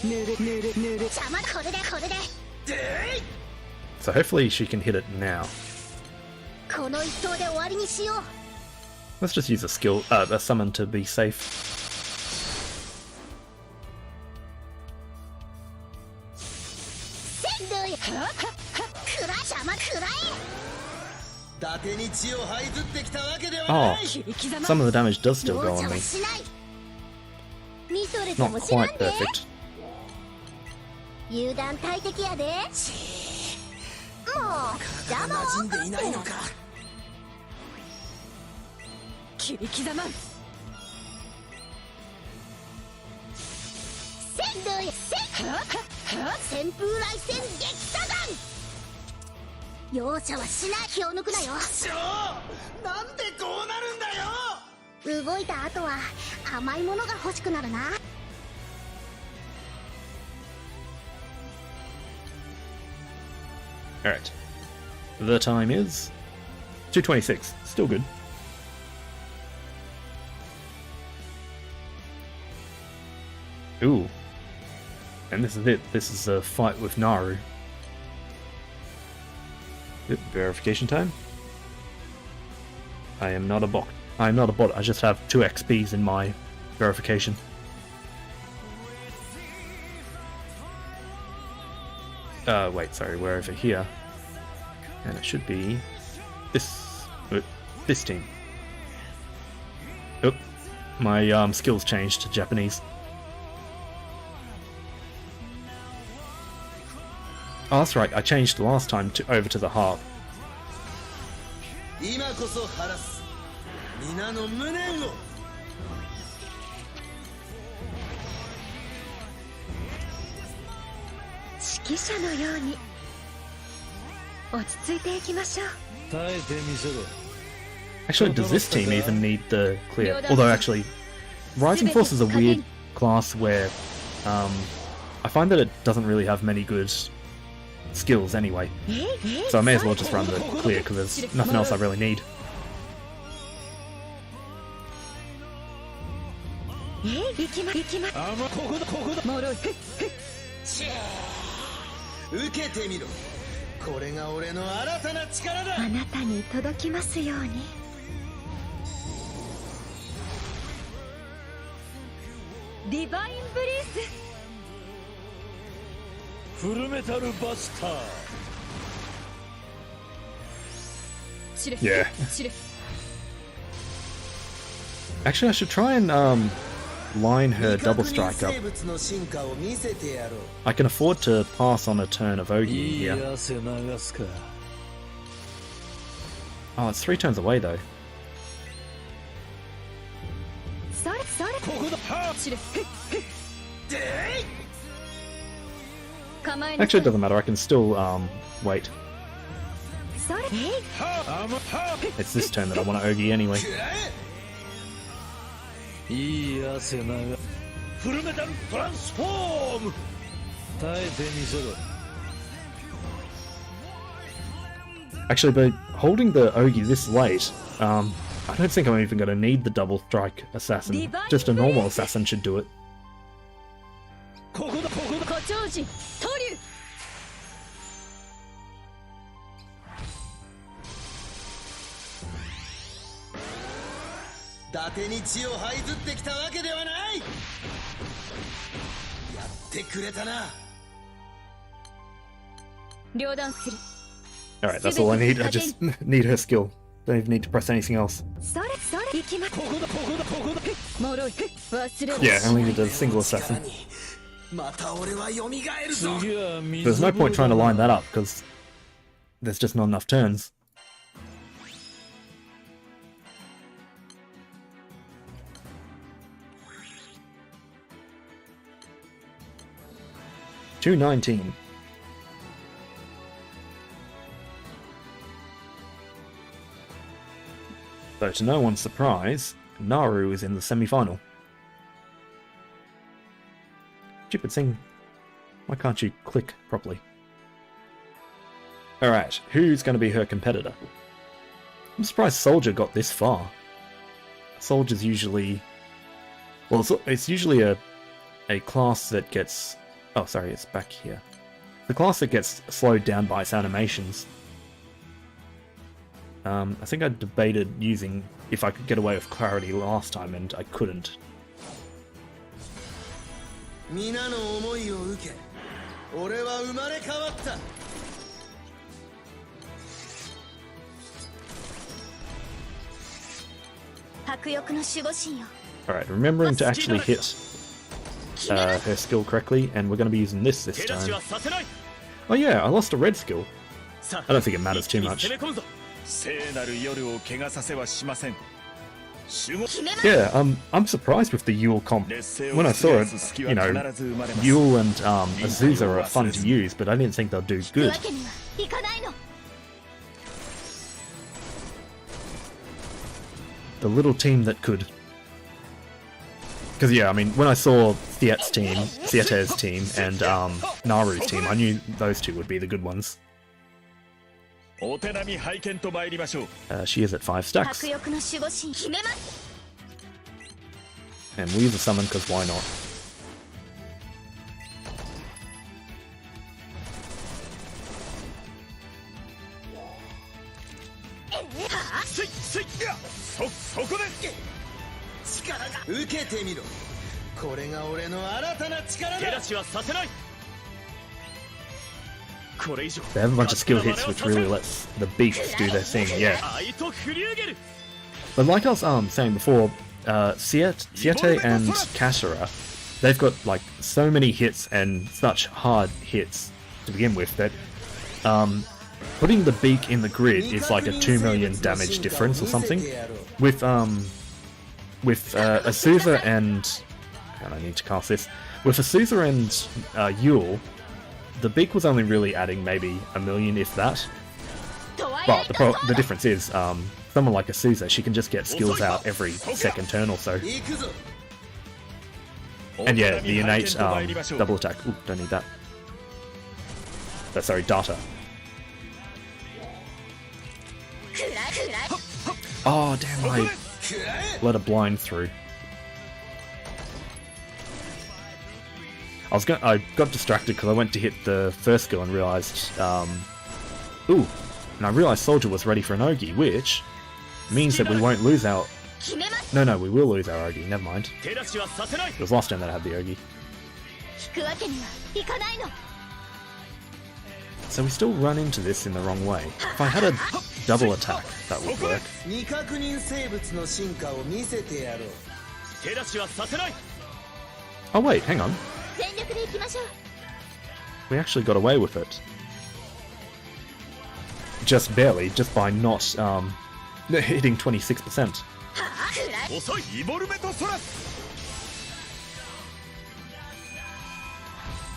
邪魔これでこれで So hopefully she can hit it now. この一投で終わりにしよう Let's just use a skill, a summon to be safe. くら邪魔くら伊達に血を這いずってきたわけでは Oh, ない some of the damage does え still go 容 on 赦 me. はしない見とれて Not も知らん quite で perfect. 油断大敵やでもう邪魔を馴染んでいないのか切り刻まん旋風来戦撃打弾容赦はしない気を抜くなよちょなんでこうなるんだよ動いた後は甘いものが欲しくなるな。 Alright. The time is 2:26. Still good. Ooh. And this is it. This is a fight with Naru. Yep, verification time. I am not a bot. I am not a bot. I just have 2 XPs in my verification. Wait, sorry, we're over here. And it should be this team. Oop. My skills changed to Japanese. Oh, that's right, I changed last time over to the harp. 今こそ晴らす皆の無念を。指揮者のように落ち着いていきましょう。耐えてみせろ。 Actually, does this team even need the clear? Although, actually, Rising Force is a weird class where I find that it doesn't really have many good skills anyway. So I may as well just run the clear because there's nothing else I really need. 受けてみろ。これが俺の新たな力だ。あなたに届きますように。ディバインブリース。フルメタルバスター。 Yeah. Actually, I should try and line her double strike up. 生物の進化を見せてやろう。 I can afford to pass on a turn of Ogi いい here. 汗流すか。 Oh, it's 3 turns away though. それそれ。ここだ。は構え Actually, it doesn't matter. I can still wait. それ。あまは It's this turn that I want to Ogi anyway. いい汗流す。フルメタルトランスフォーム。耐えてみせろ。 Actually, by holding the Ogi this late, I don't think I'm even going to need the double strike assassin. Just a normal assassin should do it. ここだここだ。誇張時トリュウ。伊達に血を這いずってきたわけではない。やってくれたな。両断する。 Alright, that's all I need. I just need her skill. Don't even need to press anything else. それそれ。行きま。ここだここだここだ。もろい。忘れる。 Yeah, I only need a single assassin. また俺は蘇るぞ。次は水。 There's no point trying to line that up, because there's just not enough turns. $2.19. So, to no one's surprise, Naru is in the semi-final. Stupid thing. Why can't you click properly? Alright, who's going to be her competitor? I'm surprised Soldier got this far. Soldier's usually... Well, it's usually a class that gets... Oh, sorry, it's back here. The class that gets slowed down by its animations. I think I debated using if I could get away with clarity last time, and I couldn't. 皆の思いを受け、俺は生まれ変わった。迫力の守護神よ。 Alright, remembering to actually hit her skill correctly, and we're going to be using this 手出し time. はさせない。 Oh yeah, I lost a red skill. I don't think it matters too much. 攻め込むぞ。聖なる夜を怪我させはしません。守護 Yeah, I'm surprised with the Yule comp. When I saw it, you know, Yule and Azusa are fun to use, but I didn't think they'll do 行く good. わけにはいかないの。the little team that could. Because yeah, I mean, when I saw Siete's team, and Naru's team, I knew those two would be the good ones. She is at 5 stacks. And we use a summon because why not? They have a bunch of skill hits which really lets the beaks do their thing, yeah. But like I was saying before, Siete and Kashira, they've got like so many hits and such hard hits to begin with that putting the beak in the grid is like a 2 million damage difference or something. With Azusa and... I need to cast this. With Azusa and Yule, the beak was only really adding maybe 1 million, if that. But the difference is, someone like Azusa, she can just get skills out every second turn or so. And yeah, the innate double attack. Ooh, don't need that. Sorry, data. Oh, damn, I let a blind through. I got distracted because I went to hit the first skill and realized, ooh, and I realized Soldier was ready for an Ogi, which means that we won't lose our... No, we will lose our Ogi, never mind. It was last time that I had the Ogi. So we still run into this in the wrong way. If I had a double attack, that would work. Oh wait, hang on. We actually got away with it. Just barely, just by not hitting 26%.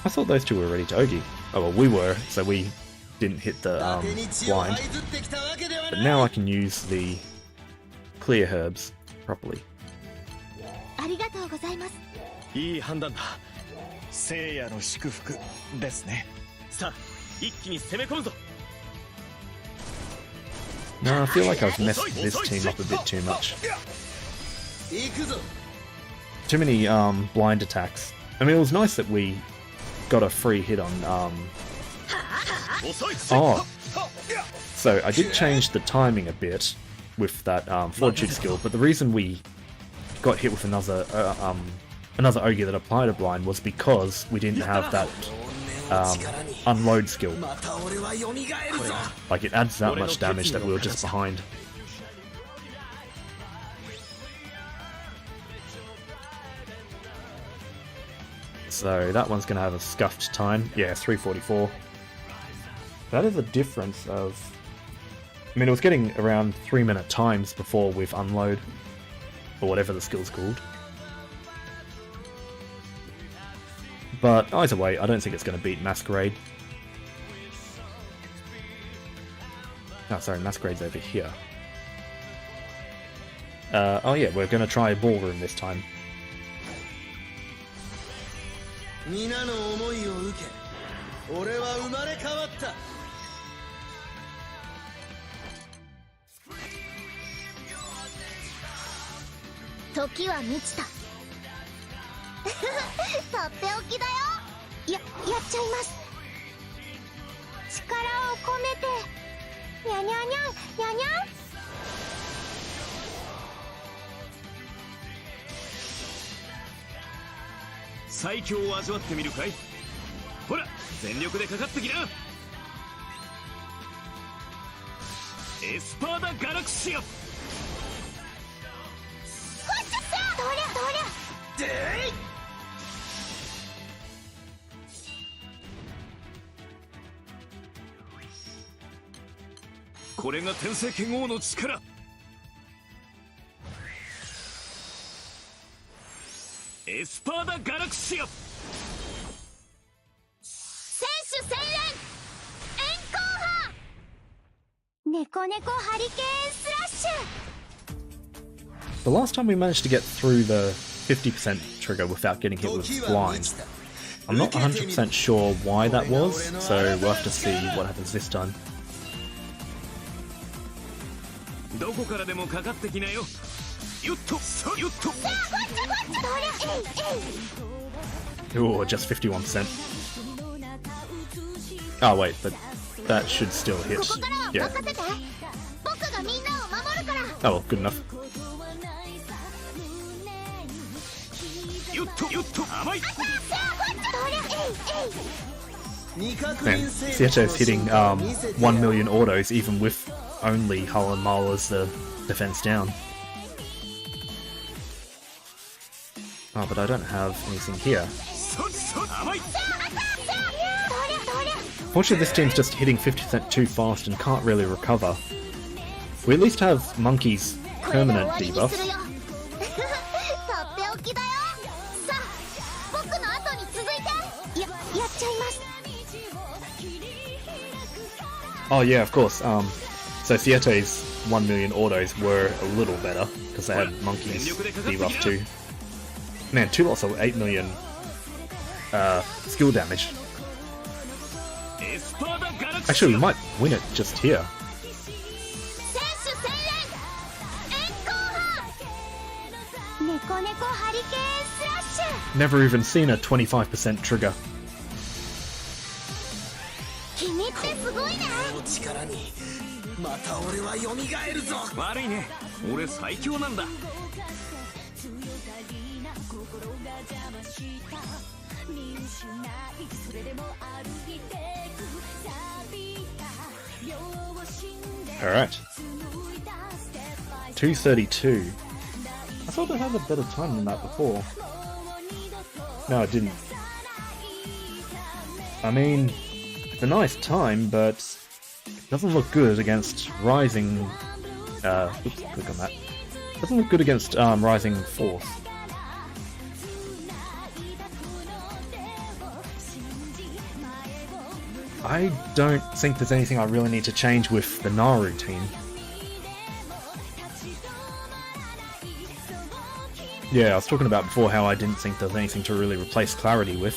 I thought those two were ready to Ogi. Oh well, we were, so we didn't hit the blind. But now I can use the clear herbs properly. No, I feel like I've messed this team up a bit too much. Too many blind attacks. I mean, it was nice that we got a free hit on oh, so I did change the timing a bit with that fortitude skill, but the reason we got hit with another Ogi that applied a blind was because we didn't have that unload skill. Like, it adds that much damage that we were just behind. So that one's going to have a scuffed time. Yeah, 344. That is a difference of... I mean, it was getting around 3-minute times before with unload, or whatever the skill's called. But either way, I don't think it's going to beat Masquerade. Oh, sorry, Masquerade's over here. Oh yeah, we're going to try Ballroom this time. The last time we managed to get through the 50% trigger without getting hit with blind. I'm not 100% sure why that was, so we'll have to see what happens this time. Ooh, just 51%. Oh wait, but that should still hit. Yeah. Oh well, good enough. Man, Seattle is hitting 1 million autos even with only Hull and Mull as the defense down. Oh, but I don't have anything here. Fortunately, this team's just hitting 50% too fast and can't really recover. We at least have Monkey's permanent debuff. Oh yeah, of course. So Siete's 1 million autos were a little better because they had Monkey's debuff too. Man, 2 lots of 8 million skill damage. Actually, we might win it just here. Never even seen a 25% trigger. Alright. 232. I thought I had a better time than that before. No, I didn't. I mean, it's a nice time, but it doesn't look good against Rising... oops, click on that. Doesn't look good against Rising Force. I don't think there's anything I really need to change with the Naru team. Yeah, I was talking about before how I didn't think there's anything to really replace Clarity with.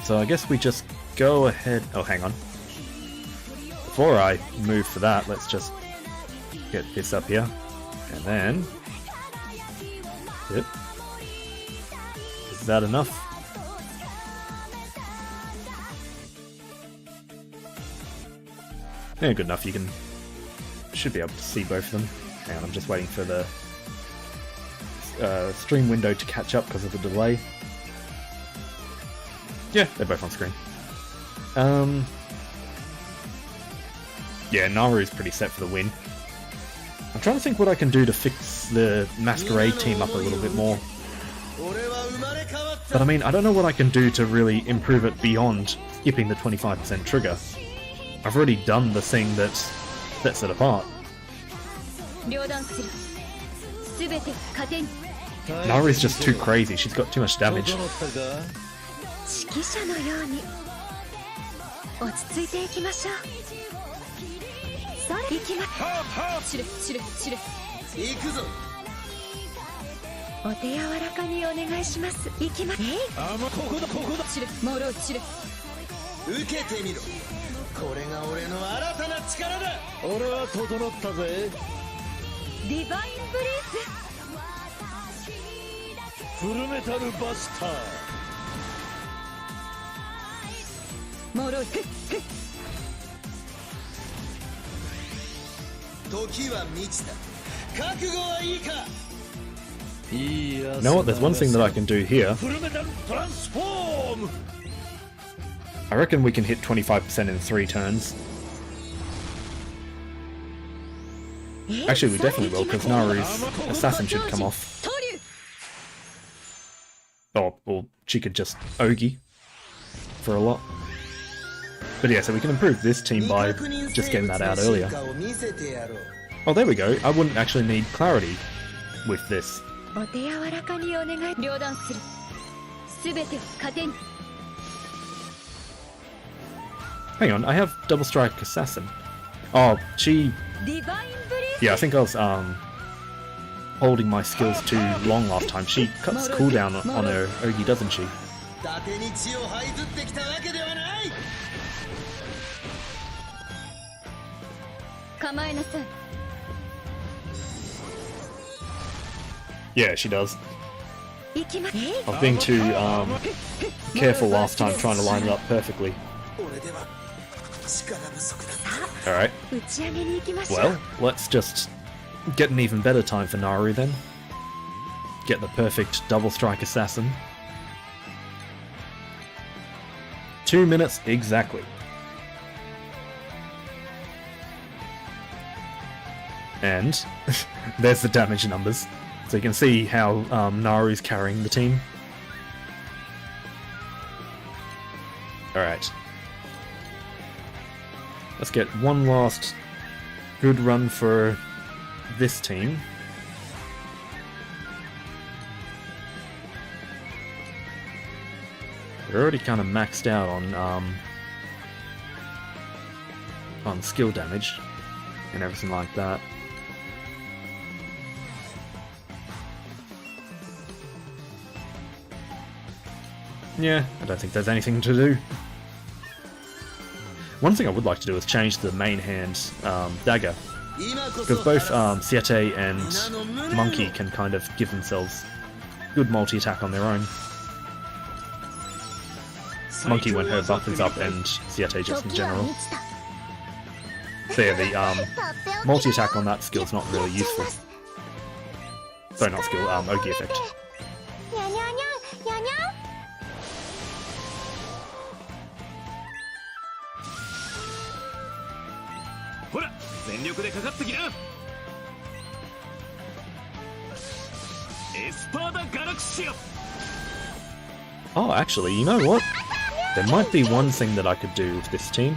So I guess we just go ahead... Oh, hang on. Before I move for that, let's just get this up here. And then... Yep. Is that enough? Yeah, good enough. You should be able to see both of them. Hang on, I'm just waiting for the stream window to catch up because of the delay. Yeah, they're both on screen. Yeah, Naru's pretty set for the win. I'm trying to think what I can do to fix the Masquerade team up a little bit more. But I mean, I don't know what I can do to really improve it beyond skipping the 25% trigger. I've already done the thing that sets it apart. Naru's just too crazy, she's got too much damage. You know what, there's one thing that I can do here. I reckon we can hit 25% in 3 turns. Actually, we definitely will, because Naru's assassin should come off. Oh, or she could just Ogi for a lot. But yeah, so we can improve this team by just getting that out earlier. Oh, there we go. I wouldn't actually need Clarity with this. Hang on, I have Double Strike Assassin. Oh, she... Yeah, I think I was holding my skills too long last time. She cuts cooldown on her Ogi, doesn't she? 伊達に血を這いずってきたわけではない。構えなさい。 Yeah, she does. 行きま I was being too careful last time trying to line it up perfectly. 俺では力不足だ。 Alright, 打ち上げに行きましょう。 well, let's just get an even better time for Naru then. Get the perfect double strike assassin. 2 minutes exactly. And there's the damage numbers. So you can see how Naru's carrying the team. Alright. Let's get one last good run for this team. We're already kind of maxed out on skill damage and everything like that. Yeah, I don't think there's anything to do. One thing I would like to do is change the main hand dagger, because both Siete and Monkey can kind of give themselves good multi-attack on their own. Monkey when her buff is up and Siete just in general. So yeah, the multi-attack on that skill's not really useful. Sorry, not skill, Ogi effect. にゃにゃにゃにゃにゃ。 ほら全力でかかってきな。エスパーダガラクシア。 Oh, actually, you know what? There might be one thing that I could do with this team.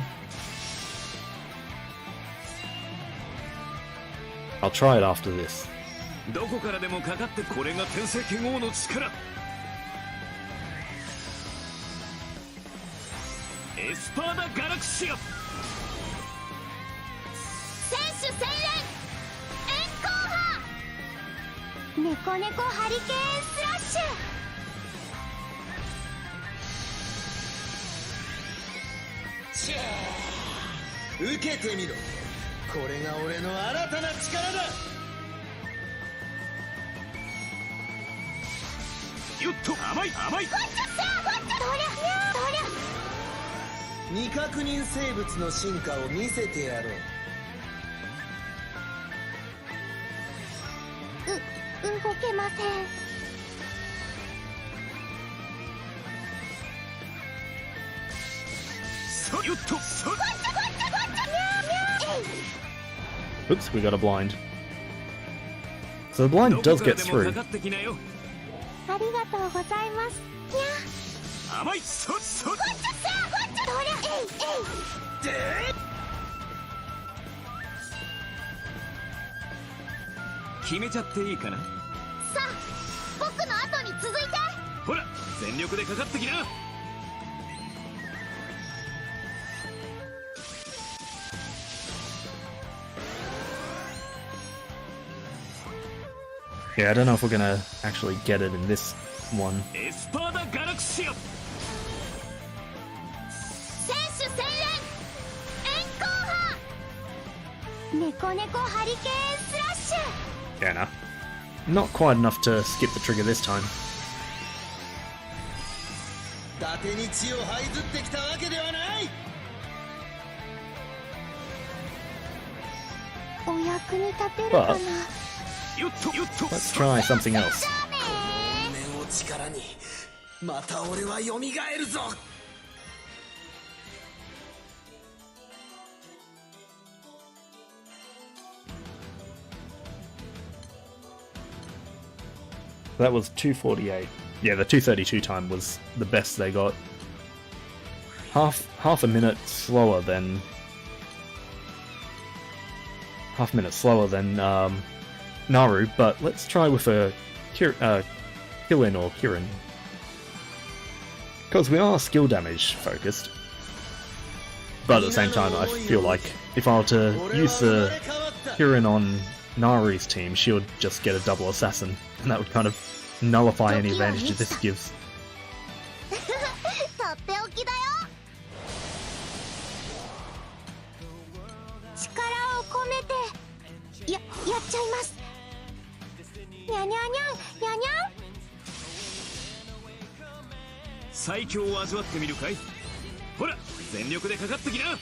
I'll try it after this. どこからでもかかってこれが天聖剣王の力。エスパーダガラクシア。 選手戦連円光波。猫猫ハリケーンスラッシュ。しゃー受けてみろ。これが俺の新たな力だ。よっと甘い甘い。未確認生物の進化を見せてやろう。 動けません。 さよっとさ。 Oops, we got a blind. So the blind does get through. ありがとうございます。にゃ。 甘いそっそっ。 決めちゃっていいかな。さあ、僕の後に続いて。ほら全力でかかってきな。 Yeah, I don't know if we're gonna actually get it in this one. エスパーダガラクシア。 選手戦連円光波。猫猫ハリケーンスラッシュ。 Yeah, no. Not quite enough to skip the trigger this time. 伊達に血を這いずってきたわけではない。お役に立てるかな。 よっとよっと。 Let's try something else. 面を力にまた俺は蘇るぞ。 That was 248. Yeah, the 232 time was the best they got. Half a minute slower than Naru, but let's try with a Kirin or Kirin. Because we are skill damage focused. But at the same time, I feel like if I were to use the Kirin on Naru's team, she would just get a double assassin, and that would kind of nullify any advantage this gives. とっておきだよ。力を込めてやっちゃいます。にゃにゃにゃんにゃにゃん。最強を味わってみるかい。ほら全力でかかってきな。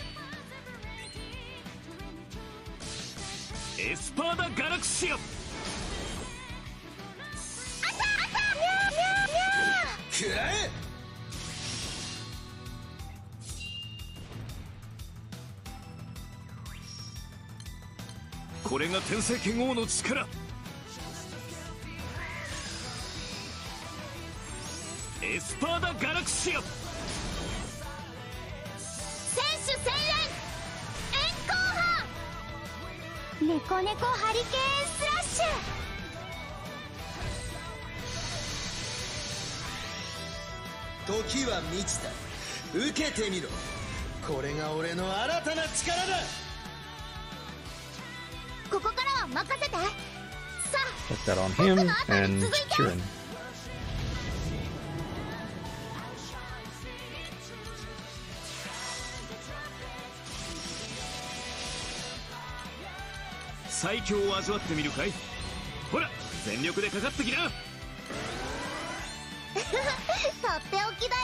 エスパーダ・ガラクシア。くらえ。これが天聖剣王の力。エスパーダ・ガラクシア。選手専連炎光波。ネコネコハリケーンスラッシ時は満ちた。受けてみろ。これが俺の新たな力だ。ュ。ここからは任せて。さあ Put that on him and Kirin. 最強を味わってみるかい。ほら全力でかかってきな。とっておきだよ。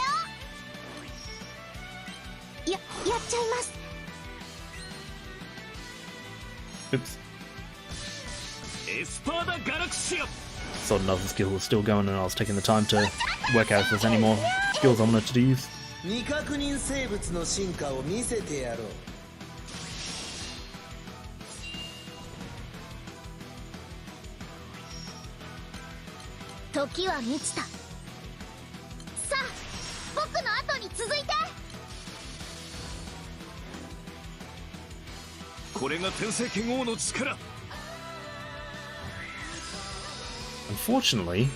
やっちゃいます。 Oops. エスパーダ・ガラクシア。 Thought another skill was still going and I was taking the time to work out if there's any more skills I wanted to use. 未確認生物の進化を見せてやろう。時は満ちた。さあ僕の後に続いて。これが天聖剣王の力。 Unfortunately,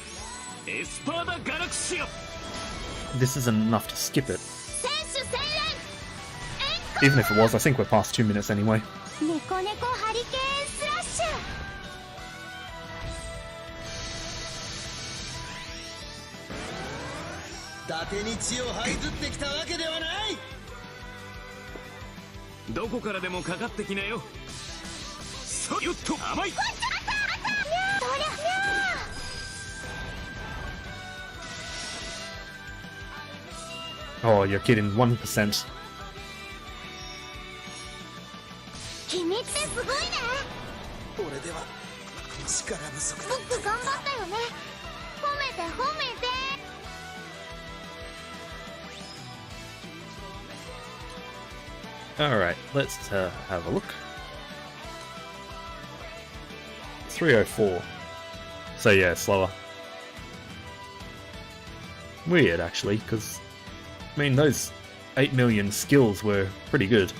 エスパーダ・ガラクシア。 this isn't enough to skip it. 選手専連 Even if it was, I think we're past 2 minutes anyway. ネコネコハリケーンスラッシュ。伊達に血を這いずってきたわけではない。どこからでもかかってきなよ。さよっと甘い。そりゃ Oh, you're kidding. 1%. 君ってすごいね。俺では力不足だ。僕頑張ったよね。褒めて褒めて。 Alright, let's have a look. 304. So yeah, slower. Weird, actually, because, I mean, those 8 million skills were pretty good.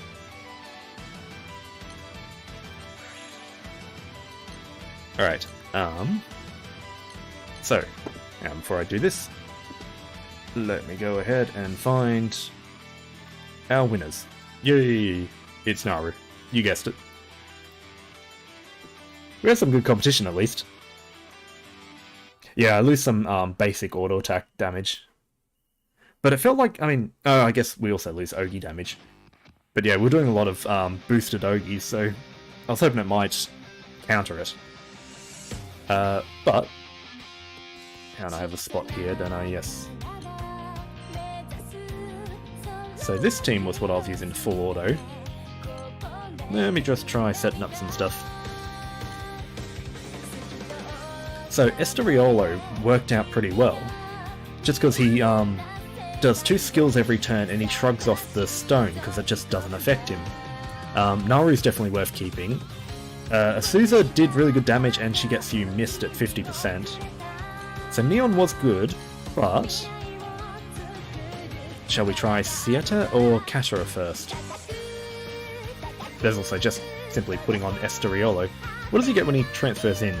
Alright, so, now before I do this, let me go ahead and find our winners. Yay! It's Naru. You guessed it. We had some good competition, at least. Yeah, I lose some basic auto attack damage. But it felt like, I mean, I guess we also lose Ogi damage. But yeah, we're doing a lot of boosted Ogis, so I was hoping it might counter it. But, and I have a spot here, don't I? Yes. So this team was what I was using full auto. Let me just try setting up some stuff. So Esteriolo worked out pretty well, just because he does 2 skills every turn and he shrugs off the stone because it just doesn't affect him. Naru's definitely worth keeping. Asuza did really good damage and she gets you missed at 50%. So Neon was good, but... Shall we try Sieta or Katara first? There's also just simply putting on Esteriolo. What does he get when he transfers in?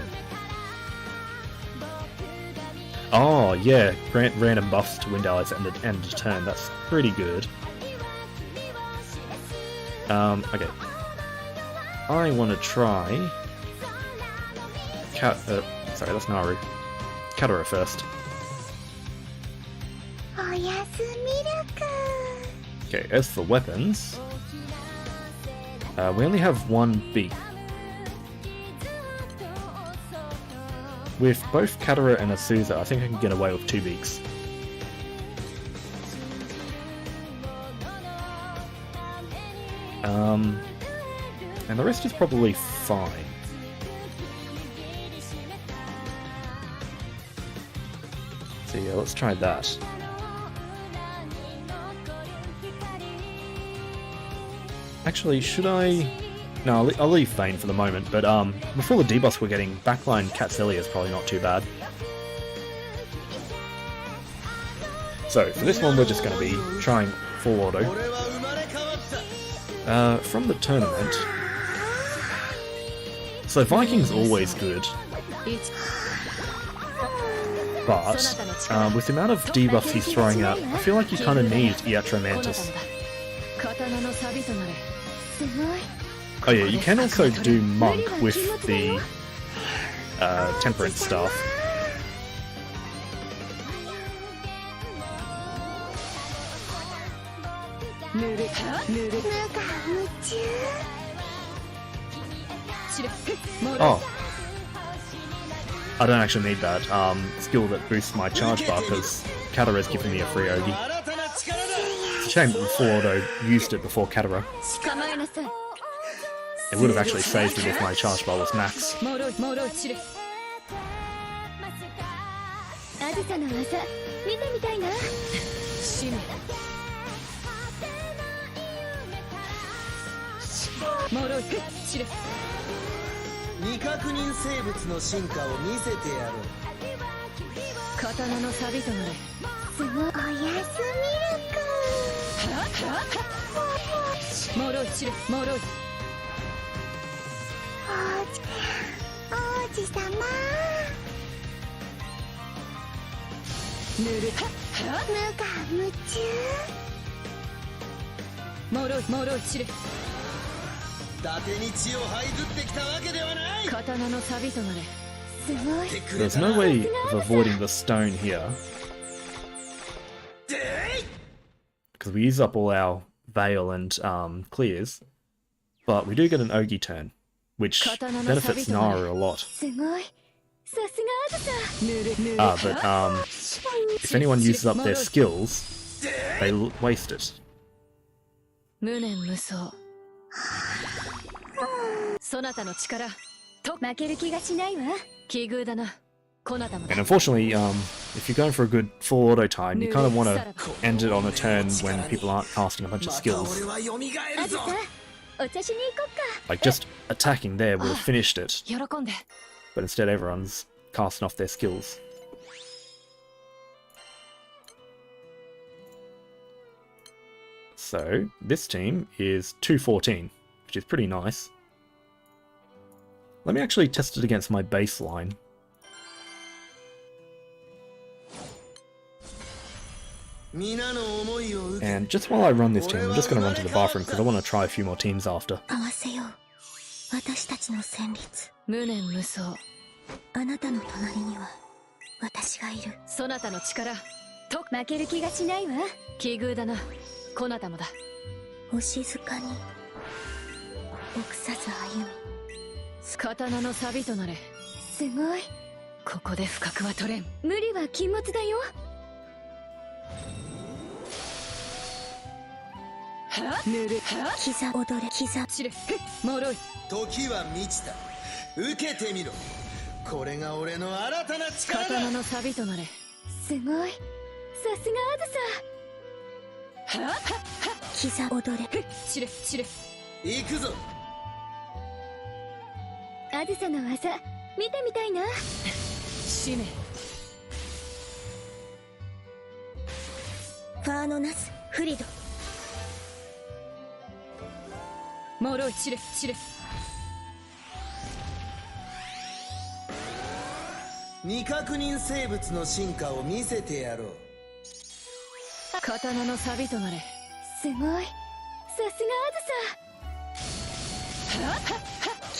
Oh, yeah, grant random buffs to wind allies at the end of the turn. That's pretty good. Okay. I want to try... sorry, that's Naru. Katara first. おやすみるく Okay, as for weapons... we only have one beak. With both Katara and Azusa, I think I can get away with 2 beaks. And the rest is probably fine. So yeah, let's try that. Actually, should I... No, I'll leave Thane for the moment, but before the debuffs we're getting, backline Catzelia is probably not too bad. So, for this one we're just going to be trying full auto. From the tournament... So Viking's always good. But, with the amount of debuffs he's throwing out, I feel like you kind of need Iatro Mantis. Oh yeah, you can also do Monk with the Temperance Staff. Oh. I don't actually need that skill that boosts my charge bar because Katara's given me a free Ogi. It's a shame that the full auto used it before Katara. It would have actually saved it if my charge bar was max. There's no way of avoiding the stone here. Because we use up all our Veil and clears. But we do get an Ogi turn, which benefits Naru a lot. But if anyone uses up their skills, they waste it. And unfortunately, if you're going for a good full auto time, you kind of want to end it on a turn when people aren't casting a bunch of skills. Like, just attacking there would have finished it. But instead everyone's casting off their skills. So, this team is 214, which is pretty nice. Let me actually test it against my baseline. And just while I run this team, I'm just going to run to the bathroom because I want to try a few more teams after.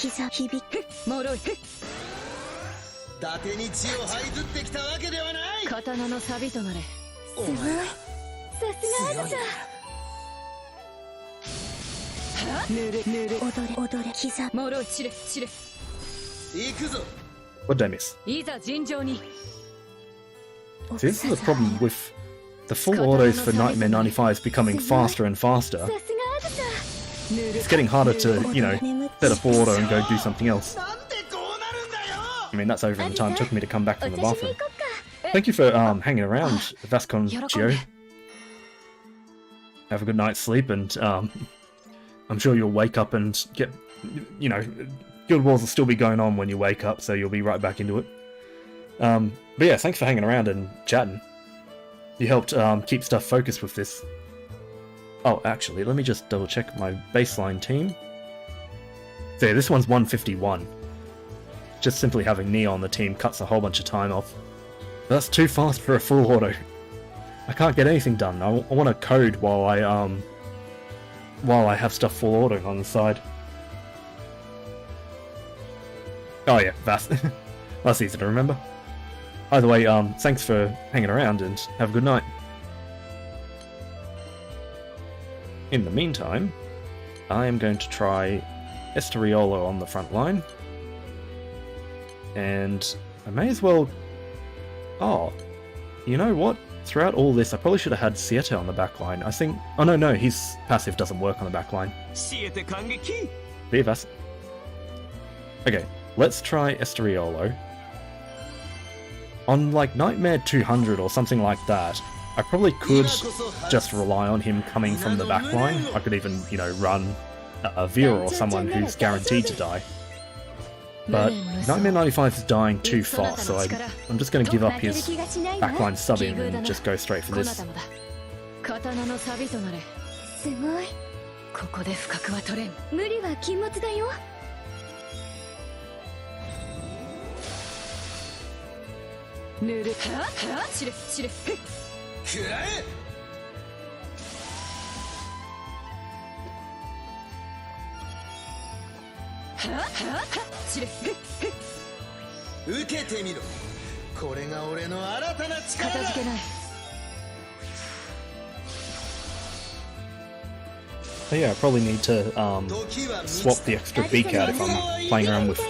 膝響く脆い伊達に血を這いずってきたわけではない。刀の錆となれ。すごい。さすがあずさ。ぬるぬる踊れ膝脆い散れ散れ。行くぞ。 What did I miss? いざ尋常に。 See, this is the problem with the full autos for nm95 becoming faster and faster. さすがあずさ。 It's getting harder to, you know, set a full auto and go do something else. なんでこうなるんだよ。 I mean, that's over in the time it took me to come back お from the 茶しに bathroom. 行こっか。 Thank you for hanging around, Vascon Gio. Have a good night's sleep, and I'm sure you'll wake up and get, you know, Guild Wars will still be going on when you wake up, so you'll be right back into it. But yeah, thanks for hanging around and chatting. You helped keep stuff focused with this. Oh, actually, let me just double check my baseline team. So yeah, this one's 151. Just simply having Neo on the team cuts a whole bunch of time off. That's too fast for a full auto. I can't get anything done. I want to code while I have stuff full auto on the side. Oh yeah, that's easy to remember. Either way, thanks for hanging around and have a good night. In the meantime, I am going to try Esteriolo on the front line. And I may as well... Oh, you know what? Throughout all this, I probably should have had Siete on the back line. I think... Oh no, his passive doesn't work on the back line. Vivas. Okay, let's try Esteriolo. On like Nightmare 200 or something like that, I probably could just rely on him coming from the back line. I could even, you know, run a Vera or someone who's guaranteed to die. But Nightmare 95 is dying too fast, so I'm just going to give up his backline subbing and just go straight for this. 刀の錆となれ。すごい。ここで深くは取れん。無理は禁物だよ。ぬるはは散れ散れ。くらえ。ははは散れ。受けてみろ。これが俺の新たな力だ。片付けない。So yeah, I probably need to swap the extra beak out if I'm playing around with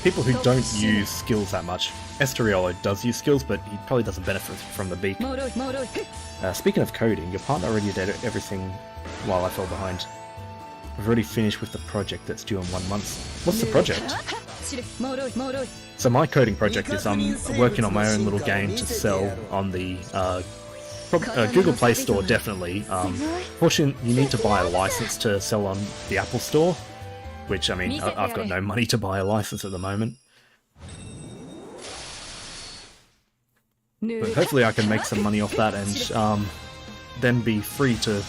people who don't use skills that much. Esteriolo does use skills, but he probably doesn't benefit from the beak. Speaking of coding, your partner already did everything while I fell behind. I've already finished with the project that's due in 1 month. What's the project? So my coding project is I'm working on my own little game to sell on the Google Play Store, definitely. Fortunately, you need to buy a license to sell on the Apple Store, which, I mean, I've got no money to buy a license at the moment. But hopefully I can make some money off that and then be free to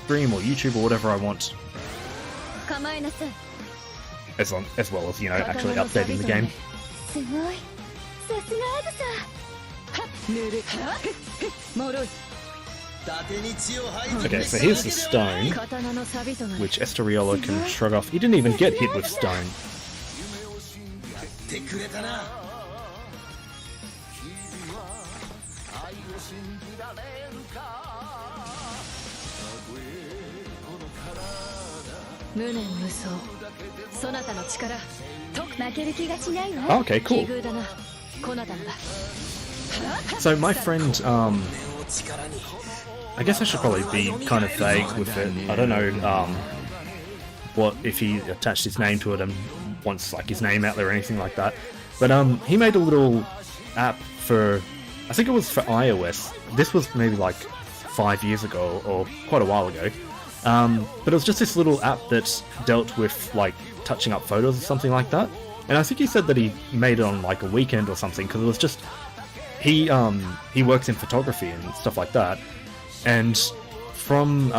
stream or YouTube or whatever I want. As well as, you know, actually updating the game. Okay, so here's the stone, which Esteriolo can shrug off. He didn't even get hit with stone. Okay, cool. So my friend, I guess I should probably be kind of vague with it. I don't know what if he attached his name to it and wants like his name out there or anything like that. But he made a little app for, I think it was for iOS. This was maybe like 5 years ago or quite a while ago. But it was just this little app that dealt with like touching up photos or something like that. And I think he said that he made it on like a weekend or something because it was just he works in photography and stuff like that. And from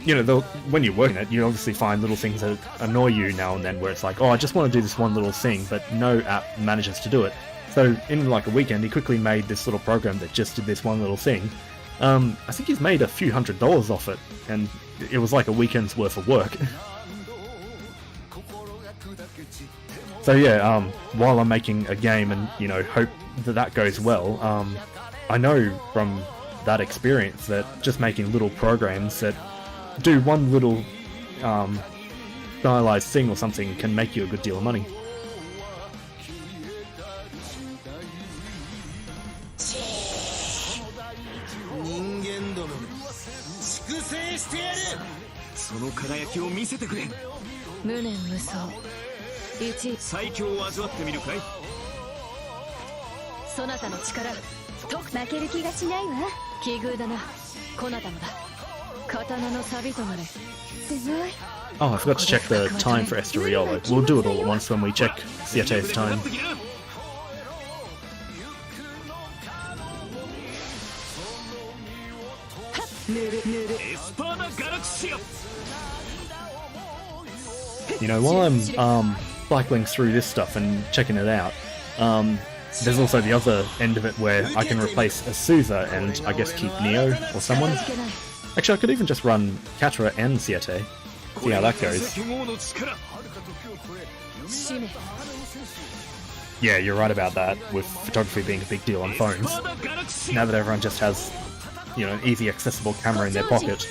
you know, when you're working it, you obviously find little things that annoy you now and then, where it's like, oh, I just want to do this one little thing, but no app manages to do it. So in like a weekend, he quickly made this little program that just did this one little thing. I think he's made a few $100s off it, and it was like a weekend's worth of work. So yeah, while I'm making a game and, you know, hope that that goes well, I know from that experience that just making little programs that do one little stylized thing or something can make you a good deal of money. 人間ども粛清してやる。その輝きを見せてくれ。無念無双一最強を味わってみるかい。そなたの力と負ける気がしないわ。奇遇だな。こなたもだ。刀の錆となれ。すごい。 Oh, I forgot to check the time for Esteriolo. We'll do it all at once when we check Siete's time. You know, while I'm cycling through this stuff and checking it out, there's also the other end of it where I can replace Azusa and I guess keep Neo or someone. Actually, I could even just run Catra and Siete. See how that goes. Yeah, you're right about that, with photography being a big deal on phones. Now that everyone just has, you know, an easy accessible camera in their pocket.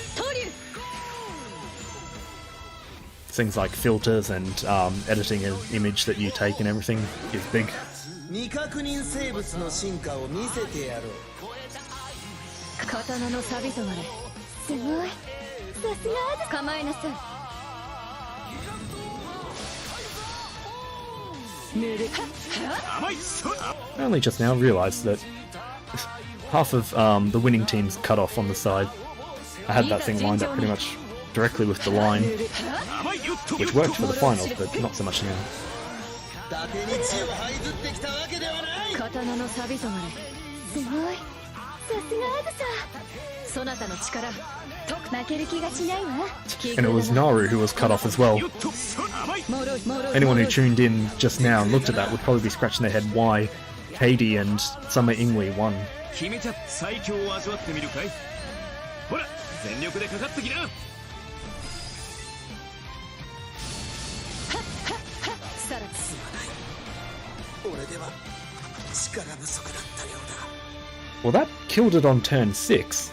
Things like filters and editing an image that you take and everything is big. 未確認生物の進化を見せてやろう。刀の錆となれ。すごい。さすが構えなさい。 I only just now realised that half of the winning team's cut off on the side. I had that thing lined up pretty much directly with the line, which worked for the finals, but not so much now. 伊達に血を這いずってきたわけではない。刀の錆となれ。すごい。さすがアグサ。そなたの力と負ける気がしないわ。 And it was Naru who was cut off as well. Anyone who tuned in just now and looked at that would probably be scratching their head why Katie and Summer Ingwe won. 決めちゃ最強を味わってみるかい。ほら、全力でかかってきな。 Well, that killed it on turn 6.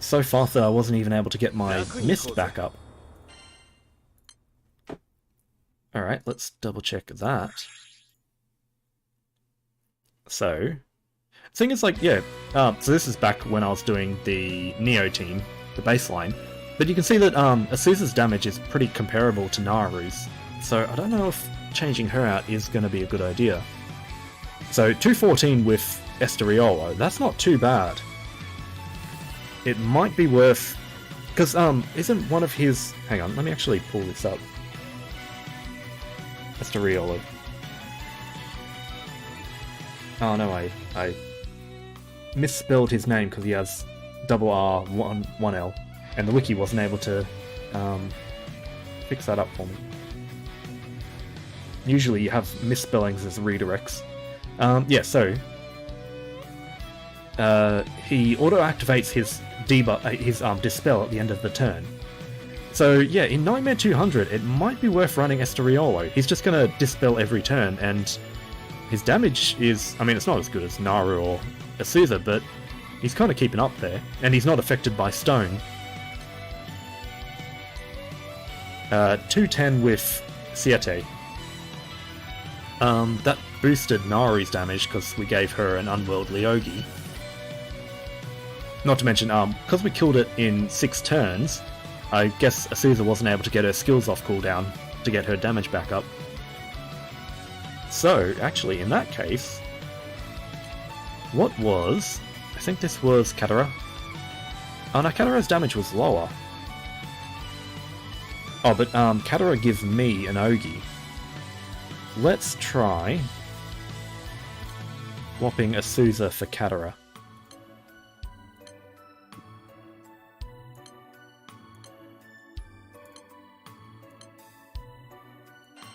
So far though, I wasn't even able to get my mist back up. Alright, let's double check that. So, thing is like, yeah, so this is back when I was doing the Neo team, the baseline, but you can see that Azusa's damage is pretty comparable to Naru's, so I don't know if changing her out is going to be a good idea. So 214 with Esteriolo, that's not too bad. It might be worth, because isn't one of his, hang on, let me actually pull this up. Esteriolo. Oh no, I misspelled his name because he has double R, one L, and the wiki wasn't able to fix that up for me. Usually you have misspellings as redirects. Yeah, so he auto-activates his debuff, his dispel at the end of the turn. So yeah, in Nightmare 200, it might be worth running Esteriolo. He's just gonna dispel every turn, and his damage is, I mean, it's not as good as Naru or Azusa, but he's kind of keeping up there, and he's not affected by stone. 210 with Siete. That boosted Nari's damage because we gave her an unworldly Ogi. Not to mention, because we killed it in 6 turns, I guess Azusa wasn't able to get her skills off cooldown to get her damage back up. So, actually, in that case, what was... I think this was Katara. Oh no, Katara's damage was lower. Oh, but Katara gives me an Ogi. Let's try swapping Azusa for Katara.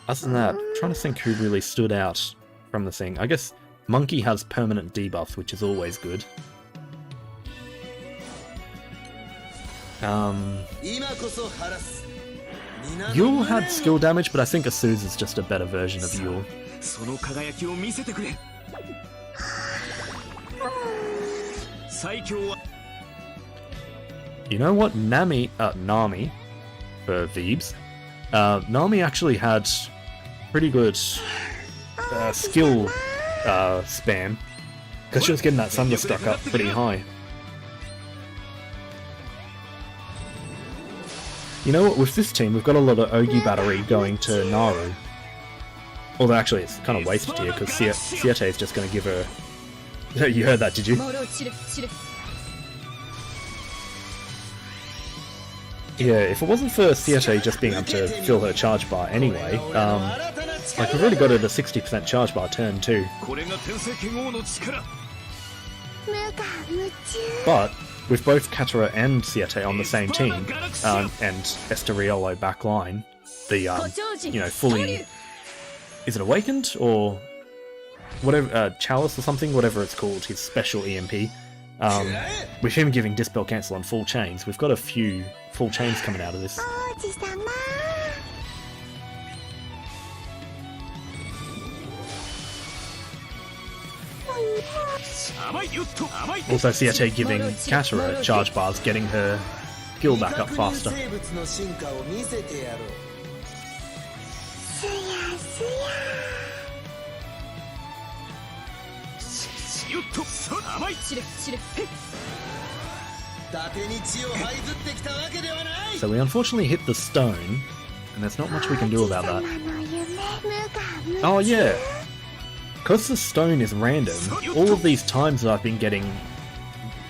Other than that, I'm trying to think who really stood out from the thing. I guess Monkey has permanent debuffs, which is always good. Yule had skill damage, but I think Asuza's just a better version of Yule. その輝きを見せてくれ。最強は You know what? Nami for Veebs. Nami actually had pretty good skill spam because she was getting that Thunderstruck up pretty high. You know what? With this team, we've got a lot of Ogi battery going to Naru. Although actually, it's kind of wasted here because Siete is just going to give her. You heard that, did you? Yeah, if it wasn't for Siete just being able to fill her charge bar anyway, like we've already got her to 60% charge bar turn 2. これが天聖剣王の力。 But with both Katara and Siete on the same team, and Esteriolo back line, the you know, fully, is it awakened or whatever, Chalice or something, whatever it's called, his special EMP. With him giving Dispel Cancel on full chains, we've got a few full chains coming out of this. Also, Siete giving Katara charge bars, getting her skill back up faster. So we unfortunately hit the stone, and there's not much we can do about that. Oh yeah! Because the stone is random, all of these times that I've been getting,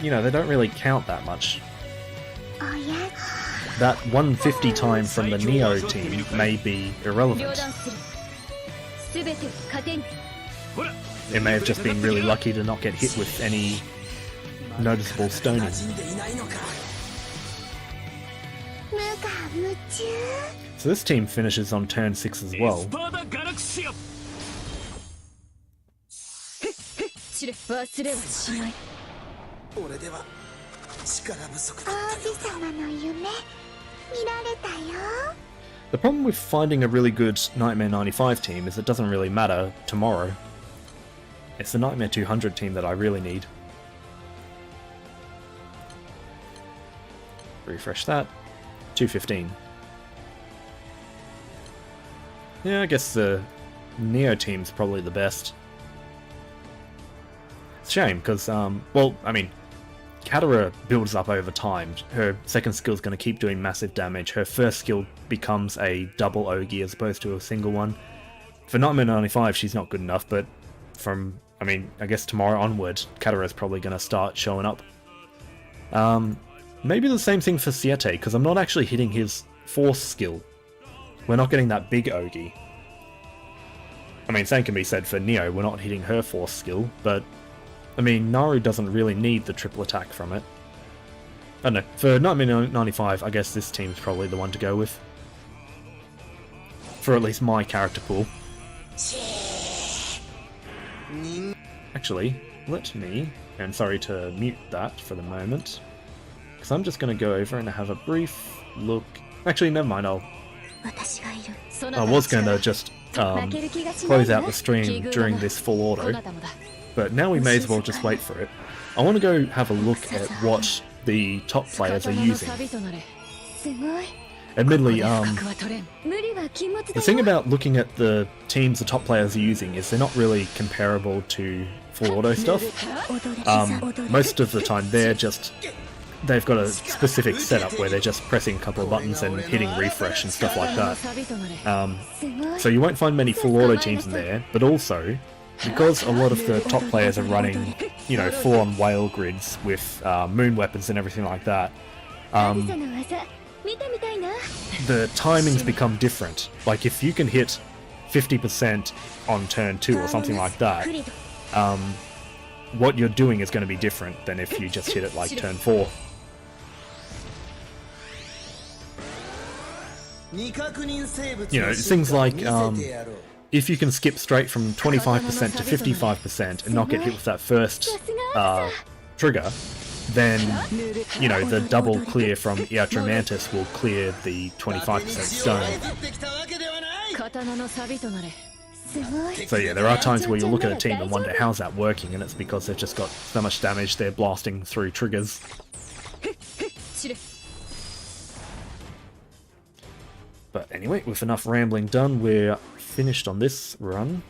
you know, they don't really count that much. That 150 time from the Neo team may be irrelevant. It may have just been really lucky to not get hit with any noticeable stoning. So this team finishes on turn 6 as well. The problem with finding a really good Nightmare 95 team is it doesn't really matter tomorrow. It's the Nightmare 200 team that I really need. Refresh that. 215. Yeah, I guess the Neo team's probably the best. It's a shame, because, well, I mean, Katara builds up over time. Her second skill's going to keep doing massive damage. Her first skill becomes a double Ogi as opposed to a single one. For Nightmare 95, she's not good enough, but from, I mean, I guess tomorrow onward, Katara's probably going to start showing up. Maybe the same thing for Siete, because I'm not actually hitting his Force skill. We're not getting that big Ogi. I mean, same can be said for Neo, we're not hitting her Force skill, but I mean, Naru doesn't really need the triple attack from it. I don't know, for Nightmare 95, I guess this team's probably the one to go with. For at least my character pool. Actually, let me, and sorry to mute that for the moment, because I'm just going to go over and have a brief look. Actually, never mind, I was going to just close out the stream during this full auto, but now we may as well just wait for it. I want to go have a look at what the top players are using. Admittedly, the thing about looking at the teams the top players are using is they're not really comparable to full auto stuff. Most of the time they've got a specific setup where they're just pressing a couple of buttons and hitting refresh and stuff like that. So you won't find many full auto teams in there, but also, because a lot of the top players are running, you know, full-on whale grids with moon weapons and everything like that, the timings become different. Like, if you can hit 50% on turn 2 or something like that, what you're doing is going to be different than if you just hit it like turn 4. You know, things like, if you can skip straight from 25% to 55% and not get hit with that first trigger, then, you know, the double clear from Iatromantis will clear the 25% stone. 刀の錆となれ。 So yeah, there are times where you look at a team and wonder how's that working, and it's because they've just got so much damage they're blasting through triggers. But anyway, with enough rambling done, we're finished on this run.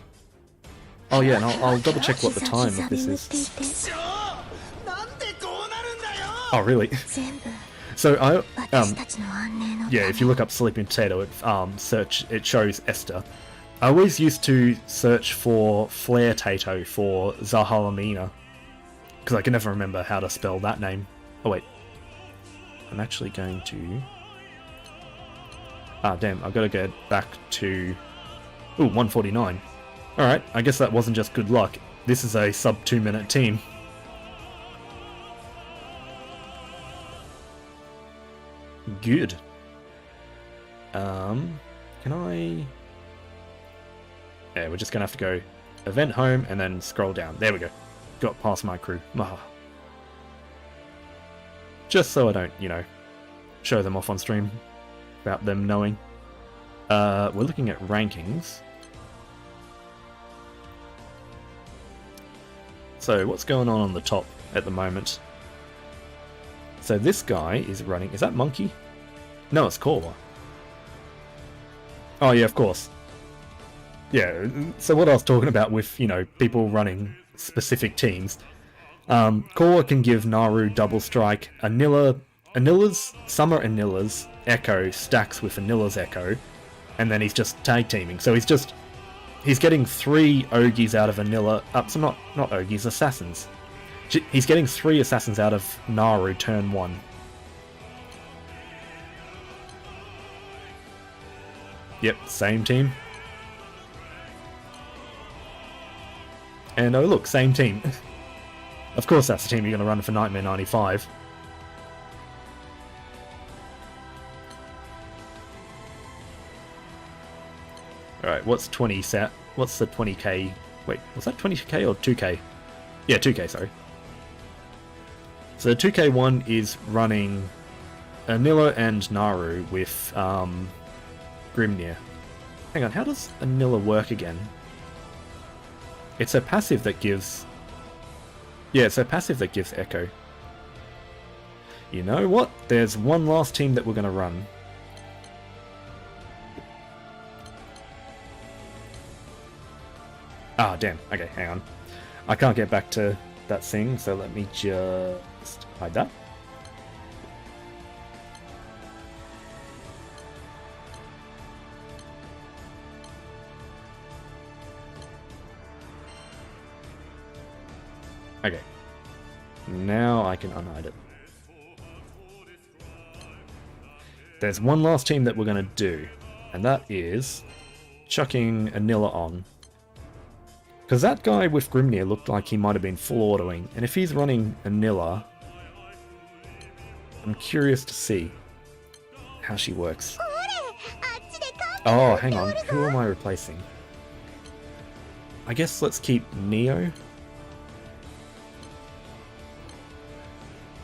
Oh yeah, and I'll double check what the time of this is. Oh really? So yeah, if you look up Sleeping Potato, it shows Esther. I always used to search for Flare Tato for Zahalamina, because I can never remember how to spell that name. Oh wait, I'm actually going to... Ah damn, I've got to go back to... Ooh, 149. Alright, I guess that wasn't just good luck. This is a sub 2 minute team. Good. Can I... Yeah, we're just gonna have to go event home and then scroll down. There we go. Got past my crew. Ah. Just so I don't, you know, show them off on stream without them knowing. We're looking at rankings. So what's going on the top at the moment? So this guy is running... Is that Monkey? No, it's Korwa. Oh yeah, of course. Yeah, so what I was talking about with, you know, people running specific teams. Korwa can give Naru double strike, Summer Anila's Echo stacks with Anila's Echo, and then he's just tag teaming. So he's getting 3 Ogis out of Anila, so not Ogis, assassins. He's getting 3 assassins out of Naru turn 1. Yep, same team. And oh look, same team. Of course that's the team you're going to run for nm95. Alright, what's 20 set? What's the 20k? Wait, was that 20k or 2k? Yeah, 2k, sorry. So the 2k one is running Anila and Naru with Grimnir. Hang on, how does Anila work again? It's a passive that gives... Yeah, it's a passive that gives Echo. You know what? There's one last team that we're going to run. Ah, damn. Okay, hang on. I can't get back to that thing, so let me just hide that. Okay. Now I can unhide it. There's one last team that we're going to do, and that is chucking Anila on. Because that guy with Grimnir looked like he might have been full autoing, and if he's running Anila, I'm curious to see how she works. Oh, hang on. Who am I replacing? I guess let's keep Neo.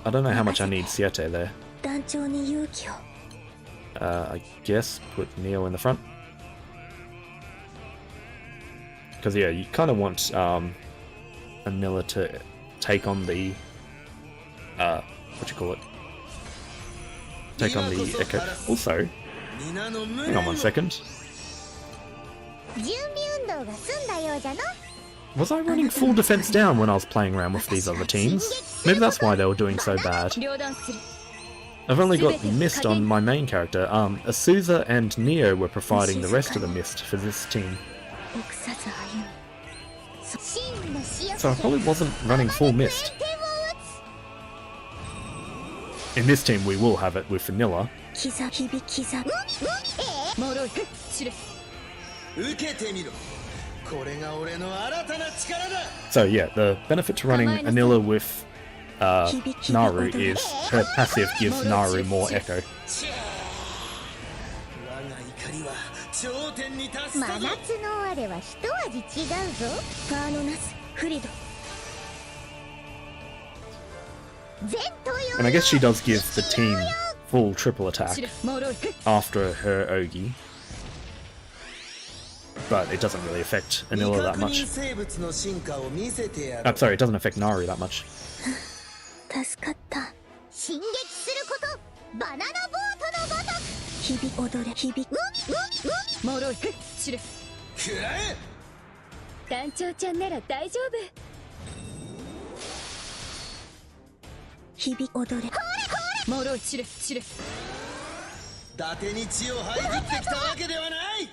I don't know how much I need Siete there. I guess put Neo in the front. Because yeah, you kind of want Anila to take on the what you call it? Take on the Echo. Also, hang on one second. Was I running full defense down when I was playing around with these other teams? Maybe that's why they were doing so bad. I've only got Mist on my main character. Asuza and Neo were providing the rest of the Mist for this team. So I probably wasn't running full Mist. In this team we will have it with Vanilla. So yeah, the benefit to running Anila with Naru is her passive gives Naru more Echo. And I guess she does give the team full triple attack after her Ogi. But it doesn't really affect Anila that much. I'm sorry, it doesn't affect Naru that much. 助かった。進撃すること、バナナボートのごとく。日々踊れ、日々。もろい、知る。くらえ。団長ちゃんなら大丈夫。日々踊れ。もろい、知る。伊達に血を這いずってきたわけではない。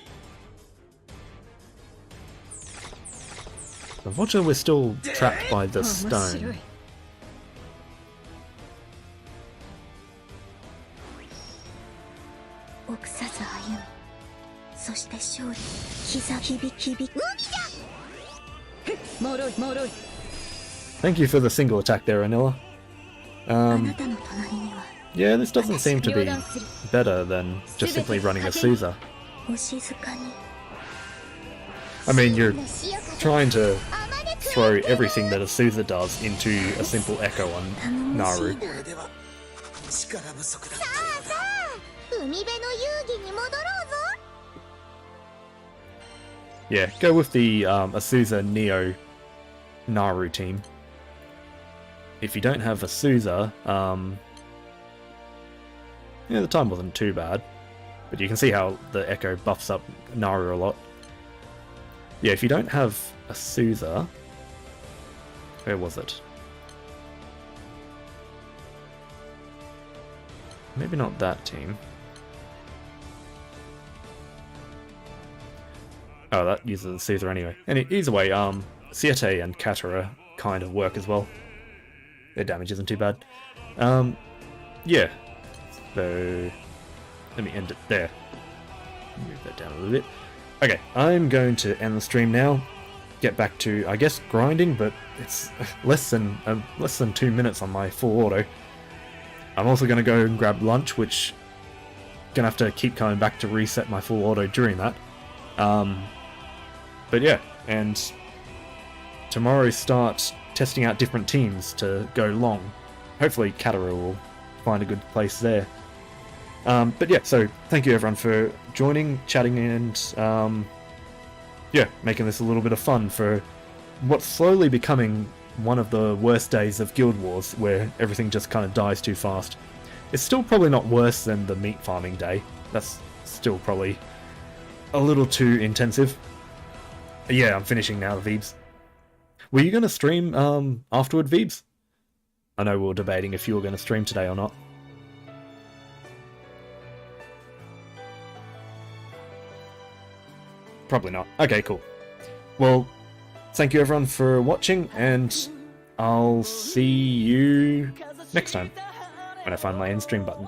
Unfortunately, we're still trapped by the stone. 臆さず歩む。そして勝利。膝響き。もろい。 Thank you for the single attack there, Anila. あなたの隣には Yeah, this doesn't seem to be better than just simply running a Sousa. お静かに。 I mean, you're trying to throw everything that a Sousa does into a simple echo on Naru. 力不足だ。さあ、海辺の遊戯に戻ろうぞ。 Yeah, go with the Asusa Neo Naru team. If you don't have Asusa, yeah, the time wasn't too bad, but you can see how the echo buffs up Naru a lot. Yeah, if you don't have Asusa, where was it? Maybe not that team. Oh, that uses Asusa anyway. And either way, Siete and Katara kind of work as well. Their damage isn't too bad. Yeah. So let me end it there. Move that down a little bit. Okay, I'm going to end the stream now. Get back to, I guess, grinding, but it's less than 2 minutes on my full auto. I'm also going to go and grab lunch, which gonna have to keep coming back to reset my full auto during that. But yeah, and tomorrow start testing out different teams to go long. Hopefully Katara will find a good place there. But yeah, so thank you everyone for joining, chatting, and yeah, making this a little bit of fun for what's slowly becoming one of the worst days of Guild Wars, where everything just kind of dies too fast. It's still probably not worse than the meat farming day. That's still probably a little too intensive. Yeah, I'm finishing now, Veebs. Were you going to stream afterward, Veebs? I know we were debating if you were going to stream today or not. Probably not. Okay, cool. Well, thank you everyone for watching, and I'll see you next time when I find my end stream button.